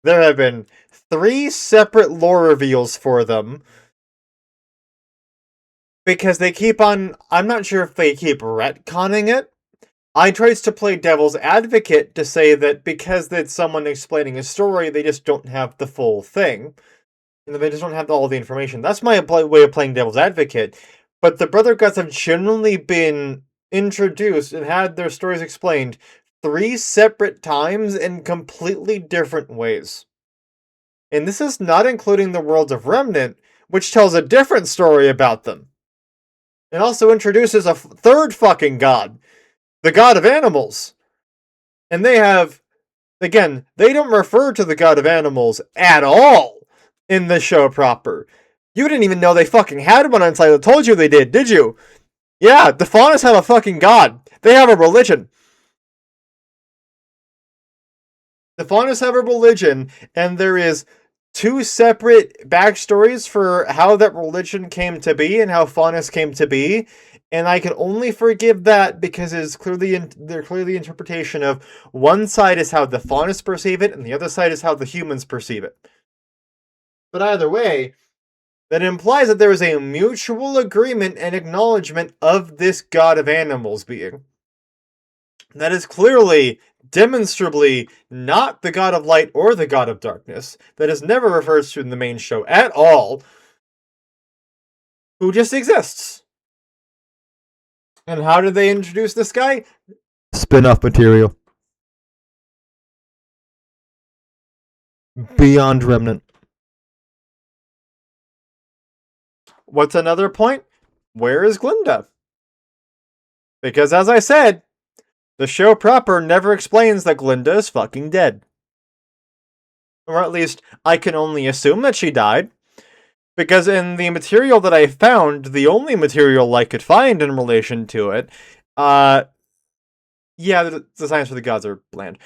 Speaker 1: There have been 3 separate lore reveals for them because they keep on. I'm not sure if they keep retconning it. I tries to play devil's advocate to say that because it's someone explaining a story, they just don't have the full thing. They just don't have all the information. That's my way of playing devil's advocate. But the Brother Gods have generally been introduced and had their stories explained 3 separate times in completely different ways. And this is not including the world of Remnant, which tells a different story about them. It also introduces a third fucking god, the god of animals. And they have, again, they don't refer to the god of animals at all in the show proper. You didn't even know they fucking had one until I told you they did you? Yeah, the Faunas have a fucking god. They have a religion. The Faunas have a religion, and there is 2 separate backstories for how that religion came to be and how Faunus came to be. And I can only forgive that because it's they're clearly interpretation of one side is how the Faunus perceive it, and the other side is how the humans perceive it. But either way, that implies that there is a mutual agreement and acknowledgement of this god of animals being. That is clearly, demonstrably, not the god of light or the god of darkness. That is never referred to in the main show at all. Who just exists. And how did they introduce this guy? Spin-off material. Beyond Remnant. What's another point? Where is Glinda? Because as I said, the show proper never explains that Glinda is fucking dead. Or at least, I can only assume that she died. Because in the material that I found, the only material I could find in relation to it, yeah, the science for the gods are bland.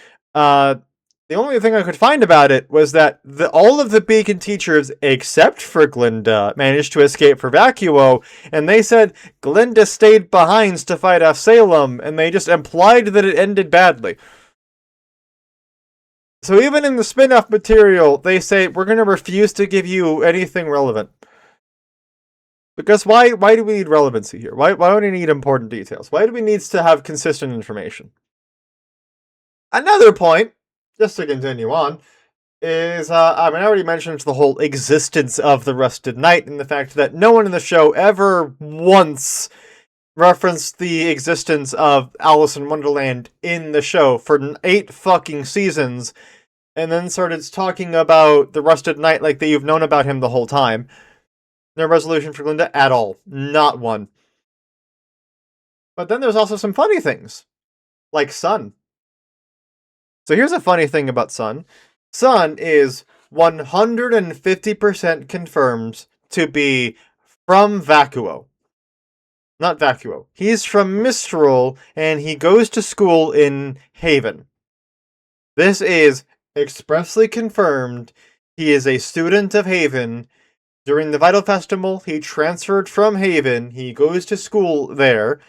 Speaker 1: The only thing I could find about it was that all of the Beacon teachers, except for Glinda, managed to escape for Vacuo, and they said Glinda stayed behind to fight off Salem, and they just implied that it ended badly. So even in the spin-off material, they say, we're going to refuse to give you anything relevant. Because why do we need relevancy here? Why do we need important details? Why do we need to have consistent information? Another point, just to continue on, is, I already mentioned the whole existence of the Rusted Knight and the fact that no one in the show ever once referenced the existence of Alice in Wonderland in the show for 8 fucking seasons, and then started talking about the Rusted Knight like that you've known about him the whole time. No resolution for Glinda at all. Not one. But then there's also some funny things. Like Sun. So here's a funny thing about Sun. Sun is 150% confirmed to be from Vacuo. Not Vacuo. He's from Mistral, and he goes to school in Haven. This is expressly confirmed. He is a student of Haven. During the Vital Festival, he transferred from Haven. He goes to school there.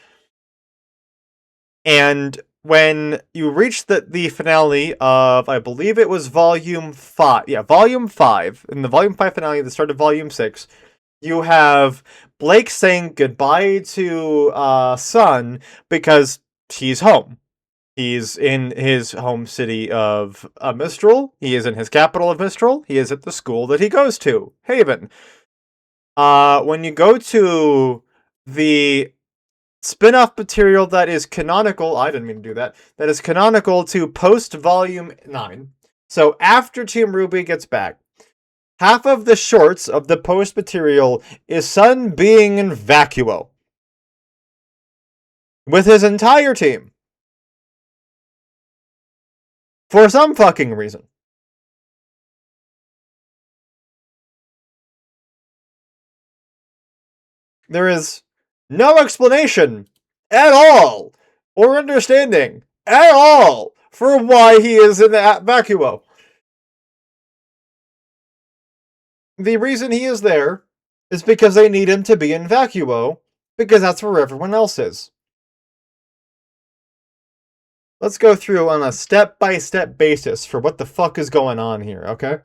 Speaker 1: And when you reach the finale of, I believe it was Volume 5. Yeah, Volume 5. In the Volume 5 finale, the start of Volume 6, you have Blake saying goodbye to Sun because he's home. He's in his home city of Mistral. He is in his capital of Mistral. He is at the school that he goes to, Haven. When you go to the spin-off material that is canonical, I didn't mean to do that, that is canonical to post-Volume 9. So after Team RWBY gets back, half of the shorts of the post material is Sun being in Vacuo with his entire team. For some fucking reason. There is no explanation at all, or understanding at all, for why he is in Vacuo. The reason he is there is because they need him to be in Vacuo, because that's where everyone else is. Let's go through on a step-by-step basis for what the fuck is going on here, okay?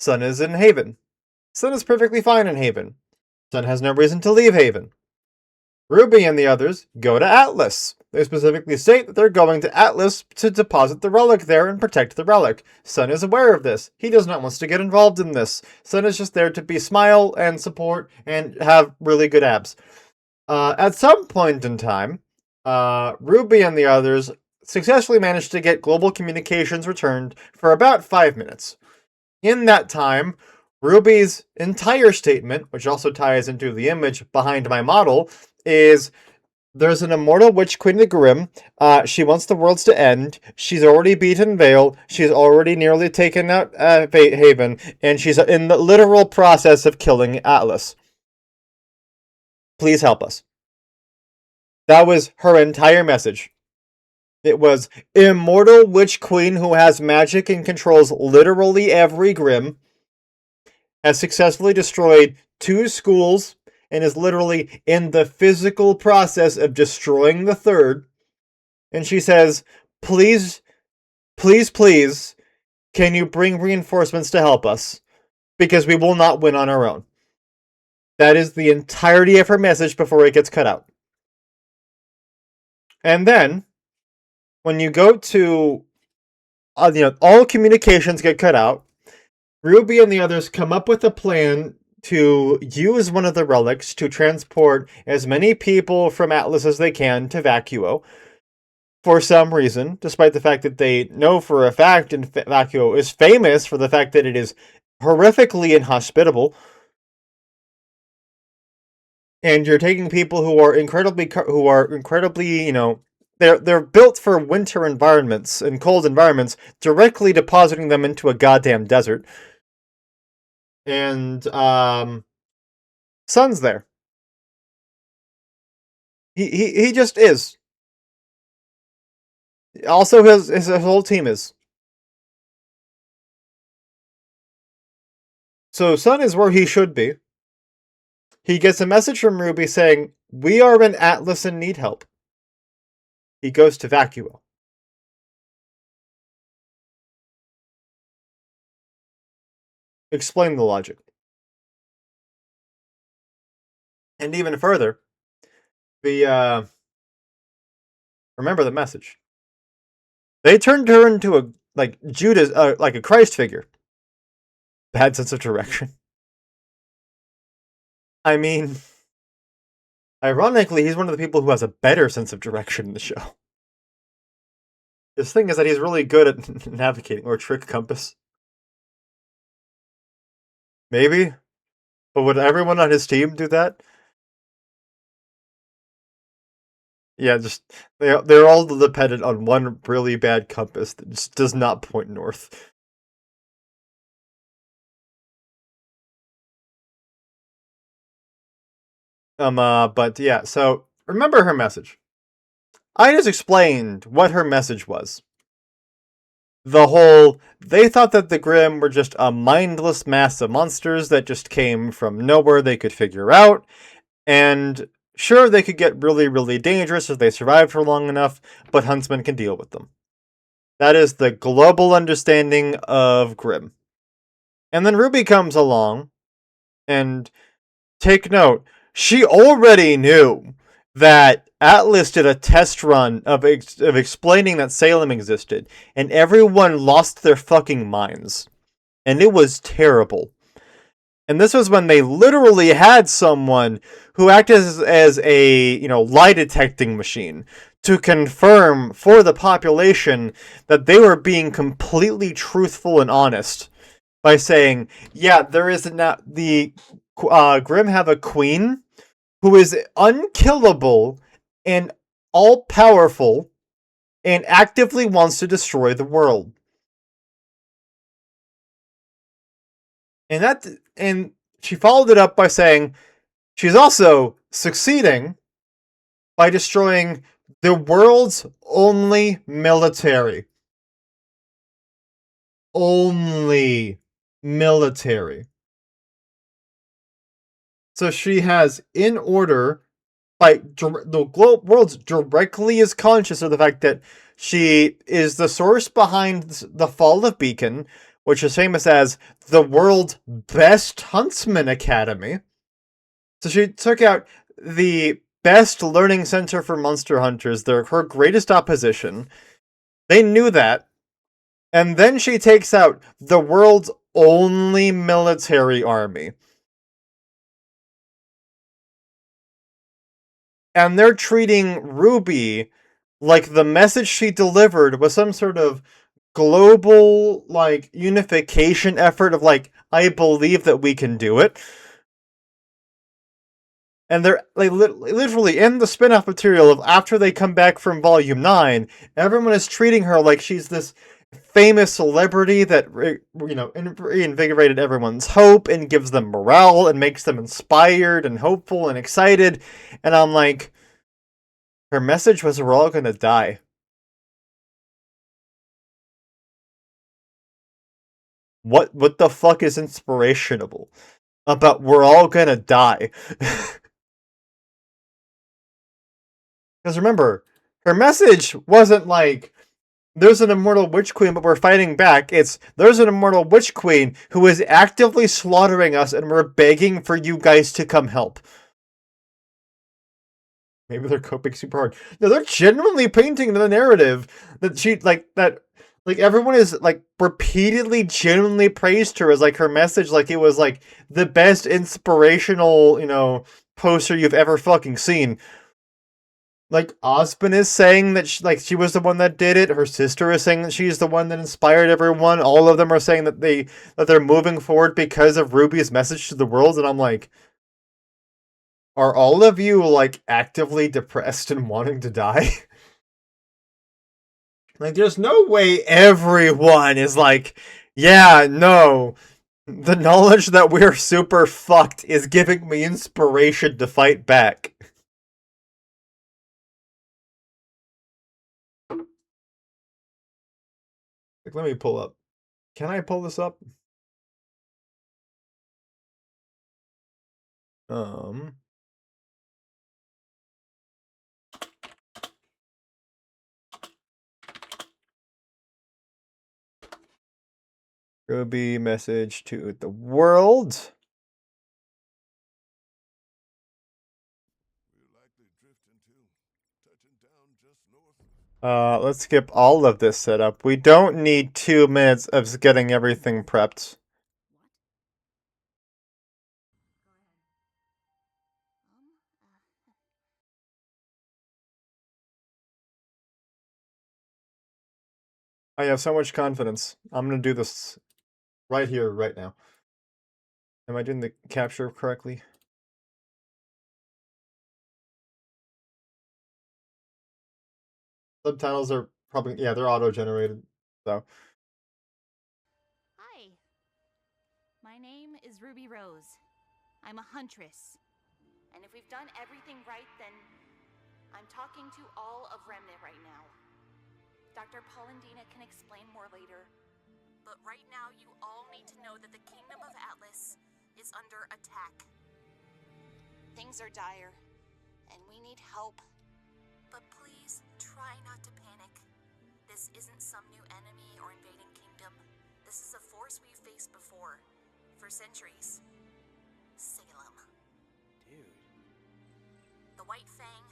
Speaker 1: Sun is in Haven. Sun is perfectly fine in Haven. Sun has no reason to leave Haven. RWBY and the others go to Atlas. They specifically state that they're going to Atlas to deposit the relic there and protect the relic. Sun is aware of this. He does not want to get involved in this. Sun is just there to be smile and support and have really good abs. At some point in time, RWBY and the others successfully managed to get global communications returned for about 5 minutes. In that time, RWBY's entire statement, which also ties into the image behind my model, is there's an immortal witch queen of the Grimm. She wants the worlds to end. She's already beaten Vale. She's already nearly taken out Haven, and she's in the literal process of killing Atlas. Please help us. That was her entire message. It was immortal witch queen who has magic and controls literally every Grimm, has successfully destroyed 2 schools, and is literally in the physical process of destroying the 3rd. And she says, please, please, please, can you bring reinforcements to help us? Because we will not win on our own. That is the entirety of her message before it gets cut out. And then, when you go to, all communications get cut out, RWBY and the others come up with a plan to use one of the relics to transport as many people from Atlas as they can to Vacuo. For some reason, despite the fact that they know for a fact Vacuo is famous for the fact that it is horrifically inhospitable. And you're taking people who are incredibly, they're built for winter environments and cold environments, directly depositing them into a goddamn desert. And Sun's there. He just is. Also, his whole team is. So Sun is where he should be. He gets a message from RWBY saying, "We are in Atlas and need help." He goes to Vacuo. Explain the logic. And even further, remember the message. They turned her into a Judas, like a Christ figure. Bad sense of direction. I mean, ironically, he's one of the people who has a better sense of direction in the show. His thing is that he's really good at navigating, or trick compass. Maybe, but would everyone on his team do that? Yeah, just they're all dependent on one really bad compass that just does not point north. But yeah, so remember her message. I just explained what her message was. They thought that the Grimm were just a mindless mass of monsters that just came from nowhere they could figure out, and sure, they could get really, really dangerous if they survived for long enough, but Huntsman can deal with them. That is the global understanding of Grimm. And then RWBY comes along, and take note, she already knew that Atlas did a test run of explaining that Salem existed, and everyone lost their fucking minds. And it was terrible. And this was when they literally had someone who acted as a, lie detecting machine to confirm for the population that they were being completely truthful and honest by saying, yeah, there is now the Grimm have a queen who is unkillable and all powerful and actively wants to destroy the world. And she followed it up by saying she's also succeeding by destroying the world's only military. Only military. So she has, in order, the world's directly is conscious of the fact that she is the source behind the fall of Beacon, which is famous as the world's best huntsman academy. So she took out the best learning center for monster hunters, her greatest opposition. They knew that. And then she takes out the world's only military army. And they're treating RWBY like the message she delivered was some sort of global, like, unification effort of, like, I believe that we can do it. And they're like literally in the spin-off material of after they come back from Volume 9, everyone is treating her like she's this famous celebrity that reinvigorated everyone's hope and gives them morale and makes them inspired and hopeful and excited. And I'm like, her message was we're all gonna die. What the fuck is inspirational about we're all gonna die? Because remember, her message wasn't like, there's an immortal witch queen, but we're fighting back. It's, there's an immortal witch queen who is actively slaughtering us, and we're begging for you guys to come help. Maybe they're coping super hard. No, they're genuinely painting the narrative that she, like, that, like, everyone is, like, repeatedly, genuinely praised her as, like, her message, like, it was, like, the best inspirational, poster you've ever fucking seen. Like, Osmond is saying that she was the one that did it. Her sister is saying that she's the one that inspired everyone. All of them are saying that they're moving forward because of RWBY's message to the world. And I'm like, are all of you, like, actively depressed and wanting to die? Like, there's no way everyone is like, yeah, no. The knowledge that we're super fucked is giving me inspiration to fight back. Like, let me pull up. Can I pull this up? RWBY message to the world. Let's skip all of this setup. We don't need 2 minutes of getting everything prepped. I have so much confidence. I'm gonna do this right here, right now. Am I doing the capture correctly? Subtitles are probably, yeah, they're auto-generated, so.
Speaker 2: Hi. My name is Ruby Rose. I'm a huntress. And if we've done everything right, then I'm talking to all of Remnant right now. Dr. Polendina can explain more later. But right now, you all need to know that the Kingdom of Atlas is under attack. Things are dire, and we need help. But please, try not to panic. This isn't some new enemy or invading kingdom. This is a force we've faced before, for centuries. Salem.
Speaker 3: Dude.
Speaker 2: The White Fang,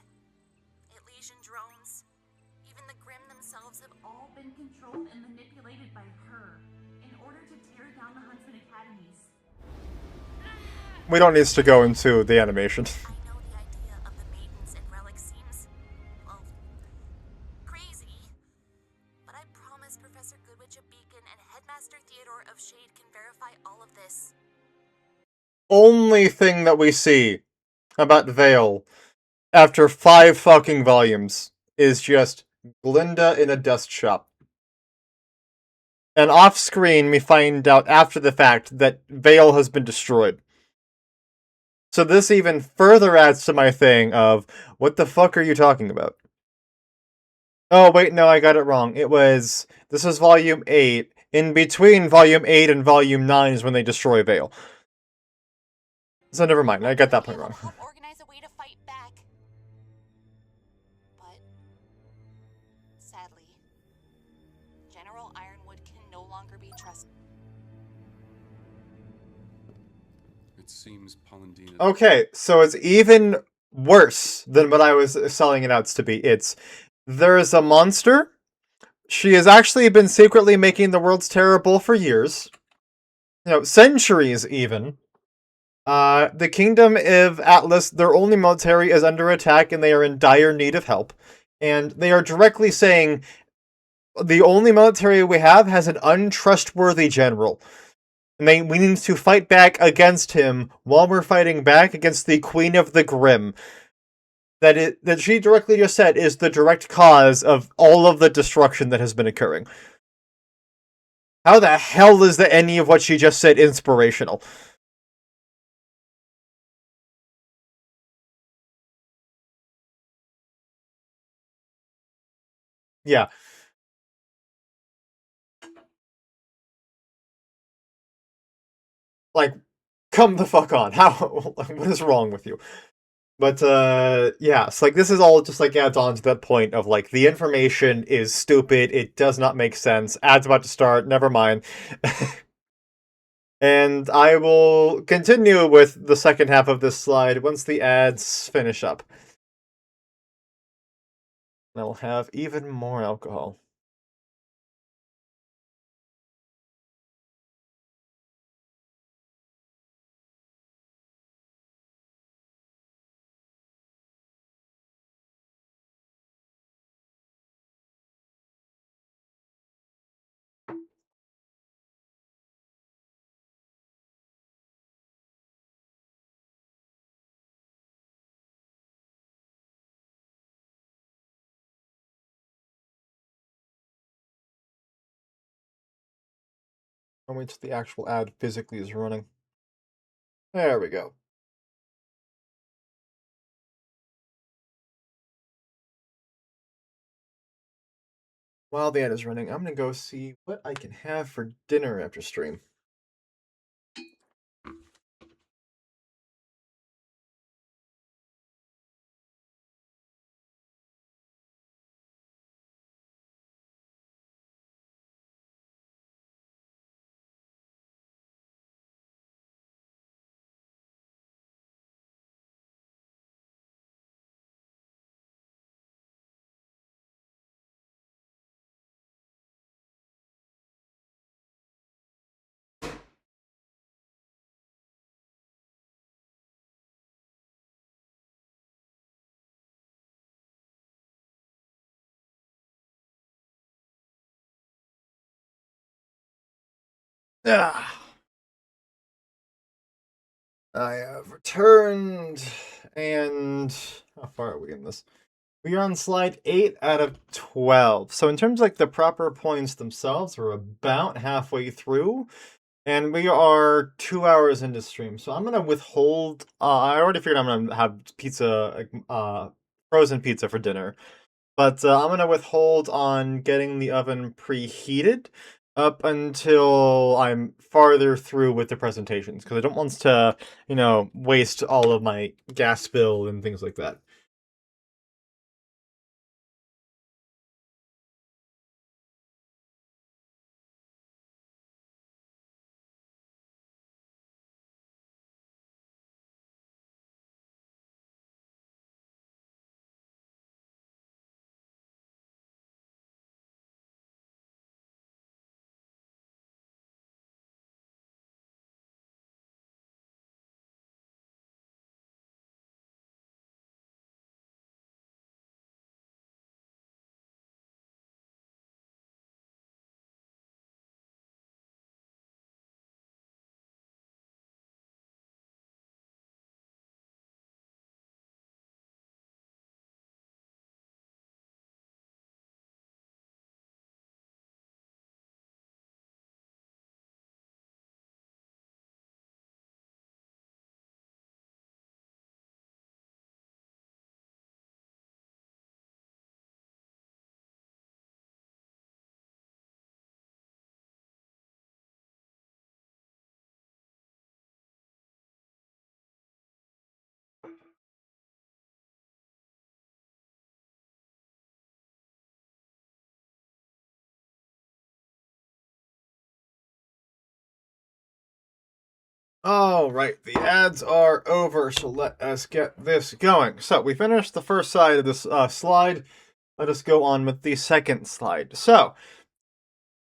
Speaker 2: Elysian drones, even the Grimm themselves have all been controlled and manipulated by her in order to tear down the Huntsman Academies.
Speaker 1: We don't need to go into the animation.
Speaker 2: I know the idea of the maidens and relics seems, well, crazy. But I promise Professor Goodwitch of Beacon and Headmaster Theodore of Shade can verify all of this.
Speaker 1: Only thing that we see about Vale after 5 fucking volumes is just Glinda in a dust shop. And off screen, we find out after the fact that Vale has been destroyed. So this even further adds to my thing of, what the fuck are you talking about? Oh, wait, no, I got it wrong. This is Volume 8. In between Volume 8 and Volume 9 is when they destroy Vale. So never mind, I got that point wrong.
Speaker 2: Organize a way to fight back. But sadly, General Ironwood can no longer be trusted.
Speaker 3: It seems Polendina.
Speaker 1: Okay, so it's even worse than what I was selling it out to be. There's a monster. She has actually been secretly making the world's terrible for years. Centuries even. The Kingdom of Atlas, their only military is under attack and they are in dire need of help. And they are directly saying, the only military we have has an untrustworthy general. And we need to fight back against him while we're fighting back against the Queen of the Grim. That she directly just said is the direct cause of all of the destruction that has been occurring. How the hell is that any of what she just said inspirational? Yeah. Like, come the fuck on. How? What is wrong with you? But, yeah, so, like, this is all just, like, adds on to that point of, like, the information is stupid, it does not make sense, ad's about to start, never mind. And I will continue with the second half of this slide once the ads finish up. And I'll have even more alcohol. I'll wait till the actual ad physically is running. There we go. While the ad is running, I'm gonna go see what I can have for dinner after stream. Ah, I have returned, and how far are we in this? We are on slide 8 out of 12. So in terms of like the proper points themselves, we're about halfway through, and we are 2 hours into stream. So I'm gonna withhold. I already figured I'm gonna have pizza, frozen pizza for dinner. But I'm gonna withhold on getting the oven preheated up until I'm farther through with the presentations because I don't want to, waste all of my gas bill and things like that. All right, the ads are over, so let us get this going. So we finished the first side of this slide. Let us go on with the second slide. So,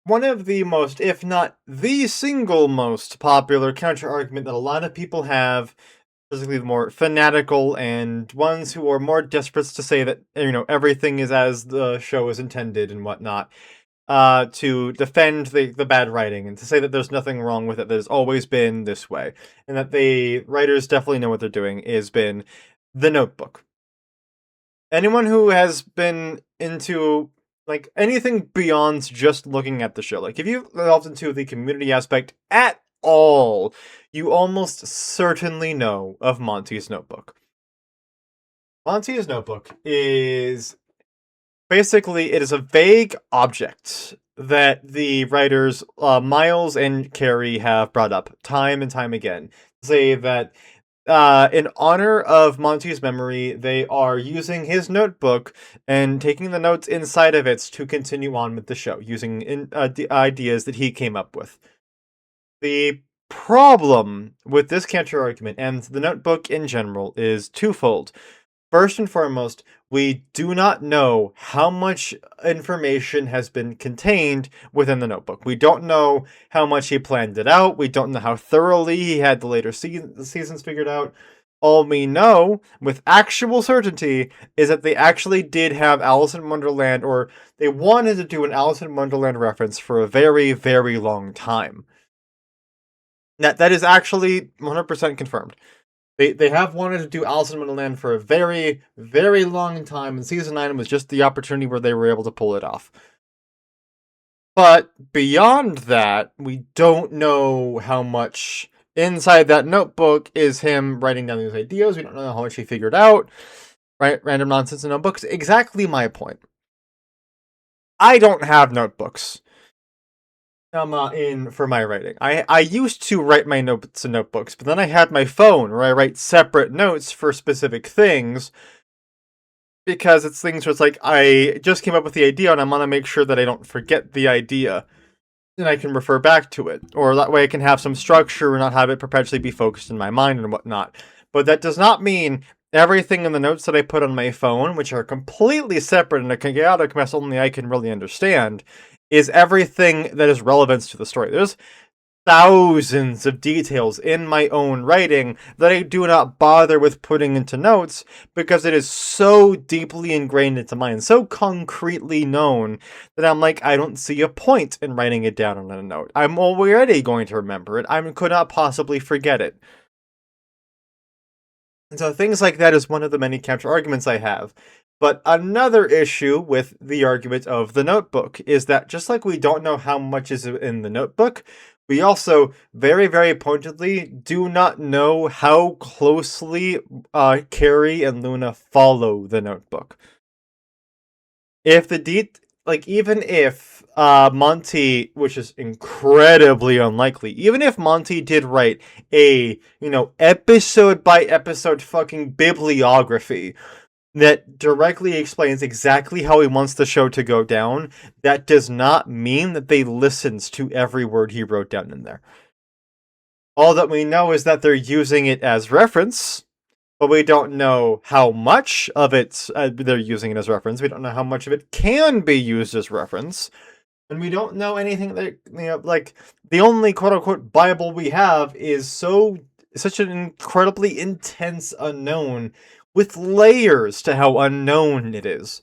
Speaker 1: one of the most, if not the single most popular counter argument that a lot of people have, physically the more fanatical and ones who are more desperate to say that everything is as the show is intended and whatnot, to defend the bad writing and to say that there's nothing wrong with it, that it's always been this way, and that the writers definitely know what they're doing, has been The Notebook. Anyone who has been into like anything beyond just looking at the show, like if you've delved into the community aspect at all, you almost certainly know of Monty's Notebook. Monty's Notebook is basically, it is a vague object that the writers Miles and Carrie have brought up time and time again. Say that in honor of Monty's memory, they are using his notebook and taking the notes inside of it to continue on with the show, using the ideas that he came up with. The problem with this counter argument and the notebook in general is twofold. First and foremost, we do not know how much information has been contained within the notebook. We don't know how much he planned it out. We don't know how thoroughly he had the later seasons figured out. All we know with actual certainty is that they actually did have Alice in Wonderland, or they wanted to do an Alice in Wonderland reference for a very, very long time. That is actually 100% confirmed. They have wanted to do Alice in Wonderland for a very, very long time, and Season 9 was just the opportunity where they were able to pull it off. But beyond that, we don't know how much inside that notebook is him writing down these ideas. We don't know how much he figured out. Right? Random nonsense in notebooks. Exactly my point. I don't have notebooks. In for my writing. I used to write my notes in notebooks, but then I had my phone where I write separate notes for specific things, because it's things where it's like, I just came up with the idea and I want to make sure that I don't forget the idea, and I can refer back to it, or that way I can have some structure and not have it perpetually be focused in my mind and whatnot. But that does not mean everything in the notes that I put on my phone, which are completely separate and a chaotic mess only I can really understand, is everything that is relevant to the story. There's thousands of details in my own writing that I do not bother with putting into notes, because it is so deeply ingrained into mine, so concretely known, that I'm like, I don't see a point in writing it down on a note. I'm already going to remember it. I could not possibly forget it. And so things like that is one of the many counter arguments I have. But another issue with the argument of the notebook is that just like we don't know how much is in the notebook, we also very, very pointedly do not know how closely Carrie and Luna follow the notebook. If even if Monty, which is incredibly unlikely, even if Monty did write a, episode by episode fucking bibliography that directly explains exactly how he wants the show to go down, that does not mean that they listened to every word he wrote down in there. All that we know is that they're using it as reference, but we don't know how much of it they're using it as reference. We don't know how much of it can be used as reference. And we don't know anything that, like, the only quote-unquote Bible we have is such an incredibly intense unknown, with layers to how unknown it is.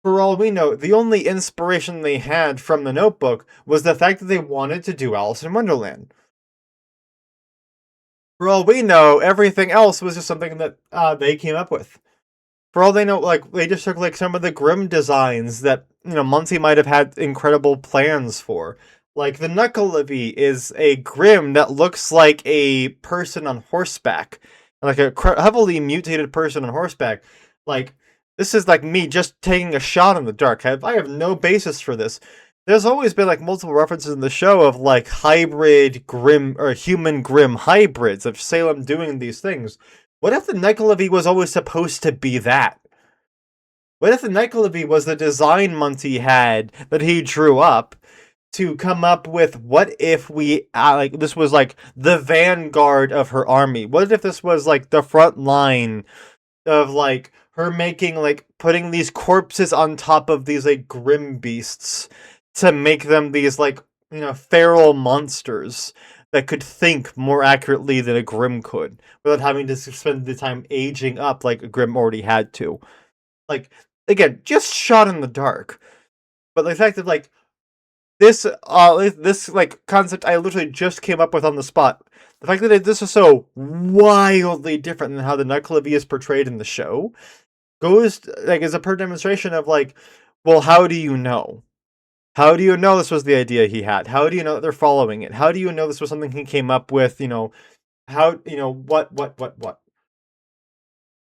Speaker 1: For all we know, the only inspiration they had from the notebook was the fact that they wanted to do Alice in Wonderland. For all we know, everything else was just something that they came up with. For all they know, like, they just took, like, some of the Grimm designs that, Monty might have had incredible plans for. Like, the Knuckleavy is a Grimm that looks like a person on horseback. Like a heavily mutated person on horseback. Like, this is like me just taking a shot in the dark. I have no basis for this. There's always been like multiple references in the show of like hybrid Grimm or human Grimm hybrids of Salem doing these things. What if the Knuckleavy was always supposed to be that? What if the Knuckleavy was the design Monty had that he drew up to come up with, what if we, this was like the vanguard of her army? What if this was like the front line of like her making, like, putting these corpses on top of these like Grimm beasts to make them these like, feral monsters that could think more accurately than a Grimm could, without having to spend the time aging up like a Grimm already had to. Like, again, just shot in the dark. But the fact that, like, this like concept I literally just came up with on the spot. The fact that this is so wildly different than how the Nuclevi is portrayed in the show goes like is a per demonstration of like, well, how do you know? How do you know this was the idea he had? How do you know that they're following it? How do you know this was something he came up with? How what?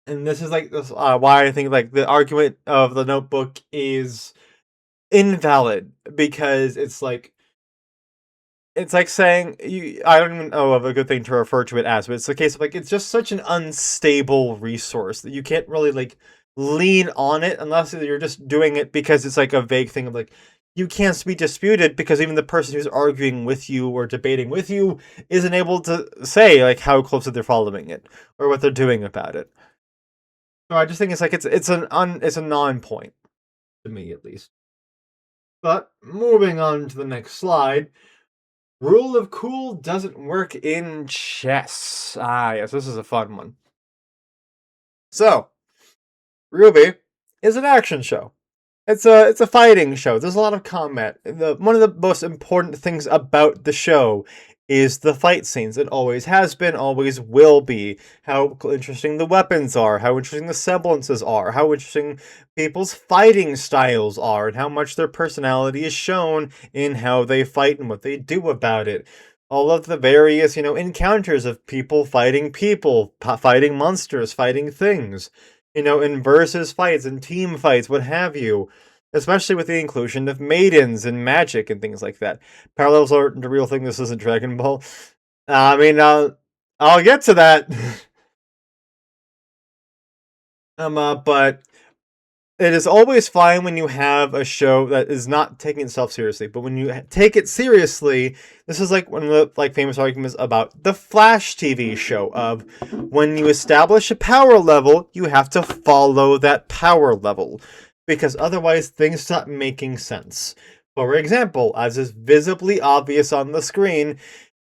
Speaker 1: And this is like this why I think like the argument of the Notebook is invalid because it's like saying I don't even know of a good thing to refer to it as, but it's the case of like it's just such an unstable resource that you can't really like lean on it unless you're just doing it because it's like a vague thing of like you can't be disputed because even the person who's arguing with you or debating with you isn't able to say like how closely they're following it or what they're doing about it. So I just think it's like it's a non-point to me at least. But moving on to the next slide. Rule of cool doesn't work in chess. Ah, yes, this is a fun one. So, RWBY is an action show. It's a fighting show. There's a lot of combat. One of the most important things about the show is the fight scenes. It always has been, always will be. How interesting the weapons are, how interesting the semblances are, how interesting people's fighting styles are, and how much their personality is shown in how they fight and what they do about it. All of the various, encounters of people, fighting monsters, fighting things. In versus fights and team fights, what have you. Especially with the inclusion of maidens and magic and things like that. Parallels aren't a real thing, this isn't Dragon Ball. I'll get to that. But it is always fine when you have a show that is not taking itself seriously, but when you take it seriously, this is like one of the like famous arguments about the Flash TV show of when you establish a power level, you have to follow that power level, because otherwise things stop making sense. For example, as is visibly obvious on the screen,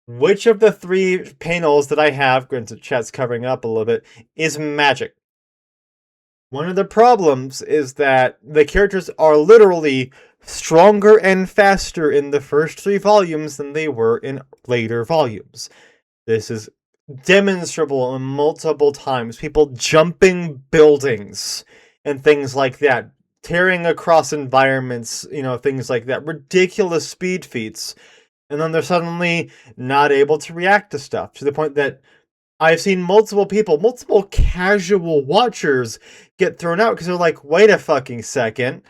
Speaker 1: which of the 3 panels that I have, granted chat's covering up a little bit, is magic? One of the problems is that the characters are literally stronger and faster in the first 3 volumes than they were in later volumes. This is demonstrable in multiple times. People jumping buildings and things like that. Tearing across environments, things like that. Ridiculous speed feats. And then they're suddenly not able to react to stuff, to the point that I've seen multiple casual watchers get thrown out because they're like, wait a fucking second.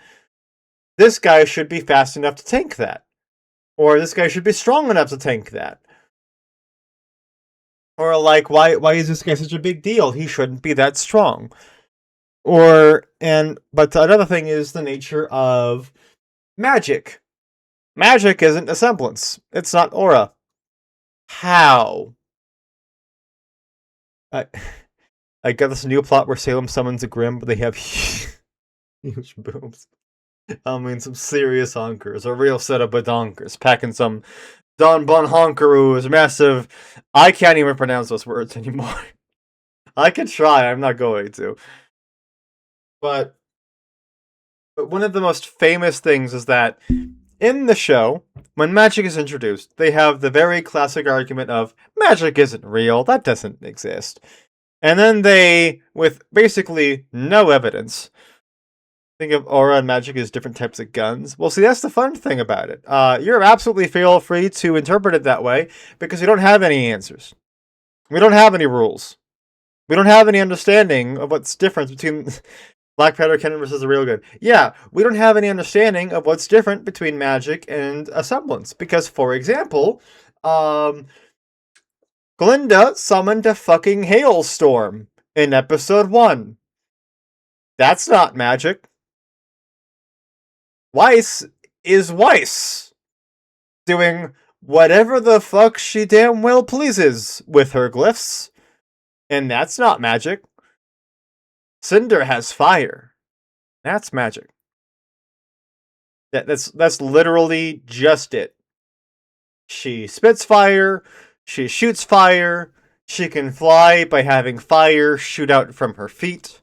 Speaker 1: This guy should be fast enough to tank that. Or this guy should be strong enough to tank that. Or like, why is this guy such a big deal? He shouldn't be that strong. But another thing is the nature of magic. Magic isn't a semblance. It's not aura. How? I got this new plot where Salem summons a Grim, but they have huge boobs. I mean, some serious honkers. A real set of badonkers. Packing some Don Bon honkaroos. Massive. I can't even pronounce those words anymore. I could try. I'm not going to. But one of the most famous things is that in the show, when magic is introduced, they have the very classic argument of magic isn't real. That doesn't exist. And then they, with basically no evidence, think of aura and magic as different types of guns. Well, see, that's the fun thing about it. You're absolutely feel free to interpret it that way because you don't have any answers. We don't have any rules. We don't have any understanding of what's different between Black Powder Cannon versus a real gun. Yeah, we don't have any understanding of what's different between magic and a semblance. Because, for example, Glinda summoned a fucking hailstorm in episode 1. That's not magic. Weiss is Weiss, doing whatever the fuck she damn well pleases with her glyphs, and that's not magic. Cinder has fire. That's magic. That's literally just it. She spits fire, she shoots fire, she can fly by having fire shoot out from her feet.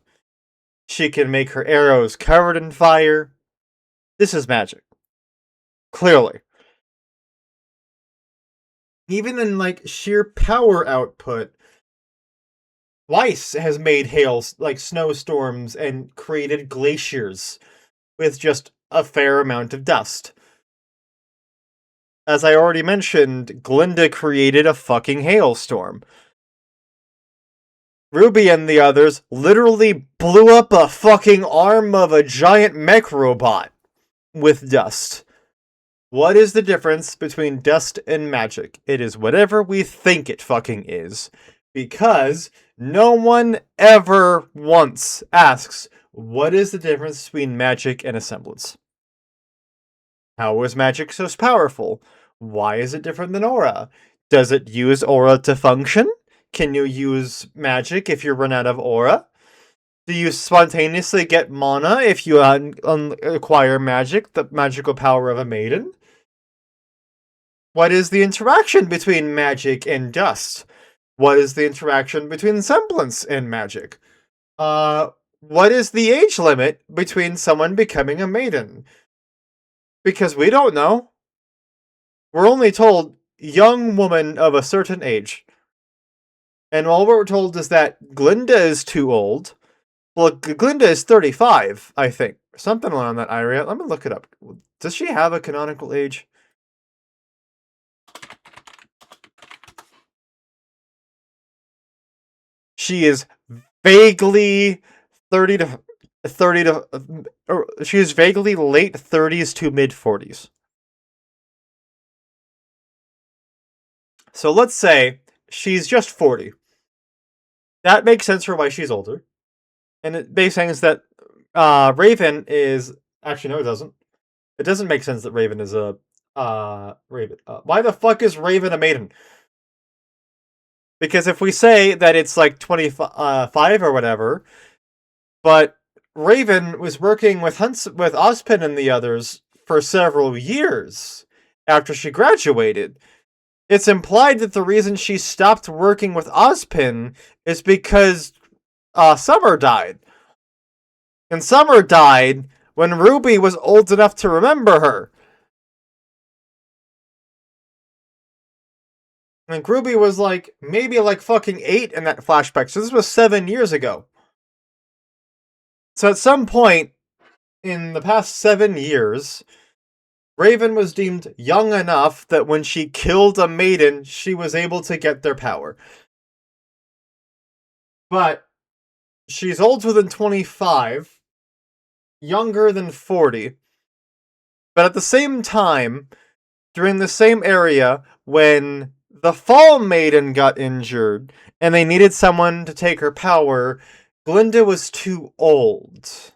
Speaker 1: She can make her arrows covered in fire. This is magic. Clearly. Even in like sheer power output, Weiss has made hails like snowstorms and created glaciers with just a fair amount of dust. As I already mentioned, Glinda created a fucking hailstorm. RWBY and the others literally blew up a fucking arm of a giant mech robot with dust. What is the difference between dust and magic? It is whatever we think it fucking is. Because no one ever once asks, what is the difference between magic and a semblance? How is magic so powerful? Why is it different than aura? Does it use aura to function? Can you use magic if you run out of aura? Do you spontaneously get mana if you acquire magic, the magical power of a maiden? What is the interaction between magic and dust? What is the interaction between semblance and magic? What is the age limit between someone becoming a maiden? Because we don't know. We're only told young woman of a certain age. And all we're told is that Glinda is too old. Well, Glinda is 35, I think. Something around that area. Let me look it up. Does she have a canonical age? She is vaguely 30 to 30 to or she is vaguely late 30s to mid 40s. So let's say she's just 40. That makes sense for why she's older. And it makes sense that Raven is actually no, it doesn't. It doesn't make sense that Raven is a Raven. Why the fuck is Raven a maiden? Because if we say that it's like 25 or whatever, but Raven was working with Ozpin and the others for several years after she graduated. It's implied that the reason she stopped working with Ozpin is because Summer died. And Summer died when RWBY was old enough to remember her. And RWBY was like, maybe like fucking 8 in that flashback. So this was 7 years ago. So at some point in the past 7 years, Raven was deemed young enough that when she killed a maiden, she was able to get their power. But she's older than 25, younger than 40. But at the same time, during the same area, when the Fall Maiden got injured and they needed someone to take her power, Glinda was too old.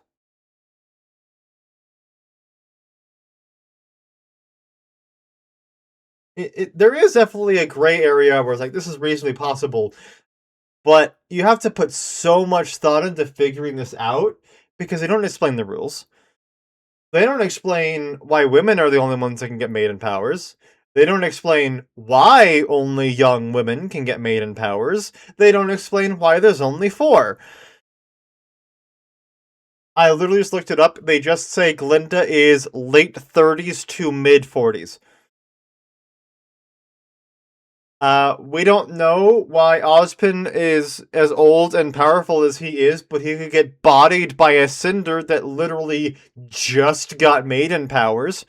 Speaker 1: There is definitely a gray area where it's like, this is reasonably possible, but you have to put so much thought into figuring this out because they don't explain the rules. They don't explain why women are the only ones that can get maiden powers. They don't explain why only young women can get maiden powers. They don't explain why there's only 4. I literally just looked it up. They just say Glinda is late 30s to mid 40s. We don't know why Ozpin is as old and powerful as he is, but he could get bodied by a cinder that literally just got maiden powers.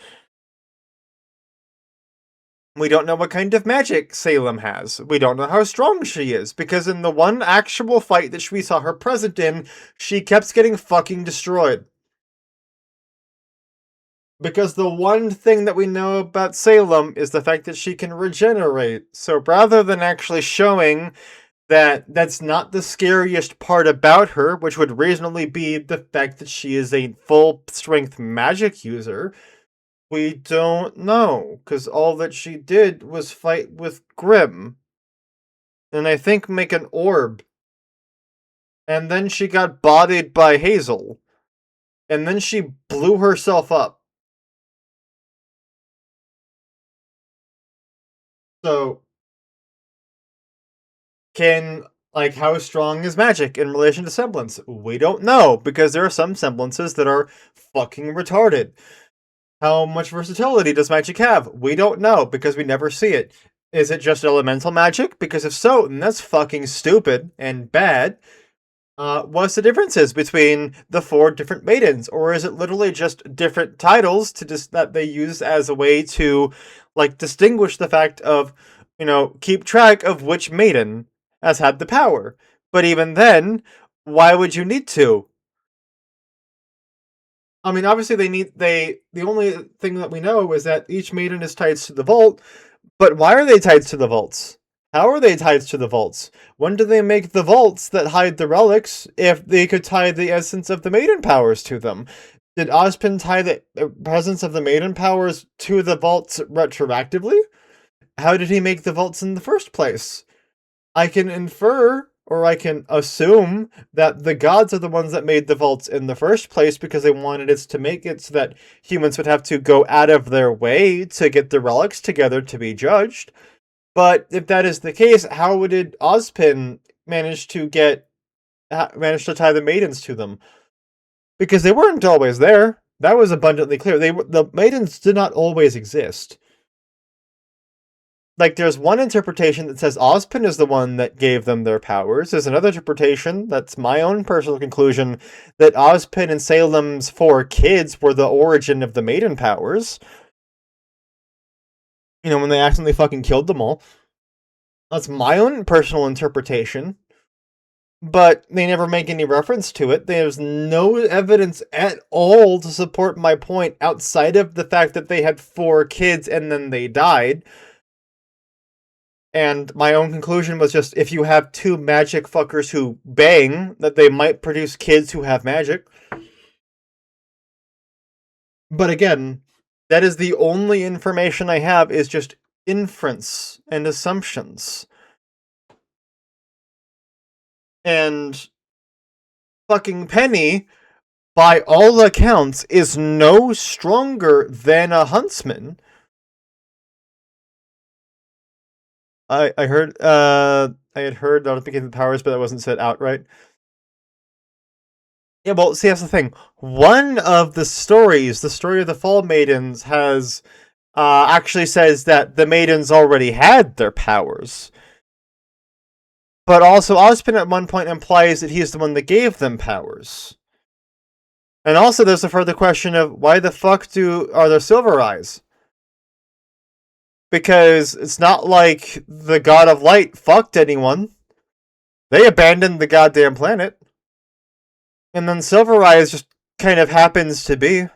Speaker 1: We don't know what kind of magic Salem has. We don't know how strong she is, because in the one actual fight that we saw her present in, she kept getting fucking destroyed. Because the one thing that we know about Salem is the fact that she can regenerate. So rather than actually showing that that's not the scariest part about her, which would reasonably be the fact that she is a full-strength magic user, we don't know, because all that she did was fight with Grim. And I think make an orb. And then she got bodied by Hazel. And then she blew herself up. So, how strong is magic in relation to semblance? We don't know, because there are some semblances that are fucking retarded. How much versatility does magic have? We don't know, because we never see it. Is it just elemental magic? Because if so, then that's fucking stupid and bad. What's the differences between the 4 different maidens, or is it literally just different titles that they use as a way to, like, distinguish the fact of, keep track of which maiden has had the power? But even then, why would you need to? I mean, obviously the only thing that we know is that each maiden is tied to the vault, but why are they tied to the vaults? How are they tied to the vaults? When do they make the vaults that hide the relics if they could tie the essence of the maiden powers to them? Did Ozpin tie the presence of the maiden powers to the vaults retroactively? How did he make the vaults in the first place? I can infer, or I can assume, that the gods are the ones that made the vaults in the first place because they wanted it to make it so that humans would have to go out of their way to get the relics together to be judged. But if that is the case, how did Ozpin manage to tie the maidens to them? Because they weren't always there. That was abundantly clear. The maidens did not always exist. Like, there's one interpretation that says Ozpin is the one that gave them their powers. There's another interpretation, that's my own personal conclusion, that Ozpin and Salem's 4 kids were the origin of the maiden powers. When they accidentally fucking killed them all. That's my own personal interpretation. But they never make any reference to it. There's no evidence at all to support my point outside of the fact that they had 4 kids and then they died. And my own conclusion was just, if you have 2 magic fuckers who bang, that they might produce kids who have magic. But again, that is the only information I have, is just inference and assumptions. And fucking Penny, by all accounts, is no stronger than a huntsman. I had heard that I was picking the powers, but that wasn't said outright. Yeah, well, see, that's the thing. One of the stories, the story of the Fall Maidens, has actually says that the maidens already had their powers. But also, Ozpin at one point implies that he's the one that gave them powers. And also, there's a further question of why the fuck are there silver eyes? Because it's not like the God of Light fucked anyone. They abandoned the goddamn planet. And then Silver Eyes just kind of happens to be.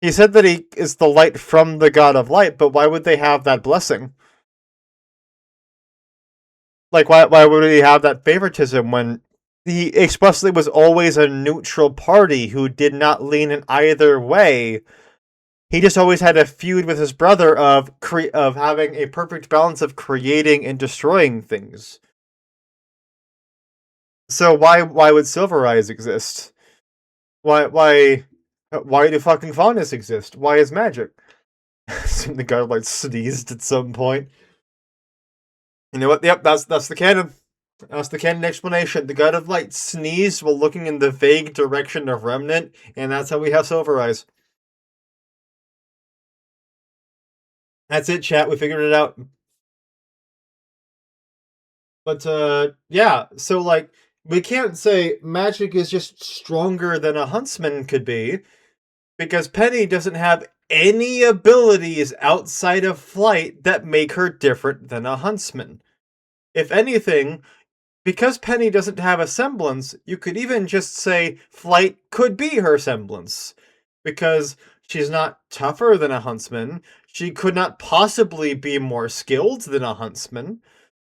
Speaker 1: He said that he is the light from the God of Light, but why would they have that blessing? Like, why would he have that favoritism when he expressly was always a neutral party who did not lean in either way? He just always had a feud with his brother of having a perfect balance of creating and destroying things. So why would Silver Eyes exist? Why do fucking Faunus exist? Why is magic? The guy like sneezed at some point. You know what? Yep, that's the canon. That's the canon explanation. The God of Light sneezed while looking in the vague direction of Remnant, and that's how we have Silver Eyes. That's it, chat. We figured it out. But, yeah. So, like, we can't say magic is just stronger than a huntsman could be, because Penny doesn't have any abilities outside of flight that make her different than a huntsman. If anything, because Penny doesn't have a semblance, you could even just say flight could be her semblance. Because she's not tougher than a huntsman, she could not possibly be more skilled than a huntsman.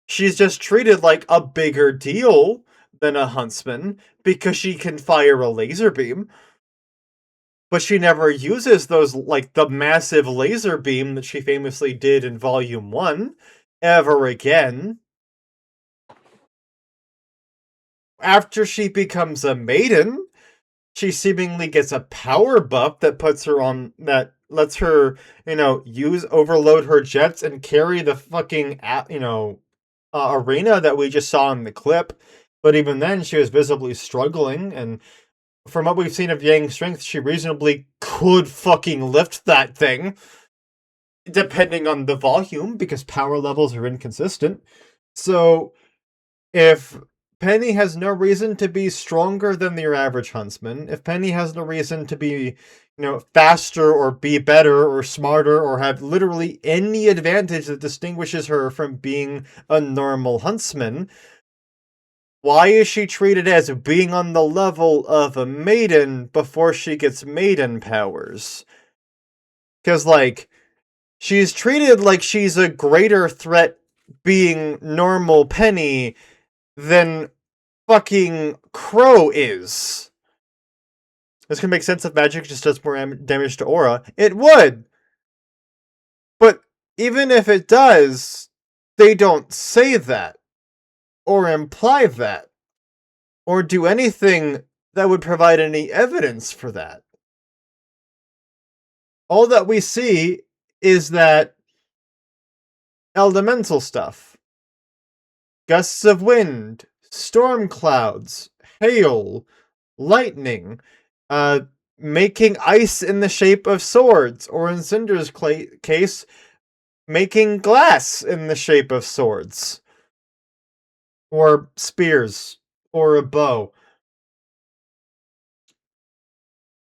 Speaker 1: She's just treated like a bigger deal than a huntsman because she can fire a laser beam. But she never uses those, like, the massive laser beam that she famously did in Volume 1 ever again. After she becomes a maiden, she seemingly gets a power buff that lets her, overload her jets and carry the fucking, arena that we just saw in the clip. But even then, she was visibly struggling, and from what we've seen of Yang's strength, she reasonably could fucking lift that thing. depending on the volume, because power levels are inconsistent. So, if Penny has no reason to be stronger than your average huntsman, if Penny has no reason to be, faster or be better or smarter or have literally any advantage that distinguishes her from being a normal huntsman, why is she treated as being on the level of a maiden before she gets maiden powers? Because, she's treated like she's a greater threat being normal Penny than fucking Crow is. This can make sense if magic just does more damage to aura. It would! But even if it does, they don't say that, or imply that, or do anything that would provide any evidence for that. All that we see is that elemental stuff. Gusts of wind, storm clouds, hail, lightning, making ice in the shape of swords, or in Cinder's case, making glass in the shape of swords, or spears, or a bow.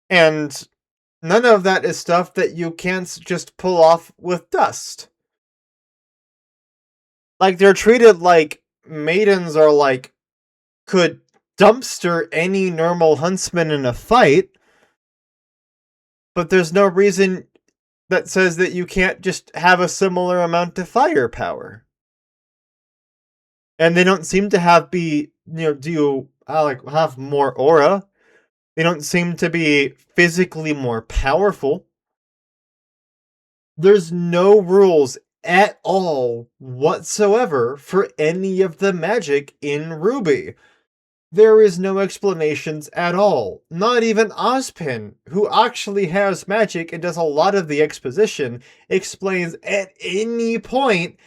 Speaker 1: And none of that is stuff that you can't just pull off with dust. They're treated like maidens are could dumpster any normal huntsman in a fight, but there's no reason that says that you can't just have a similar amount of firepower. And they don't seem to have have more aura. They don't seem to be physically more powerful. There's no rules at all whatsoever for any of the magic in RWBY. There is no explanations at all. Not even Ozpin, who actually has magic and does a lot of the exposition, explains at any point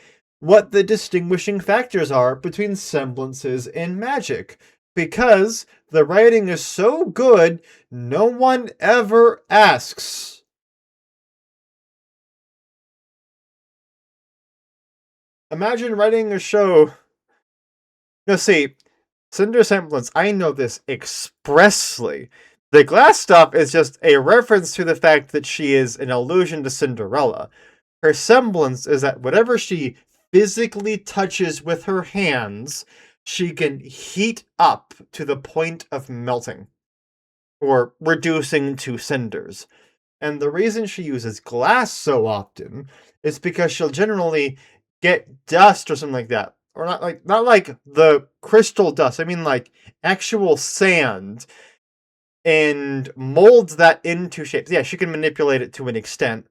Speaker 1: what the distinguishing factors are between semblances and magic. Because the writing is so good, no one ever asks. Imagine writing a show. See, Cinder semblance, I know this expressly. The glass stuff is just a reference to the fact that she is an allusion to Cinderella. Her semblance is that whatever she physically touches with her hands, she can heat up to the point of melting, or reducing to cinders. And the reason she uses glass so often is because she'll generally get dust or something like that. Or not like the crystal dust. I mean actual sand, and molds that into shapes. Yeah, she can manipulate it to an extent.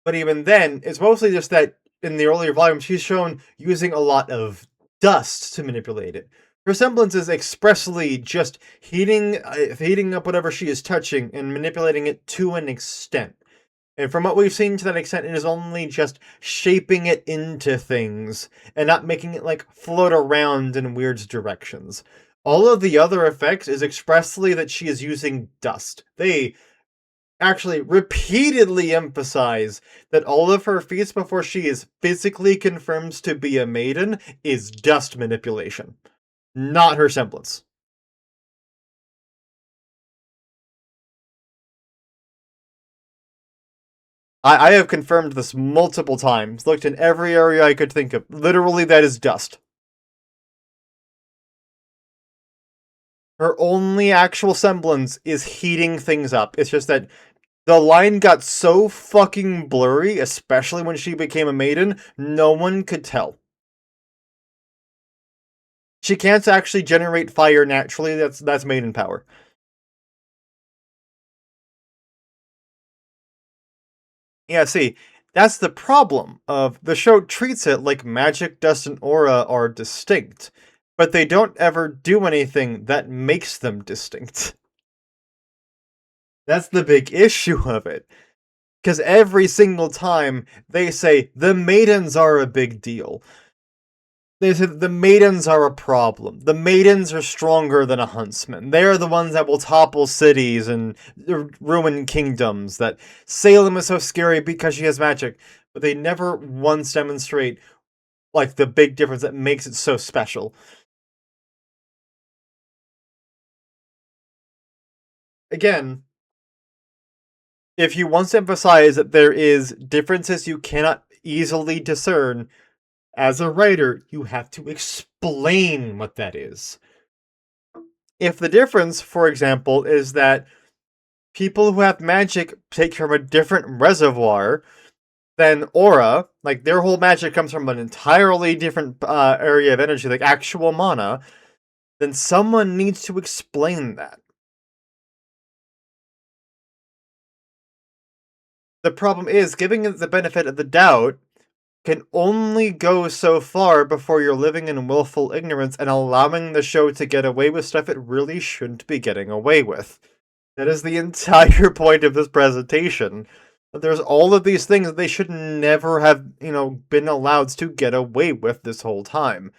Speaker 1: But even then, it's mostly just that in the earlier volumes, she's shown using a lot of dust to manipulate it. Her semblance is expressly just heating up whatever she is touching and manipulating it to an extent. And from what we've seen to that extent, it is only just shaping it into things and not making it float around in weird directions. All of the other effects is expressly that she is using dust. They actually repeatedly emphasize that all of her feats before she is physically confirmed to be a maiden is dust manipulation, not her semblance. I have confirmed this multiple times, looked in every area I could think of. Literally, that is dust. Her only actual semblance is heating things up. It's just that the line got so fucking blurry, especially when she became a maiden, no one could tell. She can't actually generate fire naturally, that's maiden power. Yeah, see, that's the problem of the show treats it like magic, dust, and aura are distinct, but they don't ever do anything that makes them distinct. That's the big issue of it. Because every single time they say, the maidens are a big deal. They said the maidens are a problem. The maidens are stronger than a huntsman. They are the ones that will topple cities and ruin kingdoms. That Salem is so scary because she has magic, but they never once demonstrate like the big difference that makes it so special. Again, if you want to emphasize that there is differences you cannot easily discern, as a writer, you have to explain what that is. If the difference, for example, is that people who have magic take from a different reservoir than aura, like their whole magic comes from an entirely different area of energy, like actual mana, then someone needs to explain that. The problem is, giving it the benefit of the doubt can only go so far before you're living in willful ignorance and allowing the show to get away with stuff it really shouldn't be getting away with. That is the entire point of this presentation. There's all of these things that they should never have, been allowed to get away with this whole time.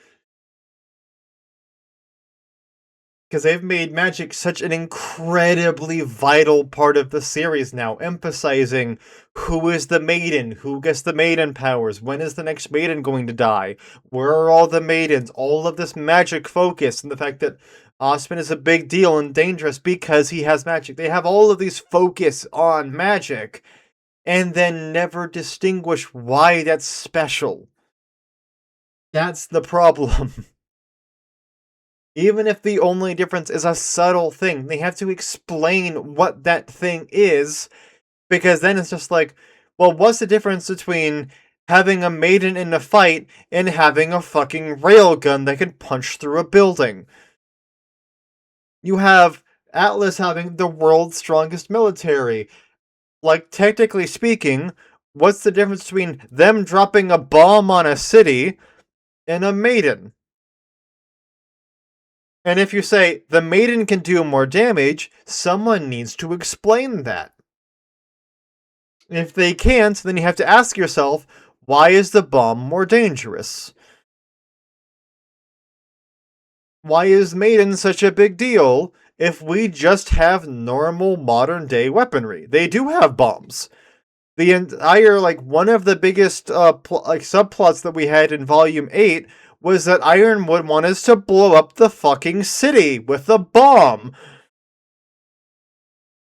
Speaker 1: Because they've made magic such an incredibly vital part of the series now, emphasizing who is the maiden, who gets the maiden powers, when is the next maiden going to die, where are all the maidens, all of this magic focus, and the fact that Osmond is a big deal and dangerous because he has magic. They have all of these focus on magic, and then never distinguish why that's special. That's the problem. Even if the only difference is a subtle thing, they have to explain what that thing is, because then it's just like, well, what's the difference between having a maiden in a fight and having a fucking railgun that can punch through a building? You have Atlas having the world's strongest military. Like, technically speaking, what's the difference between them dropping a bomb on a city and a maiden? And if you say, the maiden can do more damage, someone needs to explain that. If they can't, then you have to ask yourself, why is the bomb more dangerous? Why is maiden such a big deal if we just have normal modern day weaponry? They do have bombs. The entire, one of the biggest subplots that we had in Volume 8 was that Ironwood wanted us to blow up the fucking city with a bomb.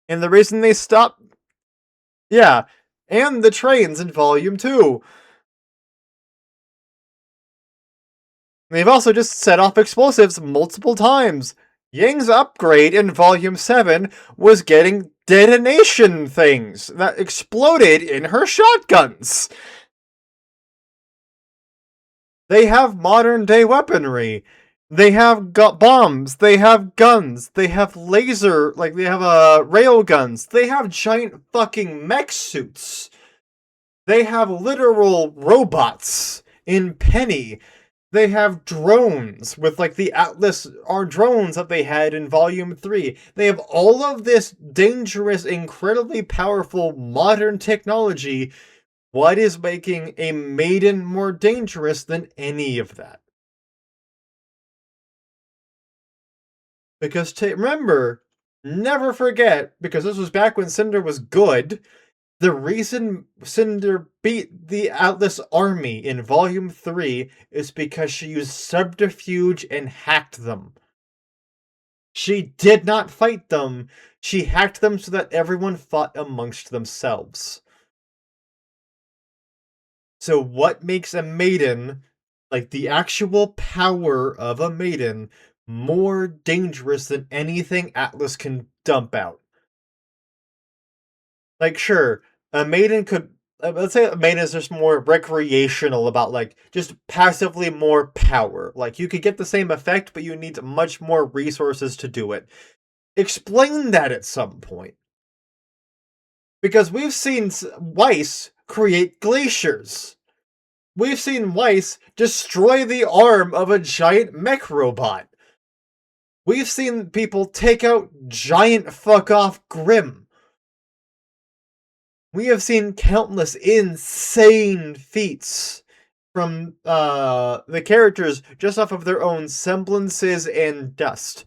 Speaker 1: And the reason they stopped... Yeah, and the trains in Volume 2. They've also just set off explosives multiple times. Ying's upgrade in Volume 7 was getting detonation things that exploded in her shotguns. They have modern day weaponry. They have bombs. They have guns. They have laser, they have rail guns. They have giant fucking mech suits. They have literal robots in Penny. They have drones with the Atlas drones that they had in Volume 3. They have all of this dangerous, incredibly powerful modern technology. What is making a maiden more dangerous than any of that? Because remember, never forget, because this was back when Cinder was good, the reason Cinder beat the Atlas army in Volume 3 is because she used subterfuge and hacked them. She did not fight them. She hacked them so that everyone fought amongst themselves. So what makes a maiden, the actual power of a maiden, more dangerous than anything Atlas can dump out? Sure, a maiden could... let's say a maiden is just more recreational about, just passively more power. You could get the same effect, but you need much more resources to do it. Explain that at some point. Because we've seen Weiss create glaciers. We've seen Weiss destroy the arm of a giant mech robot. We've seen people take out giant fuck-off Grimm. We have seen countless insane feats from the characters just off of their own semblances and dust.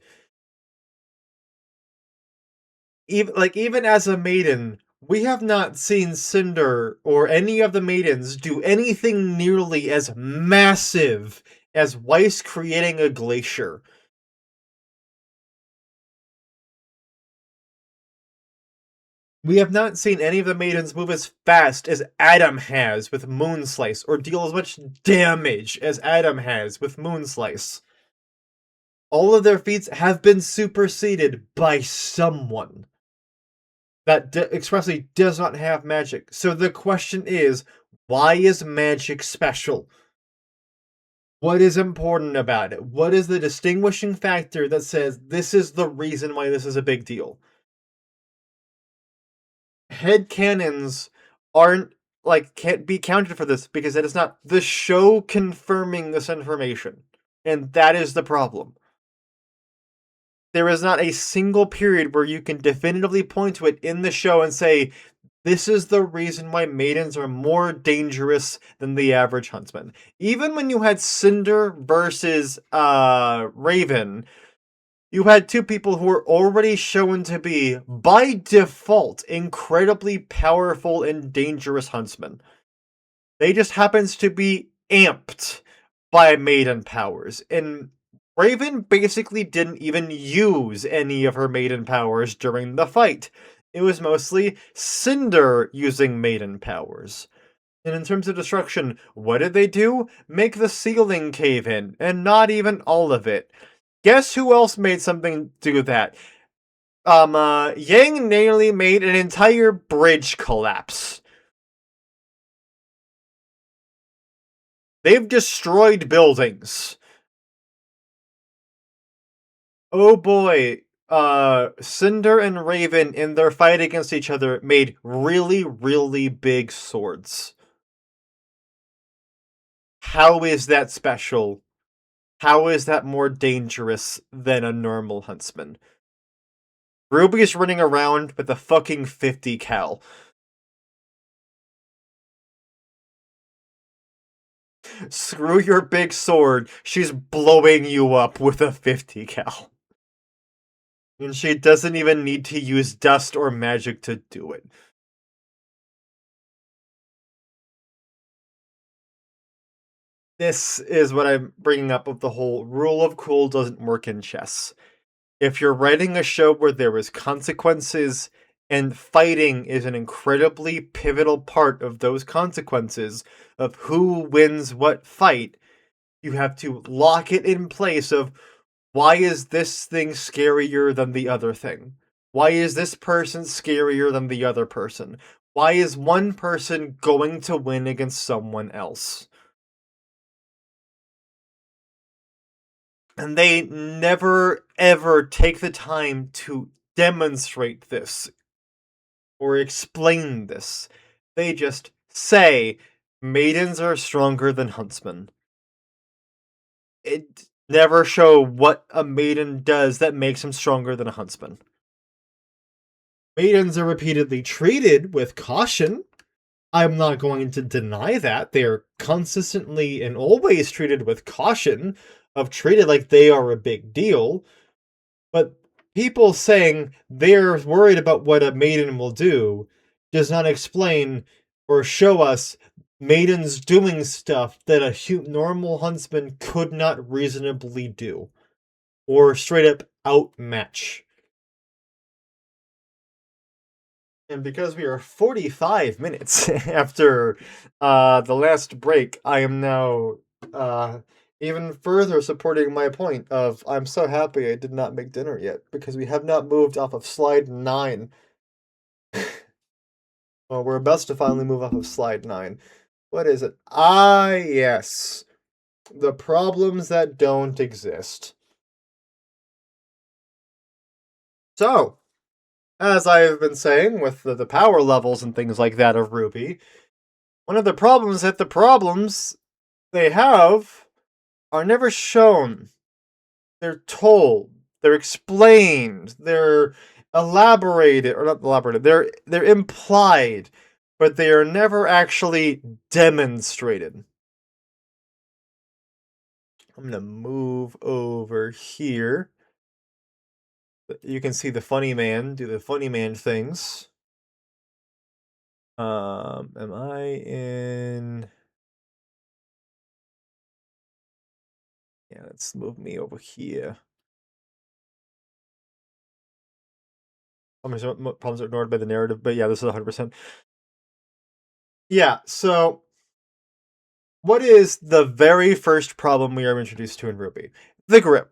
Speaker 1: Even as a maiden, we have not seen Cinder or any of the maidens do anything nearly as massive as Weiss creating a glacier. We have not seen any of the maidens move as fast as Adam has with Moonslice, or deal as much damage as Adam has with Moonslice. All of their feats have been superseded by someone that expressly does not have magic. So the question is, why is magic special? What is important about it? What is the distinguishing factor that says this is the reason why this is a big deal? Headcanons aren't can't be counted for this because it is not the show confirming this information. And that is the problem. There is not a single period where you can definitively point to it in the show and say, this is the reason why maidens are more dangerous than the average huntsman. Even when you had Cinder versus Raven, you had two people who were already shown to be, by default, incredibly powerful and dangerous huntsmen. They just happens to be amped by maiden powers. And Raven basically didn't even use any of her maiden powers during the fight. It was mostly Cinder using maiden powers. And in terms of destruction, what did they do? Make the ceiling cave in, and not even all of it. Guess who else made something do that? Yang nearly made an entire bridge collapse. They've destroyed buildings. Oh boy, Cinder and Raven in their fight against each other made really, really big swords. How is that special? How is that more dangerous than a normal huntsman? RWBY is running around with a fucking 50 cal. Screw your big sword, she's blowing you up with a 50 cal. And she doesn't even need to use dust or magic to do it. This is what I'm bringing up of the whole rule of cool doesn't work in chess. If you're writing a show where there is consequences and fighting is an incredibly pivotal part of those consequences of who wins what fight, you have to lock it in place of why is this thing scarier than the other thing? Why is this person scarier than the other person? Why is one person going to win against someone else? And they never ever take the time to demonstrate this or explain this. They just say maidens are stronger than huntsmen. It never show what a maiden does that makes him stronger than a huntsman. Maidens are repeatedly treated with caution. I'm not going to deny that. They're consistently and always treated with caution, of treated like they are a big deal. But people saying they're worried about what a maiden will do does not explain or show us maidens doing stuff that a normal huntsman could not reasonably do or straight up outmatch. And because we are 45 minutes after the last break, I am now even further supporting my point of I'm so happy I did not make dinner yet because we have not moved off of slide 9. Well, we're about to finally move off of slide 9. What is it? Ah, yes. The problems that don't exist. So, as I've been saying with the power levels and things like that of RWBY, one of the problems that the problems they have are never shown. They're told. They're explained. They're elaborated, or not elaborated. They're implied, but they are never actually demonstrated. I'm gonna move over here. You can see the funny man do the funny man things. Am I in? Yeah, let's move me over here. Problems are ignored by the narrative, but yeah, this is 100%. Yeah, so what is the very first problem we are introduced to in RWBY? The Grimm.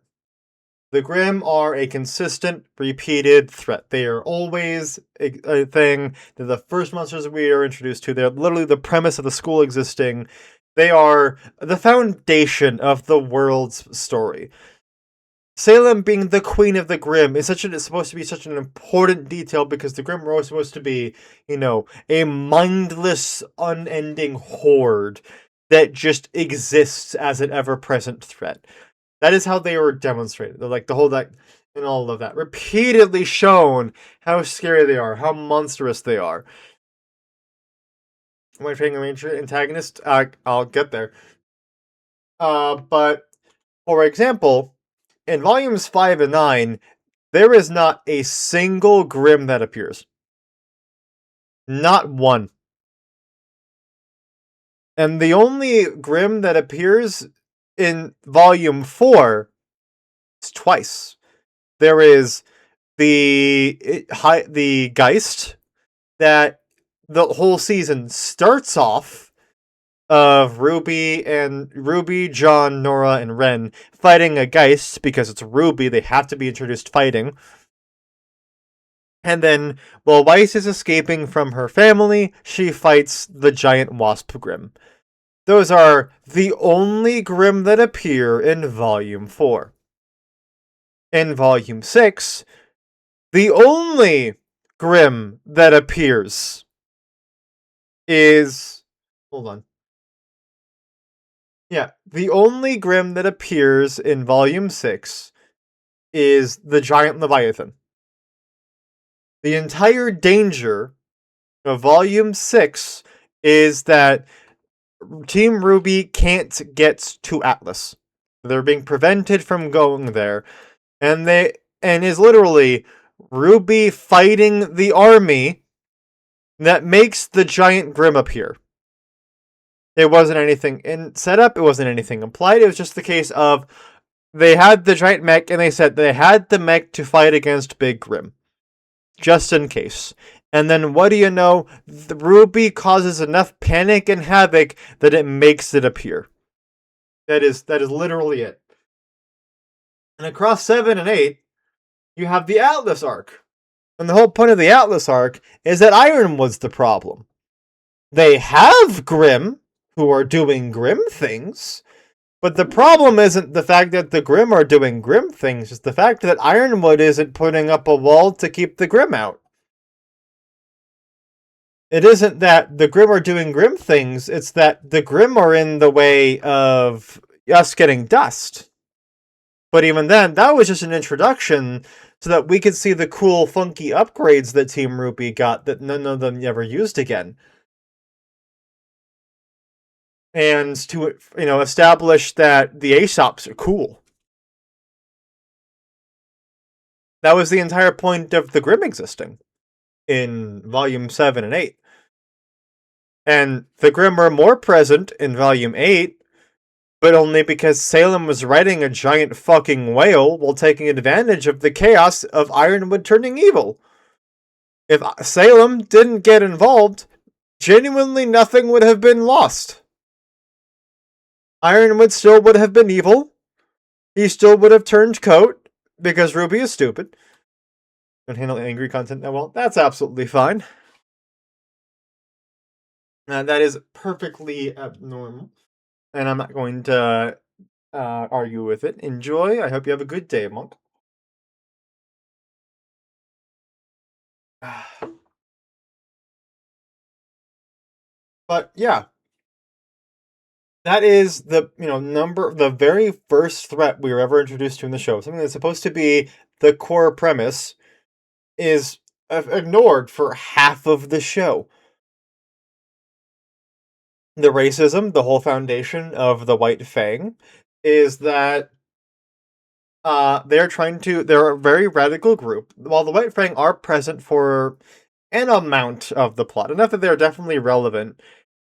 Speaker 1: The Grimm are a consistent, repeated threat. They are always a thing. They're the first monsters we are introduced to. They're literally the premise of the school existing. They are the foundation of the world's story. Salem being the queen of the Grimm is supposed to be such an important detail because the Grimm are supposed to be, a mindless, unending horde that just exists as an ever-present threat. That is how they were demonstrated. They're like the whole that and all of that. Repeatedly shown how scary they are, how monstrous they are. Am I trying to antagonist? I'll get there. But for example, in volumes 5 and 9, there is not a single Grimm that appears. Not one. And the only Grimm that appears in volume 4 is twice. There is the Geist that the whole season starts off of RWBY, John, Nora, and Ren fighting a Geist because it's RWBY, they have to be introduced fighting. And then, while Weiss is escaping from her family, she fights the giant wasp Grimm. Those are the only Grimm that appear in Volume 4. In Volume 6, the only Grimm that appears is... Hold on. Yeah, the only Grimm that appears in Volume 6 is the giant Leviathan. The entire danger of Volume 6 is that Team RWBY can't get to Atlas. They're being prevented from going there. And is literally RWBY fighting the army that makes the giant Grimm appear. It wasn't anything in setup, it wasn't anything implied, it was just the case of they had the giant mech and they said they had the mech to fight against Big Grimm. Just in case. And then what do you know? The RWBY causes enough panic and havoc that it makes it appear. That is literally it. And across 7 and 8, you have the Atlas arc. And the whole point of the Atlas arc is that Ironwood's the problem. They have Grimm, who are doing Grimm things, but the problem isn't the fact that the Grimm are doing Grimm things, it's the fact that Ironwood isn't putting up a wall to keep the Grimm out. It isn't that the Grimm are doing Grimm things, it's that the Grimm are in the way of us getting dust. But even then, that was just an introduction so that we could see the cool, funky upgrades that Team RWBY got that none of them ever used again. And to, establish that the Aesops are cool. That was the entire point of the Grimm existing in Volume 7 and 8. And the Grimm are more present in Volume 8, but only because Salem was riding a giant fucking whale while taking advantage of the chaos of Ironwood turning evil. If Salem didn't get involved, genuinely nothing would have been lost. Ironwood still would have been evil. He still would have turned coat, because RWBY is stupid. And handle angry content now, well, that's absolutely fine. That is perfectly abnormal. And I'm not going to argue with it. Enjoy. I hope you have a good day, Monk. But yeah. That is the the very first threat we were ever introduced to in the show. Something that's supposed to be the core premise is ignored for half of the show. The racism, the whole foundation of the White Fang, is that they're a very radical group. While the White Fang are present for an amount of the plot, enough that they're definitely relevant,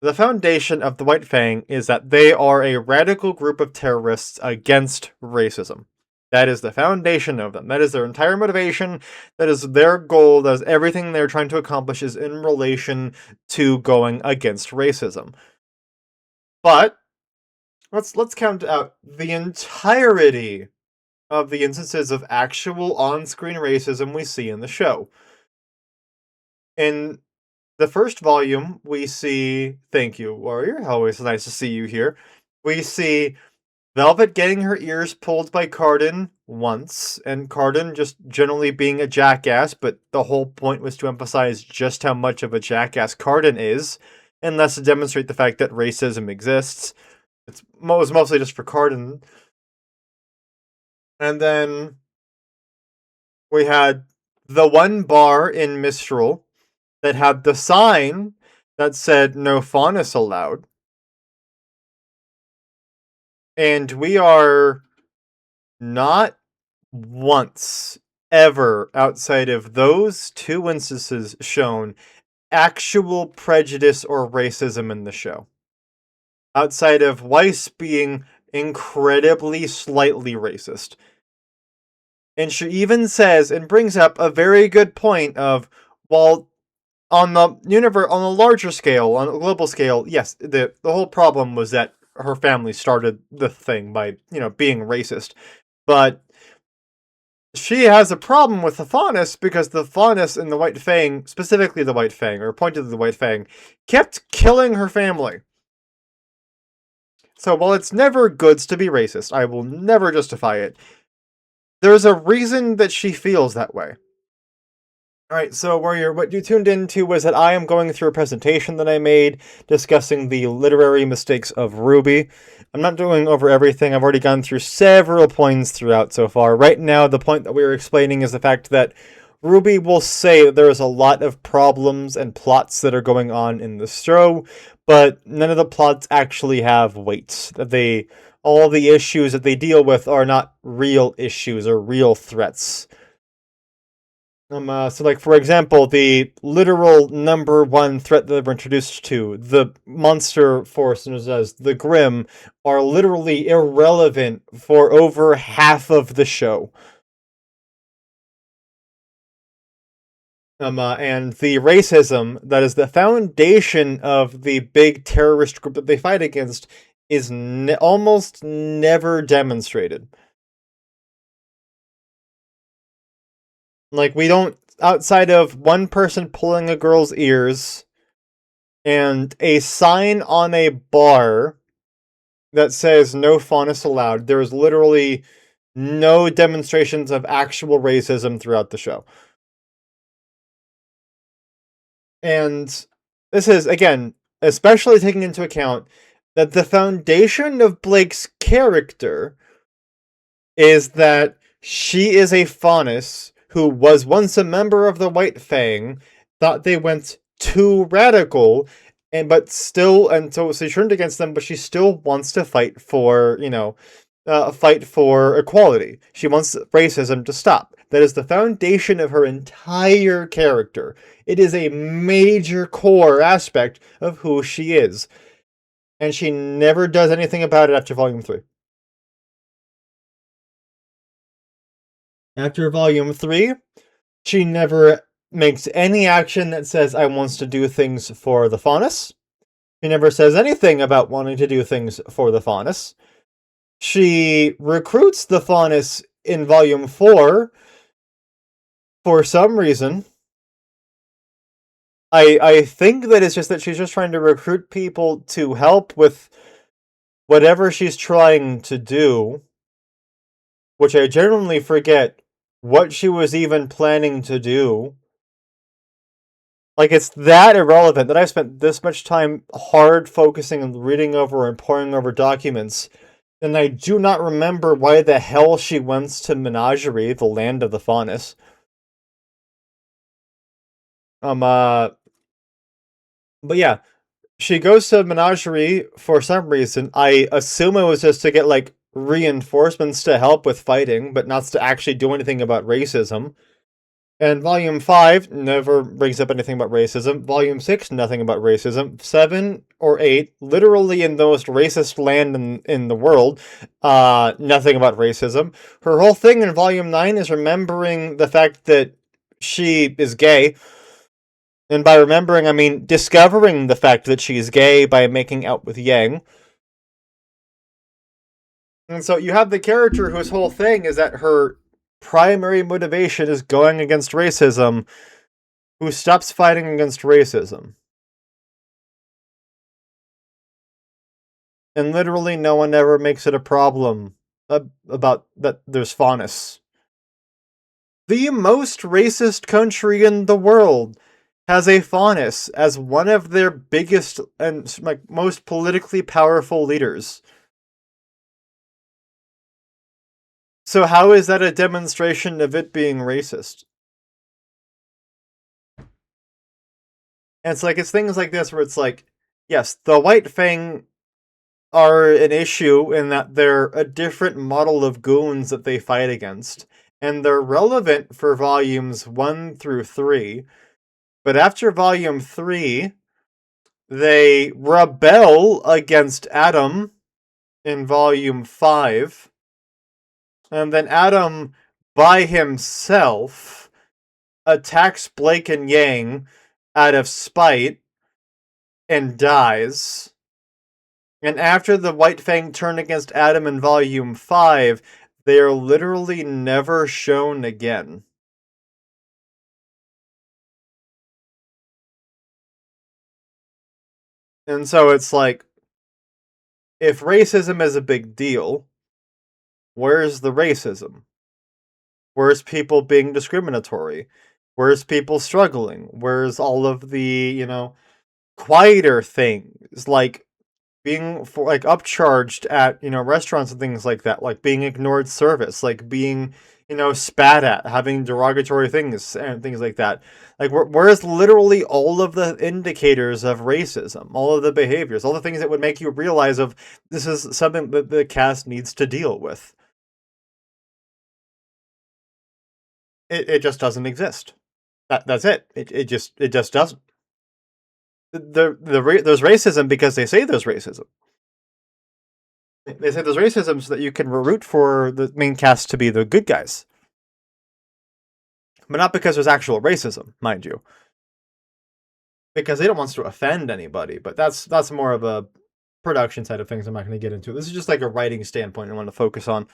Speaker 1: the foundation of the White Fang is that they are a radical group of terrorists against racism. That is the foundation of them. That is their entire motivation. That is their goal. That is everything they're trying to accomplish is in relation to going against racism. But let's count out the entirety of the instances of actual on-screen racism we see in the show. In the first volume, we see, thank you, Warrior, always nice to see you here. We see Velvet getting her ears pulled by Cardin once, and Cardin just generally being a jackass, but the whole point was to emphasize just how much of a jackass Cardin is, and less to demonstrate the fact that racism exists. It was mostly just for Cardin. And then we had the one bar in Mistral that had the sign that said no faunus allowed. And we are not once ever outside of those two instances shown actual prejudice or racism in the show. Outside of Weiss being incredibly slightly racist. And she even says and brings up a very good point of, well, on the larger scale, on a global scale, yes, the whole problem was that her family started the thing by, being racist. But she has a problem with the Faunus because the Faunus in the White Fang, specifically the White Fang, or pointed to the White Fang, kept killing her family. So while it's never good to be racist, I will never justify it. There's a reason that she feels that way. Alright, so what you tuned into was that I am going through a presentation that I made discussing the literary mistakes of RWBY. I'm not going over everything. I've already gone through several points throughout so far. Right now, the point that we were explaining is the fact that RWBY will say that there is a lot of problems and plots that are going on in the show, but none of the plots actually have weight. All the issues that they deal with are not real issues or real threats. So like, for example, the literal number one threat that we're introduced to, the monster force known as the Grimm, are literally irrelevant for over half of the show. And the racism that is the foundation of the big terrorist group that they fight against is almost never demonstrated. Like, we don't, outside of one person pulling a girl's ears and a sign on a bar that says no faunus allowed, there is literally no demonstrations of actual racism throughout the show. And this is, again, especially taking into account that the foundation of Blake's character is that she is a faunus who was once a member of the White Fang, thought they went too radical, so she turned against them, but she still wants to fight for, equality. She wants racism to stop. That is the foundation of her entire character. It is a major core aspect of who she is. And she never does anything about it after Volume 3. After Volume 3, she never makes any action that says, I wants to do things for the faunus. She never says anything about wanting to do things for the faunus. She recruits the faunus in Volume 4 for some reason. I think that it's just that she's just trying to recruit people to help with whatever she's trying to do, which I genuinely forget what she was even planning to do. Like, it's that irrelevant that I've spent this much time hard focusing and reading over and poring over documents, and I do not remember why the hell she went to Menagerie, the land of the faunus. But yeah, she goes to Menagerie for some reason. I assume it was just to get, like, reinforcements to help with fighting, but not to actually do anything about racism. And Volume 5 never brings up anything about racism. Volume 6, nothing about racism. 7 or 8, literally in the most racist land in the world, nothing about racism. Her whole thing in Volume 9 is remembering the fact that she is gay. And by remembering, I mean discovering the fact that she's gay by making out with Yang. And so you have the character whose whole thing is that her primary motivation is going against racism, who stops fighting against racism. And literally no one ever makes it a problem about that there's faunus. The most racist country in the world has a faunus as one of their biggest and most politically powerful leaders. So how is that a demonstration of it being racist? And it's things like this where it's like, yes, the White Fang are an issue in that they're a different model of goons that they fight against, and they're relevant for volumes 1 through 3, but after volume 3, they rebel against Adam in volume 5, and then Adam, by himself, attacks Blake and Yang out of spite and dies. And after the White Fang turn against Adam in Volume 5, they are literally never shown again. And so it's like, if racism is a big deal, where's the racism? Where's people being discriminatory? Where's people struggling? Where's all of the, quieter things, like being upcharged at restaurants and things like that, like being ignored service, like being spat at, having derogatory things and things like that. Like whereas literally all of the indicators of racism, all of the behaviors, all the things that would make you realize of this is something that the cast needs to deal with. It just doesn't exist. That's it. It just doesn't. There's racism because they say there's racism. They say there's racism so that you can root for the main cast to be the good guys. But not because there's actual racism, mind you. Because they don't want to offend anybody, but that's more of a production side of things I'm not going to get into. This is just like a writing standpoint I want to focus on.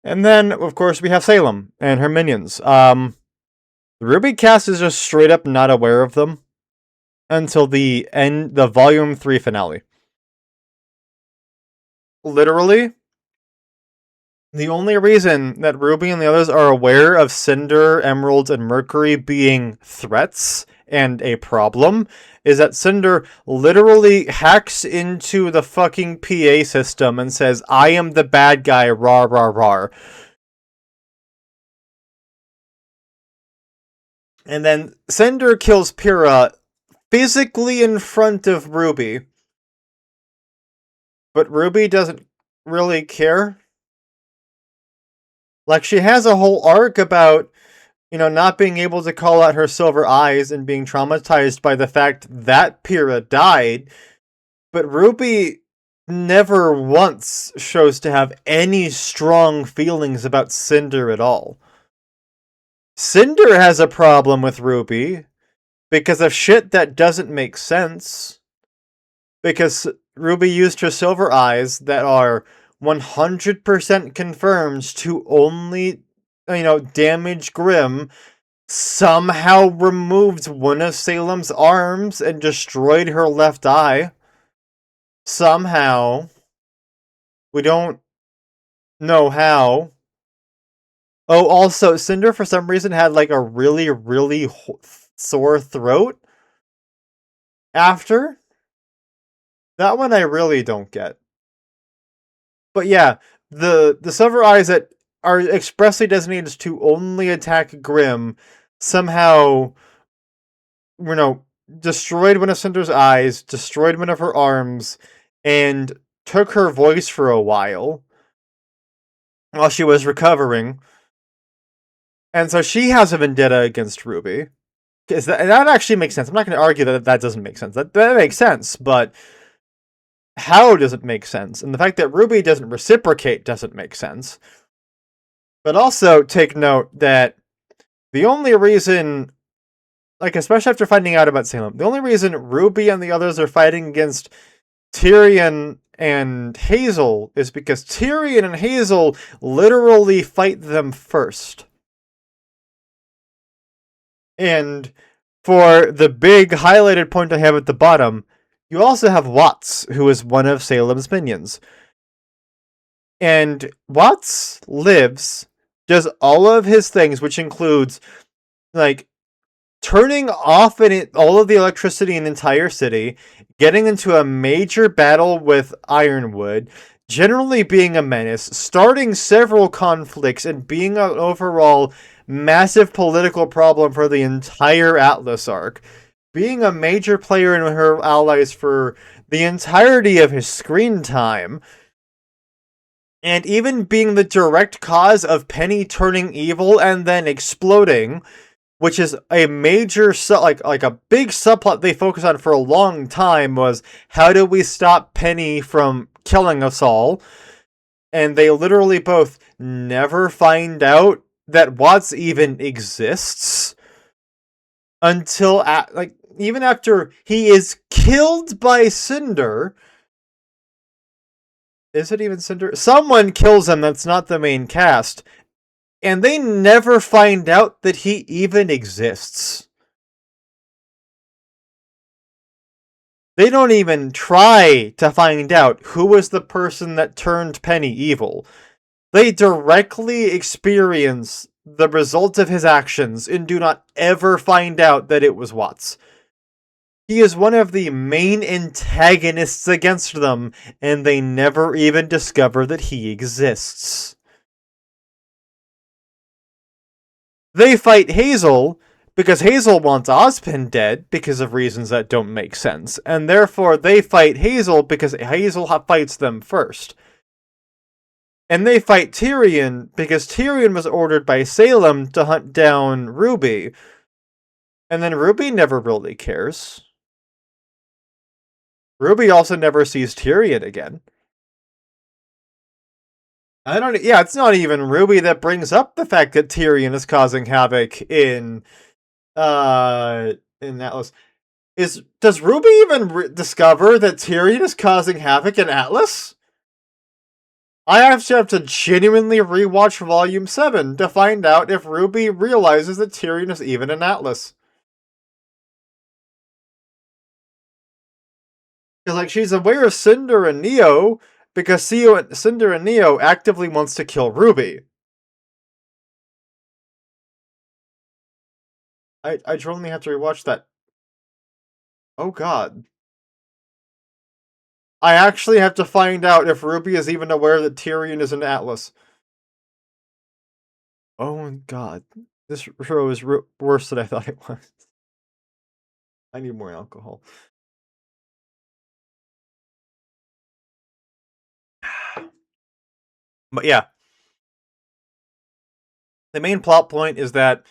Speaker 1: And then, of course, we have Salem and her minions. The RWBY cast is just straight up not aware of them until the Volume 3 finale. Literally, the only reason that RWBY and the others are aware of Cinder, Emerald, and Mercury being threats and a problem is that Cinder literally hacks into the fucking PA system and says, "I am the bad guy, rah, rah, rah." And then Cinder kills Pyrrha physically in front of RWBY. But RWBY doesn't really care. Like, she has a whole arc about, not being able to call out her silver eyes and being traumatized by the fact that Pyrrha died. But RWBY never once shows to have any strong feelings about Cinder at all. Cinder has a problem with RWBY because of shit that doesn't make sense. Because RWBY used her silver eyes that are 100% confirmed to only, damage Grim, somehow removed one of Salem's arms and destroyed her left eye. Somehow. We don't know how. Oh, also, Cinder for some reason had like a really, really sore throat after. That one I really don't get. But yeah, the silver eyes that are expressly designated to only attack Grim somehow, destroyed one of Cinder's eyes, destroyed one of her arms, and took her voice for a while. while she was recovering. And so she has a vendetta against RWBY. That actually makes sense. I'm not going to argue that doesn't make sense. That makes sense, but how does it make sense? And the fact that RWBY doesn't reciprocate doesn't make sense. But also take note that the only reason, like especially after finding out about Salem, the only reason RWBY and the others are fighting against Tyrion and Hazel is because Tyrion and Hazel literally fight them first. And for the big highlighted point I have at the bottom, you also have Watts, who is one of Salem's minions. And Watts lives, does all of his things, which includes, like, turning off all of the electricity in the entire city, getting into a major battle with Ironwood, generally being a menace, starting several conflicts, and being an overall massive political problem for the entire Atlas arc. Being a major player in her allies for the entirety of his screen time, and even being the direct cause of Penny turning evil and then exploding, which is a major like a big subplot they focus on for a long time, was how do we stop Penny from killing us all? And they literally both never find out that Watts even exists until even after he is killed by Cinder. Is it even Cinder? Someone kills him that's not the main cast. And they never find out that he even exists. They don't even try to find out who was the person that turned Penny evil. They directly experience the result of his actions and do not ever find out that it was Watts. He is one of the main antagonists against them, and they never even discover that he exists. They fight Hazel because Hazel wants Ozpin dead because of reasons that don't make sense, and therefore they fight Hazel because Hazel fights them first. And they fight Tyrion because Tyrion was ordered by Salem to hunt down RWBY, and then RWBY never really cares. RWBY also never sees Tyrion again. It's not even RWBY that brings up the fact that Tyrion is causing havoc in Atlas. Does RWBY even discover that Tyrion is causing havoc in Atlas? I have to genuinely rewatch Volume 7 to find out if RWBY realizes that Tyrion is even in Atlas. Because, like, she's aware of Cinder and Neo, because Cinder and Neo actively wants to kill RWBY. I genuinely have to rewatch that. Oh god. I actually have to find out if RWBY is even aware that Tyrion is in Atlas. Oh god. This show is worse than I thought it was. I need more alcohol. But yeah. The main plot point is that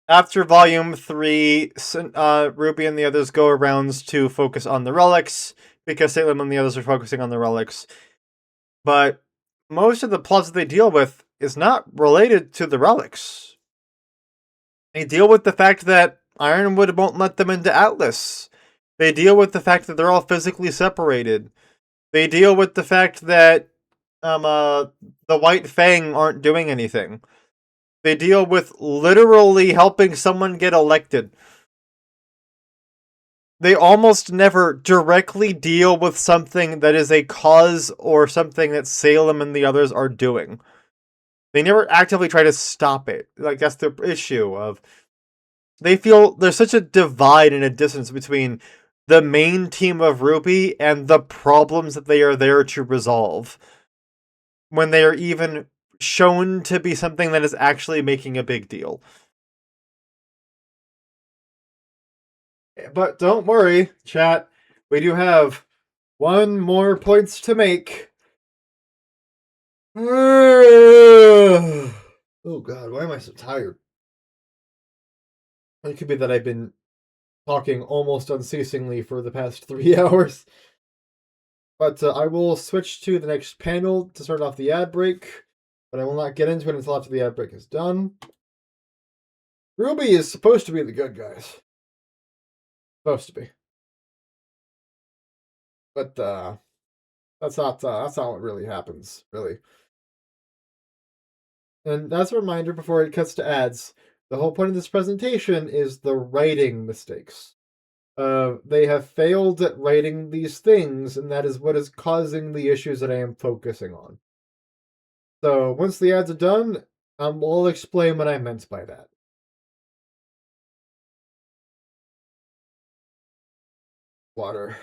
Speaker 1: after Volume 3, RWBY and the others go around to focus on the relics, because Salem and the others are focusing on the relics. But most of the plots that they deal with is not related to the relics. They deal with the fact that Ironwood won't let them into Atlas. They deal with the fact that they're all physically separated. They deal with the fact that the White Fang aren't doing anything. They deal with literally helping someone get elected. They almost never directly deal with something that is a cause or something that Salem and the others are doing. They never actively try to stop it. Like, that's the issue of... They feel there's such a divide and a distance between the main team of RWBY and the problems that they are there to resolve, when they are even shown to be something that is actually making a big deal. But don't worry, chat. We do have one more points to make. Oh god, why am I so tired? It could be that I've been talking almost unceasingly for the past 3 hours. But I will switch to the next panel to start off the ad break. But I will not get into it until after the ad break is done. RWBY is supposed to be the good guys. Supposed to be. But that's not what really happens, really. And as a reminder before it cuts to ads, the whole point of this presentation is the writing mistakes. They have failed at writing these things, and that is what is causing the issues that I am focusing on. So once the ads are done, I'll explain what I meant by that. Water.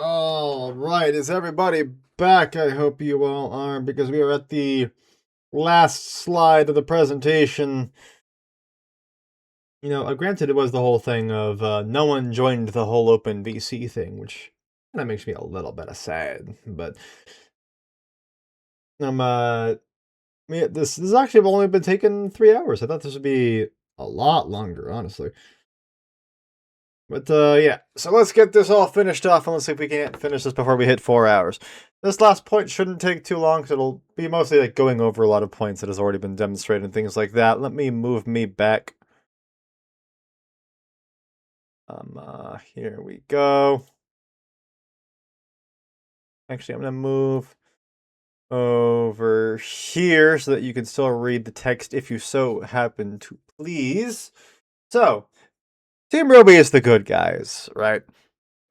Speaker 1: All right, is everybody back? I hope you all are, because we are at the last slide of the presentation. You know, granted, it was the whole thing of no one joined the whole open VC thing, which kind of makes me a little bit sad. But yeah, this has actually only been taking 3 hours. I thought this would be a lot longer, honestly. But yeah, so let's get this all finished off, and let's see if we can't finish this before we hit 4 hours. This last point shouldn't take too long, because it'll be mostly like going over a lot of points that has already been demonstrated and things like that. Let me move me back. Here we go. Actually, I'm gonna move over here so that you can still read the text if you so happen to please. So, Team RWBY is the good guys, right?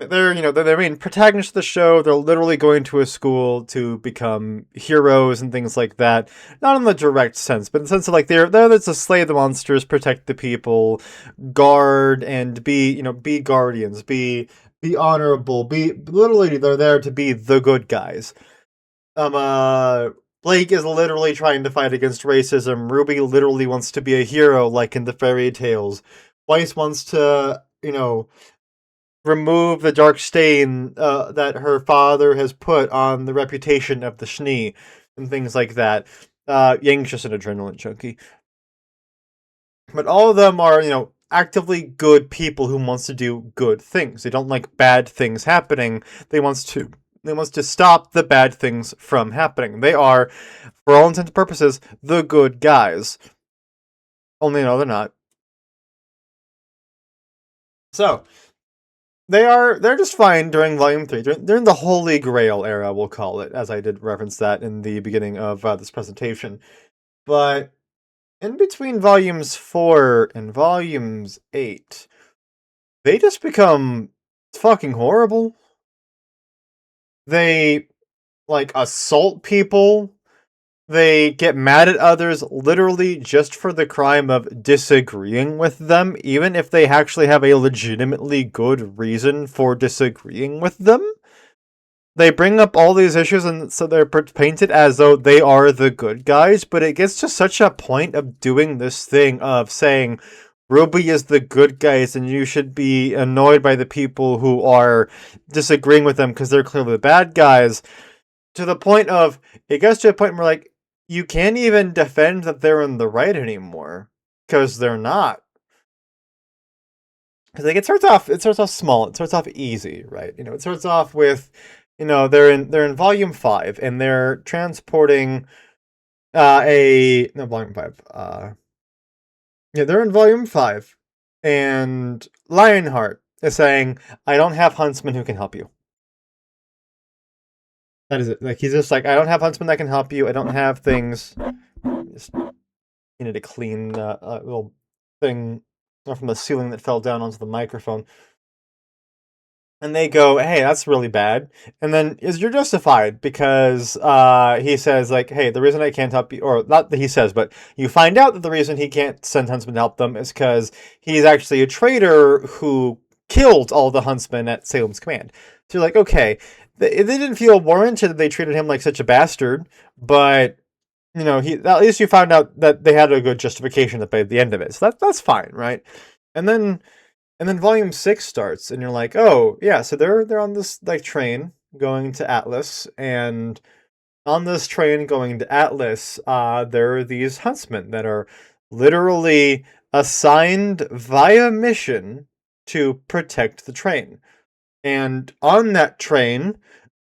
Speaker 1: They're, you know, they're the main protagonists of the show. They're literally going to a school to become heroes and things like that. Not in the direct sense, but in the sense of like they're there to slay the monsters, protect the people, guard, and be, you know, be guardians, be honorable, be literally they're there to be the good guys. Blake is literally trying to fight against racism. RWBY literally wants to be a hero, like in the fairy tales. Weiss wants to, you know, remove the dark stain that her father has put on the reputation of the Schnee and things like that. Yang's just an adrenaline junkie. But all of them are, you know, actively good people who wants to do good things. They don't like bad things happening. They wants to stop the bad things from happening. They are, for all intents and purposes, the good guys. Only no, they're not. So, they're just fine during Volume 3. During the Holy Grail era, we'll call it, as I did reference that in the beginning of this presentation. But in between Volumes 4 and Volumes 8, they just become fucking horrible. They, like, assault people. They get mad at others literally just for the crime of disagreeing with them, even if they actually have a legitimately good reason for disagreeing with them. They bring up all these issues, and so they're painted as though they are the good guys, but it gets to such a point of doing this thing of saying, RWBY is the good guys, and you should be annoyed by the people who are disagreeing with them because they're clearly the bad guys, to the point of, it gets to a point where, like, you can't even defend that they're in the right anymore, because they're not. Because like it starts off small, it starts off easy, right? You know, it starts off with, you know, they're in volume 5 and they're transporting volume 5. Yeah, they're in volume 5 and Lionheart is saying, I don't have huntsmen who can help you. That is it. Like he's just like, I don't have huntsmen that can help you. I don't have things. Just needed to clean a little thing from the ceiling that fell down onto the microphone. And they go, hey, that's really bad. And then you're justified because he says, like, hey, the reason I can't help you, or not that he says, but you find out that the reason he can't send huntsmen to help them is because he's actually a traitor who killed all the huntsmen at Salem's command. So you're like, okay, they didn't feel warranted that they treated him like such a bastard, but you know, at least you found out that they had a good justification at the end of it. So that's fine, right? And then volume 6 starts and you're like, "Oh, yeah, so they're on this like train going to Atlas, and on this train going to Atlas, there are these huntsmen that are literally assigned via mission to protect the train. And on that train,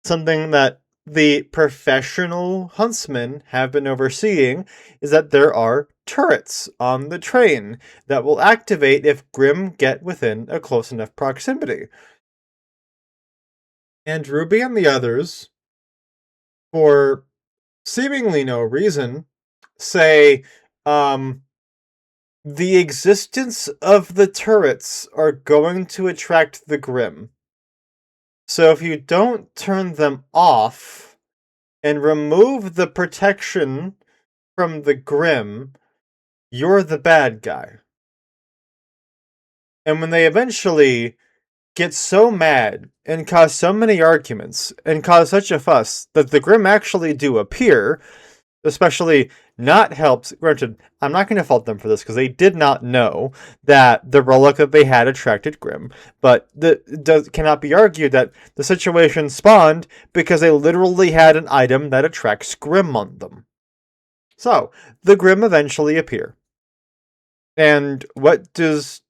Speaker 1: something that the professional huntsmen have been overseeing is that there are turrets on the train that will activate if Grim get within a close enough proximity. And RWBY and the others, for seemingly no reason, say, the existence of the turrets are going to attract the Grim. So if you don't turn them off and remove the protection from the Grim, you're the bad guy. And when they eventually get so mad and cause so many arguments and cause such a fuss that the Grim actually do appear, especially not helped. Granted, I'm not going to fault them for this because they did not know that the relic that they had attracted Grim, but cannot be argued that the situation spawned because they literally had an item that attracts Grim on them. So, the Grim eventually appear. And what does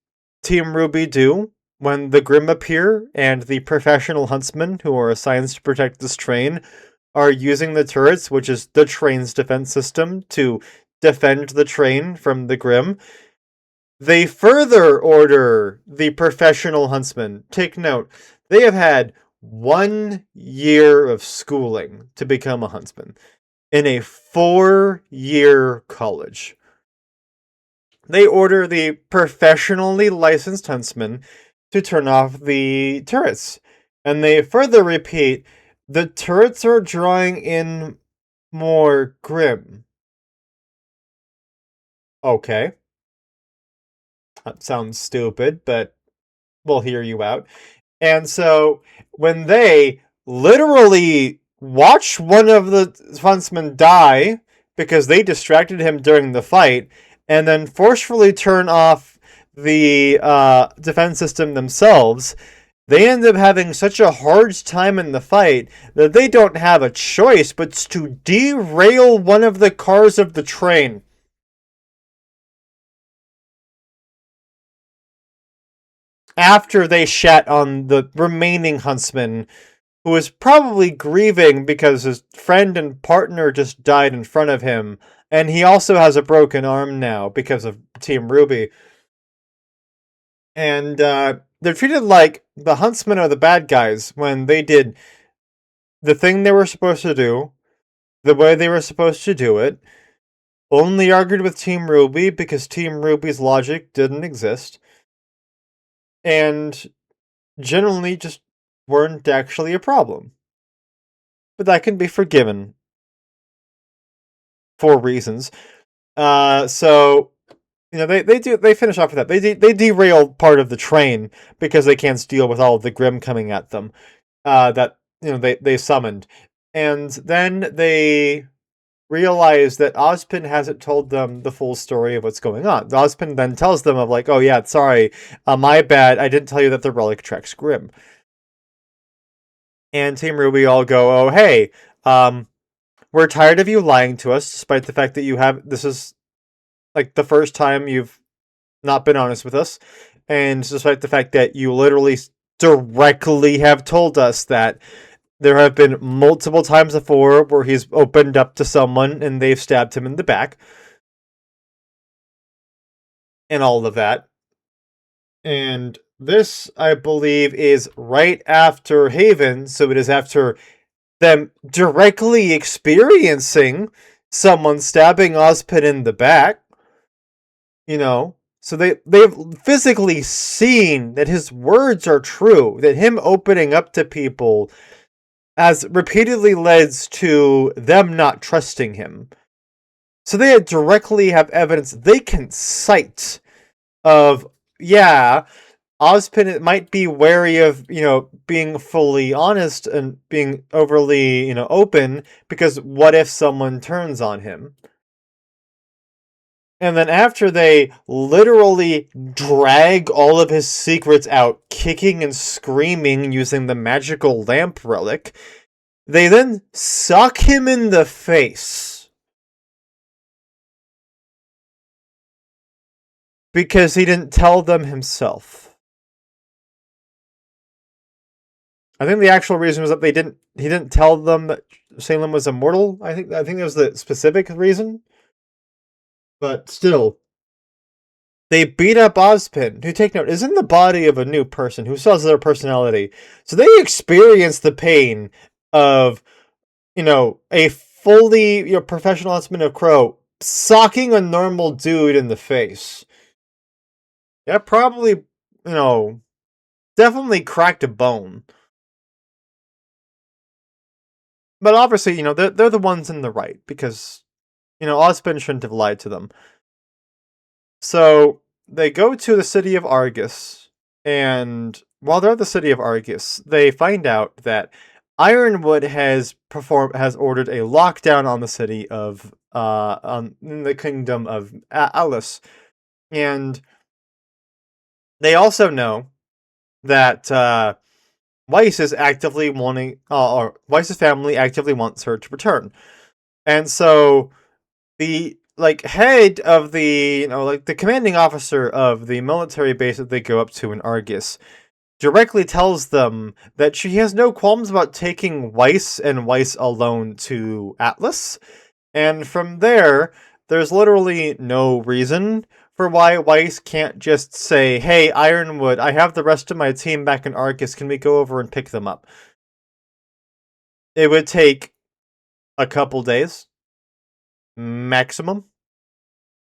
Speaker 1: Team RWBY do when the Grim appear and the professional huntsmen who are assigned to protect this train are using the turrets, which is the train's defense system, to defend the train from the Grim? They further order the professional huntsmen. Take note, they have had 1 year of schooling to become a huntsman in a 4-year college. They order the professionally licensed huntsmen to turn off the turrets. And they further repeat, the turrets are drawing in more Grim. Okay. That sounds stupid, but we'll hear you out. And so when they literally watch one of the huntsmen die because they distracted him during the fight, and then forcefully turn off the defense system themselves, they end up having such a hard time in the fight that they don't have a choice but to derail one of the cars of the train. After they shat on the remaining huntsman, who is probably grieving because his friend and partner just died in front of him, and he also has a broken arm now because of Team RWBY. And they're treated like the huntsmen are the bad guys when they did the thing they were supposed to do, the way they were supposed to do it, only argued with Team RWBY because Team RWBY's logic didn't exist, and generally just weren't actually a problem. But that can be forgiven for reasons. So they finish off with that. They derail part of the train because they can't deal with all of the Grim coming at them. That they summoned, and then they realize that Ozpin hasn't told them the full story of what's going on. Ozpin then tells them of like, oh yeah, sorry, my bad. I didn't tell you that the relic attracts Grim. And Team RWBY all go, oh hey, we're tired of you lying to us, despite the fact that you have. This is like the first time you've not been honest with us, and despite the fact that you literally directly have told us that there have been multiple times before where he's opened up to someone and they've stabbed him in the back, and all of that. And this, I believe, is right after Haven, so it is after them directly experiencing someone stabbing Ozpin in the back. So they've physically seen that his words are true, that him opening up to people has repeatedly led to them not trusting him. So they directly have evidence they can cite of, yeah, Ozpin might be wary of, being fully honest and being overly, open, because what if someone turns on him? And then after they literally drag all of his secrets out, kicking and screaming using the magical lamp relic, they then suck him in the face. Because he didn't tell them himself. I think the actual reason was that he didn't tell them that Salem was immortal. I think that was the specific reason. But still, they beat up Ozpin, who, take note, is in the body of a new person who still has their personality. So they experience the pain of, a fully professional huntsman of Crow socking a normal dude in the face. Yeah, probably, definitely cracked a bone. But obviously, they're the ones in the right because, Ozpin shouldn't have lied to them. So they go to the city of Argus, and while they're at the city of Argus, they find out that Ironwood has ordered a lockdown on the city of in the kingdom of Alice, and they also know that Weiss is actively wanting, or Weiss's family actively wants her to return, and so the head of the the commanding officer of the military base that they go up to in Argus directly tells them that she has no qualms about taking Weiss and Weiss alone to Atlas. And from there, there's literally no reason for why Weiss can't just say, hey, Ironwood, I have the rest of my team back in Arcus. Can we go over and pick them up? It would take a couple days, maximum,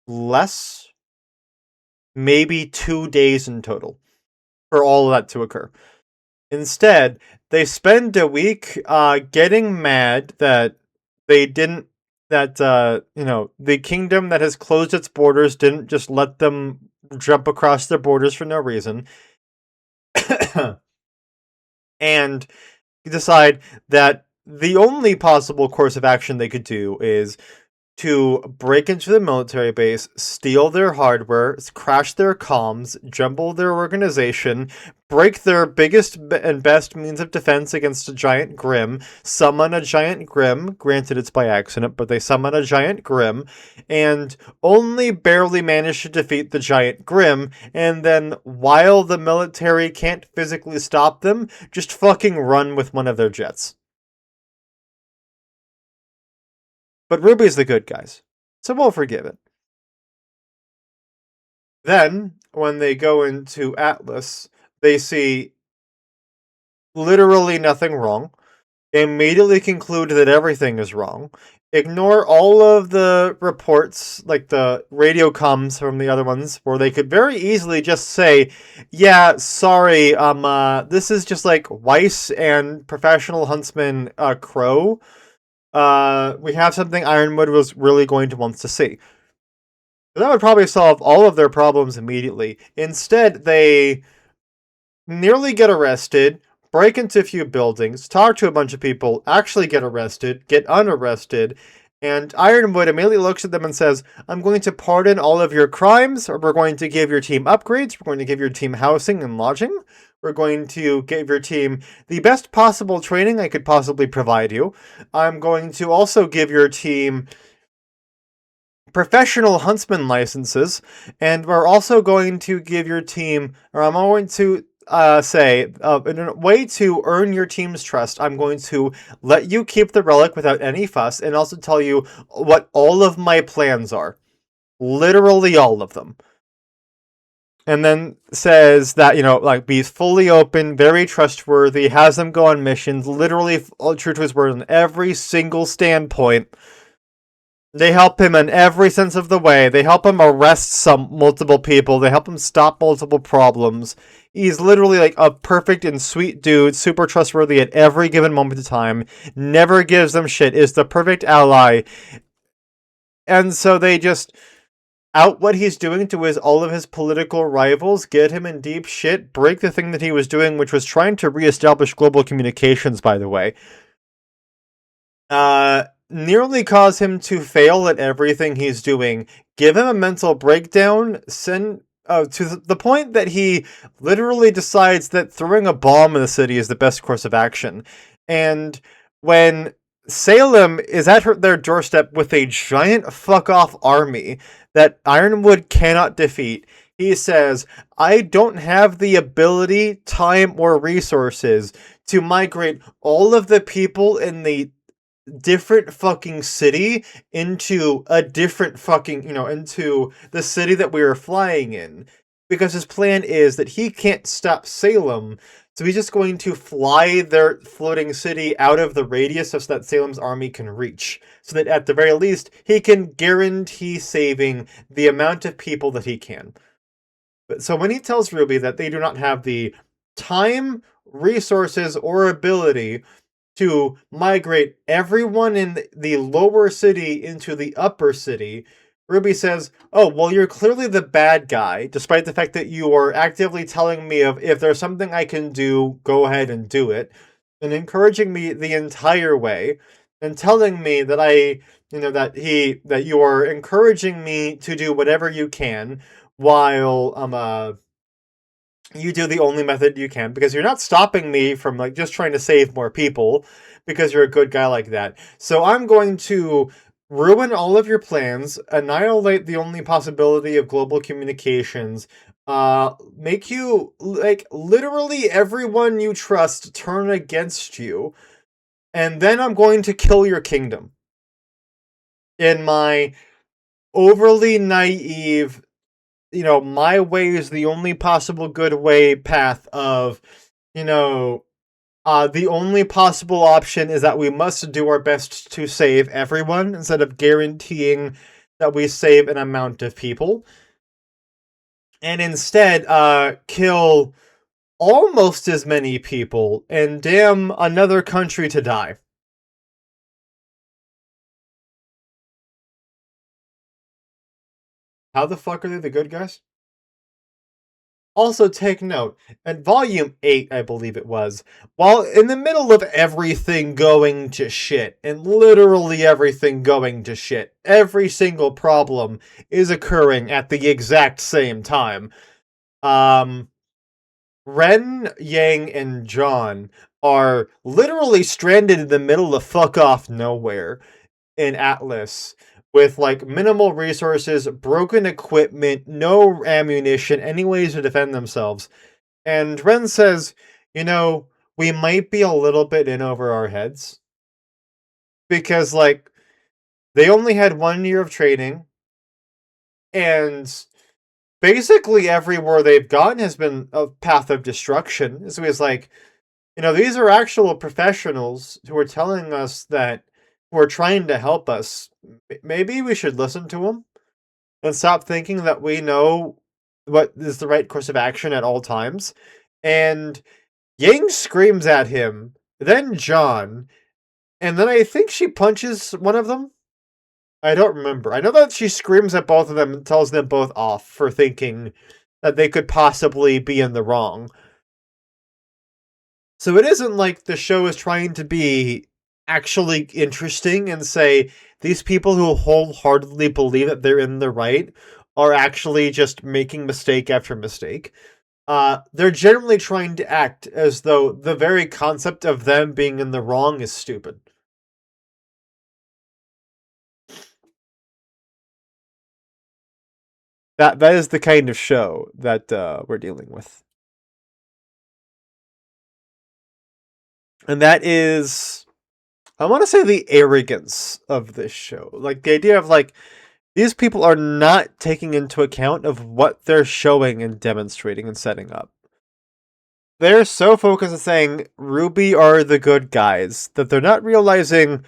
Speaker 1: less, maybe 2 days in total for all of that to occur. Instead, they spend a week getting mad that they didn't the kingdom that has closed its borders didn't just let them jump across their borders for no reason. And decide that the only possible course of action they could do is to break into the military base, steal their hardware, crash their comms, jumble their organization, break their biggest and best means of defense against a giant Grim, summon a giant Grim, granted it's by accident, but they summon a giant Grim, and only barely manage to defeat the giant Grim, and then while the military can't physically stop them, just fucking run with one of their jets. But RWBY's the good guys, so we'll forgive it. Then, when they go into Atlas, they see literally nothing wrong, immediately conclude that everything is wrong, ignore all of the reports, like the radio comms from the other ones, where they could very easily just say, yeah, sorry, this is just like Weiss and professional huntsman, Crow. We have something Ironwood was really going to want to see. That would probably solve all of their problems immediately. Instead, they nearly get arrested, break into a few buildings, talk to a bunch of people, actually get arrested, get unarrested, and Ironwood immediately looks at them and says, I'm going to pardon all of your crimes, or we're going to give your team upgrades, we're going to give your team housing and lodging, we're going to give your team the best possible training I could possibly provide you. I'm going to also give your team professional huntsman licenses, and we're also going to give your team, or I'm going to say, in a way to earn your team's trust, I'm going to let you keep the relic without any fuss, and also tell you what all of my plans are. Literally all of them. And then says that, be fully open, very trustworthy, has them go on missions, literally true to his word on every single standpoint. They help him in every sense of the way. They help him arrest multiple people. They help him stop multiple problems. He's literally like a perfect and sweet dude, super trustworthy at every given moment of time. Never gives them shit. Is the perfect ally. And so they just out what he's doing to all of his political rivals, get him in deep shit, break the thing that he was doing, which was trying to reestablish global communications, by the way. Nearly cause him to fail at everything he's doing, give him a mental breakdown, to the point that he literally decides that throwing a bomb in the city is the best course of action. And when Salem is at their doorstep with a giant fuck-off army that Ironwood cannot defeat, he says, I don't have the ability, time, or resources to migrate all of the people in the different fucking city into a different fucking, into the city that we were flying in. Because his plan is that he can't stop Salem, so he's just going to fly their floating city out of the radius so that Salem's army can reach. So that at the very least, he can guarantee saving the amount of people that he can. So when he tells RWBY that they do not have the time, resources, or ability to migrate everyone in the lower city into the upper city, RWBY says, oh, well, you're clearly the bad guy, despite the fact that you are actively telling me if there's something I can do, go ahead and do it. and encouraging me the entire way and telling me that that you are encouraging me to do whatever you can while you do the only method you can, because you're not stopping me from like just trying to save more people because you're a good guy like that. So I'm going to ruin all of your plans, annihilate the only possibility of global communications, make you like literally everyone you trust turn against you, and then I'm going to kill your kingdom in my overly naive, my way is the only possible good way path of, the only possible option is that we must do our best to save everyone instead of guaranteeing that we save an amount of people. And instead, kill almost as many people and damn another country to die. How the fuck are they the good guys? Also, take note, at Volume 8, I believe it was, while in the middle of everything going to shit, and literally everything going to shit, every single problem is occurring at the exact same time. Ren, Yang, and John are literally stranded in the middle of fuck off nowhere in Atlas with like minimal resources, broken equipment, no ammunition, any ways to defend themselves. And Ren says, we might be a little bit in over our heads because like they only had 1 year of training, and basically everywhere they've gone has been a path of destruction. So he's like, these are actual professionals who are telling us that, who are trying to help us. Maybe we should listen to them and stop thinking that we know what is the right course of action at all times. And Yang screams at him, then John, and then I think she punches one of them. I don't remember. I know that she screams at both of them and tells them both off for thinking that they could possibly be in the wrong. So it isn't like the show is trying to be actually interesting and say these people who wholeheartedly believe that they're in the right are actually just making mistake after mistake. They're generally trying to act as though the very concept of them being in the wrong is stupid. That is the kind of show that we're dealing with. And that is, I want to say, the arrogance of this show. Like the idea of like, these people are not taking into account of what they're showing and demonstrating and setting up. They're so focused on saying RWBY are the good guys that they're not realizing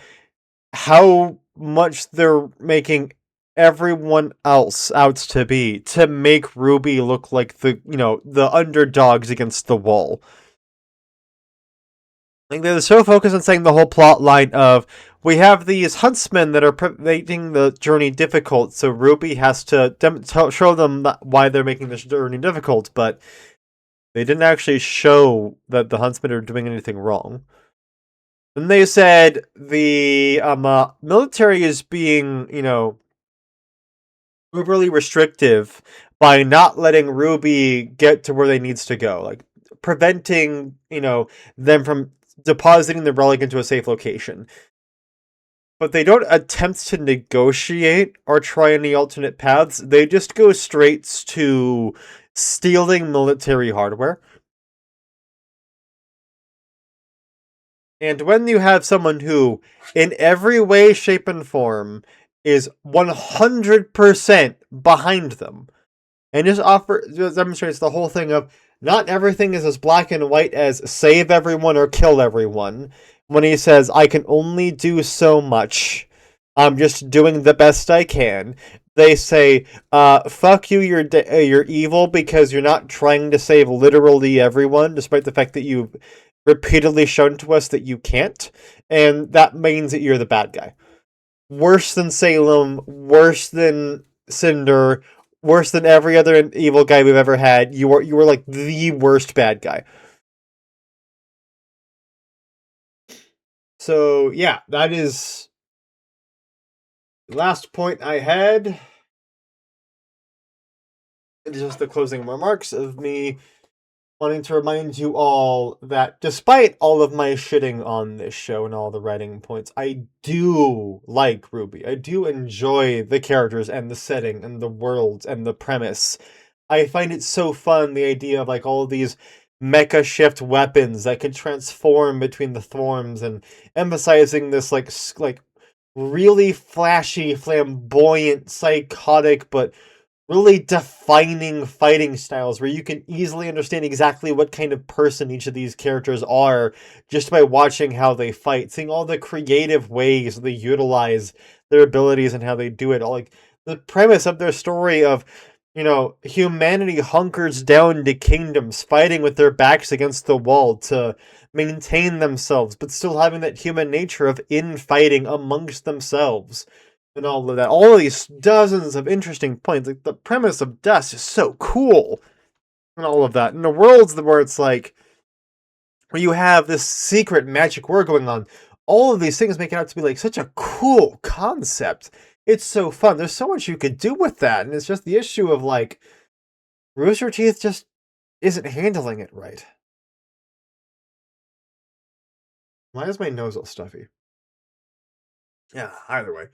Speaker 1: how much they're making everyone else out to be to make RWBY look like the underdogs against the wall. Like they're so focused on saying the whole plot line of, we have these huntsmen that are making the journey difficult, so RWBY has to show them why they're making this journey difficult, but they didn't actually show that the huntsmen are doing anything wrong. Then they said the military is being, overly restrictive by not letting RWBY get to where they needs to go, like preventing, them from depositing the relic into a safe location. But they don't attempt to negotiate or try any alternate paths. They just go straight to stealing military hardware. And when you have someone who, in every way, shape, and form, is 100% behind them, and just demonstrates the whole thing of not everything is as black and white as save everyone or kill everyone. When he says, I can only do so much, I'm just doing the best I can. They say, fuck you, you're evil because you're not trying to save literally everyone, despite the fact that you've repeatedly shown to us that you can't, and that means that you're the bad guy. Worse than Salem, worse than Cinder, worse than every other evil guy we've ever had. You were like the worst bad guy. So yeah, that is the last point I had. It's just the closing remarks of me wanting to remind you all that despite all of my shitting on this show and all the writing points, I do like RWBY. I do enjoy the characters and the setting and the worlds and the premise. I find it so fun, the idea of like all these mecha shift weapons that can transform between the forms, and emphasizing this like really flashy, flamboyant, psychotic, but really defining fighting styles where you can easily understand exactly what kind of person each of these characters are just by watching how they fight, seeing all the creative ways they utilize their abilities and how they do it. All like the premise of their story of, you know, humanity hunkers down to kingdoms, fighting with their backs against the wall to maintain themselves, but still having that human nature of infighting amongst themselves and all of that. All of these dozens of interesting points. Like the premise of Dust is so cool, and all of that. And the worlds where it's like, where you have this secret magic war going on. All of these things make it out to be like such a cool concept. It's so fun. There's so much you could do with that, and it's just the issue of like, Rooster Teeth just isn't handling it right. Why is my nose all stuffy? Yeah, either way.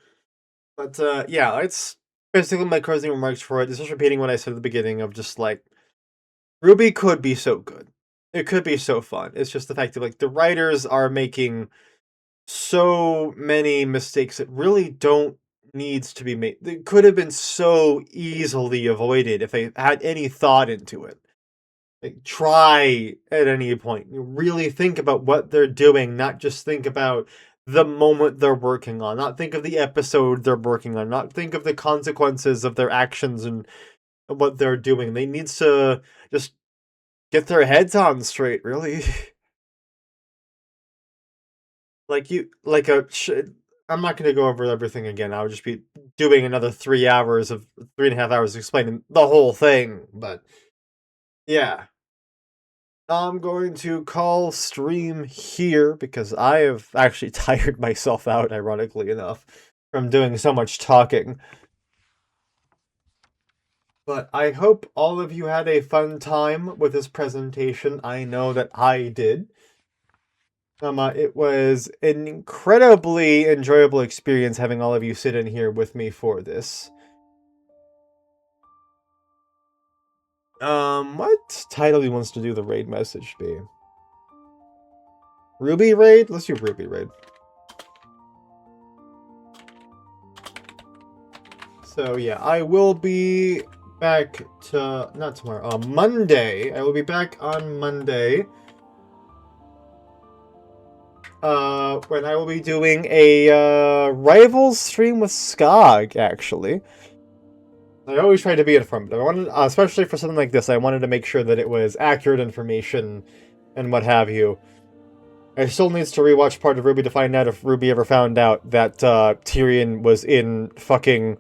Speaker 1: But yeah, it's basically my closing remarks for it. It's just repeating what I said at the beginning of just like, RWBY could be so good. It could be so fun. It's just the fact that like the writers are making so many mistakes that really don't needs to be made. They could have been so easily avoided if they had any thought into it. Like try at any point. You really think about what they're doing, not just think about the moment they're working on, not think of the episode they're working on, not think of the consequences of their actions and what they're doing. They need to just get their heads on straight, really. I'm not going to go over everything again. I would just be doing another 3 hours of 3.5 hours explaining the whole thing. But yeah, I'm going to call stream here because I have actually tired myself out, ironically enough, from doing so much talking. But I hope all of you had a fun time with this presentation. I know that I did. It was an incredibly enjoyable experience having all of you sit in here with me for this. What title he wants to do the raid message be? RWBY raid? Let's do RWBY raid. So yeah, I will be back to, not tomorrow, Monday. I will be back on Monday. When I will be doing a Rivals stream with Skog, actually. I always try to be informative. I wanted, especially for something like this, I wanted to make sure that it was accurate information and what have you. I still needs to rewatch part of RWBY to find out if RWBY ever found out that Tyrion was in fucking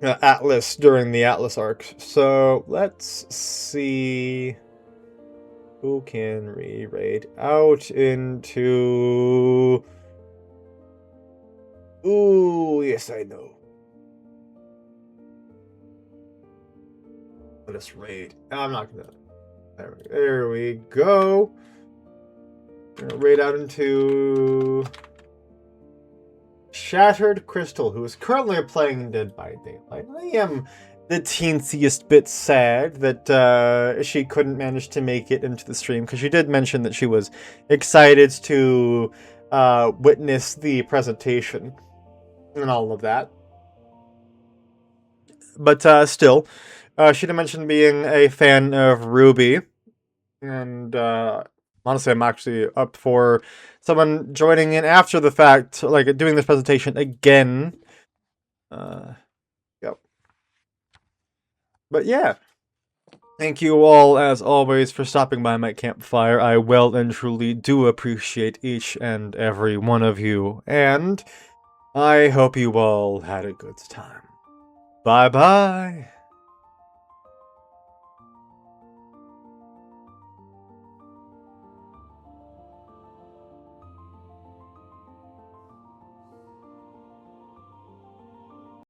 Speaker 1: Atlas during the Atlas arc. So let's see who can re-raid out into. Ooh, yes, I know. Let us raid. I'm not gonna. There we go. Gonna raid out into Shattered Crystal, who is currently playing Dead by Daylight. I am the teensiest bit sad that she couldn't manage to make it into the stream, because she did mention that she was excited to witness the presentation and all of that. But still, she did mention being a fan of RWBY, and honestly, I'm actually up for someone joining in after the fact, like doing this presentation again. Yep. But yeah, thank you all, as always, for stopping by my campfire. I well and truly do appreciate each and every one of you, and I hope you all had a good time. Bye-bye.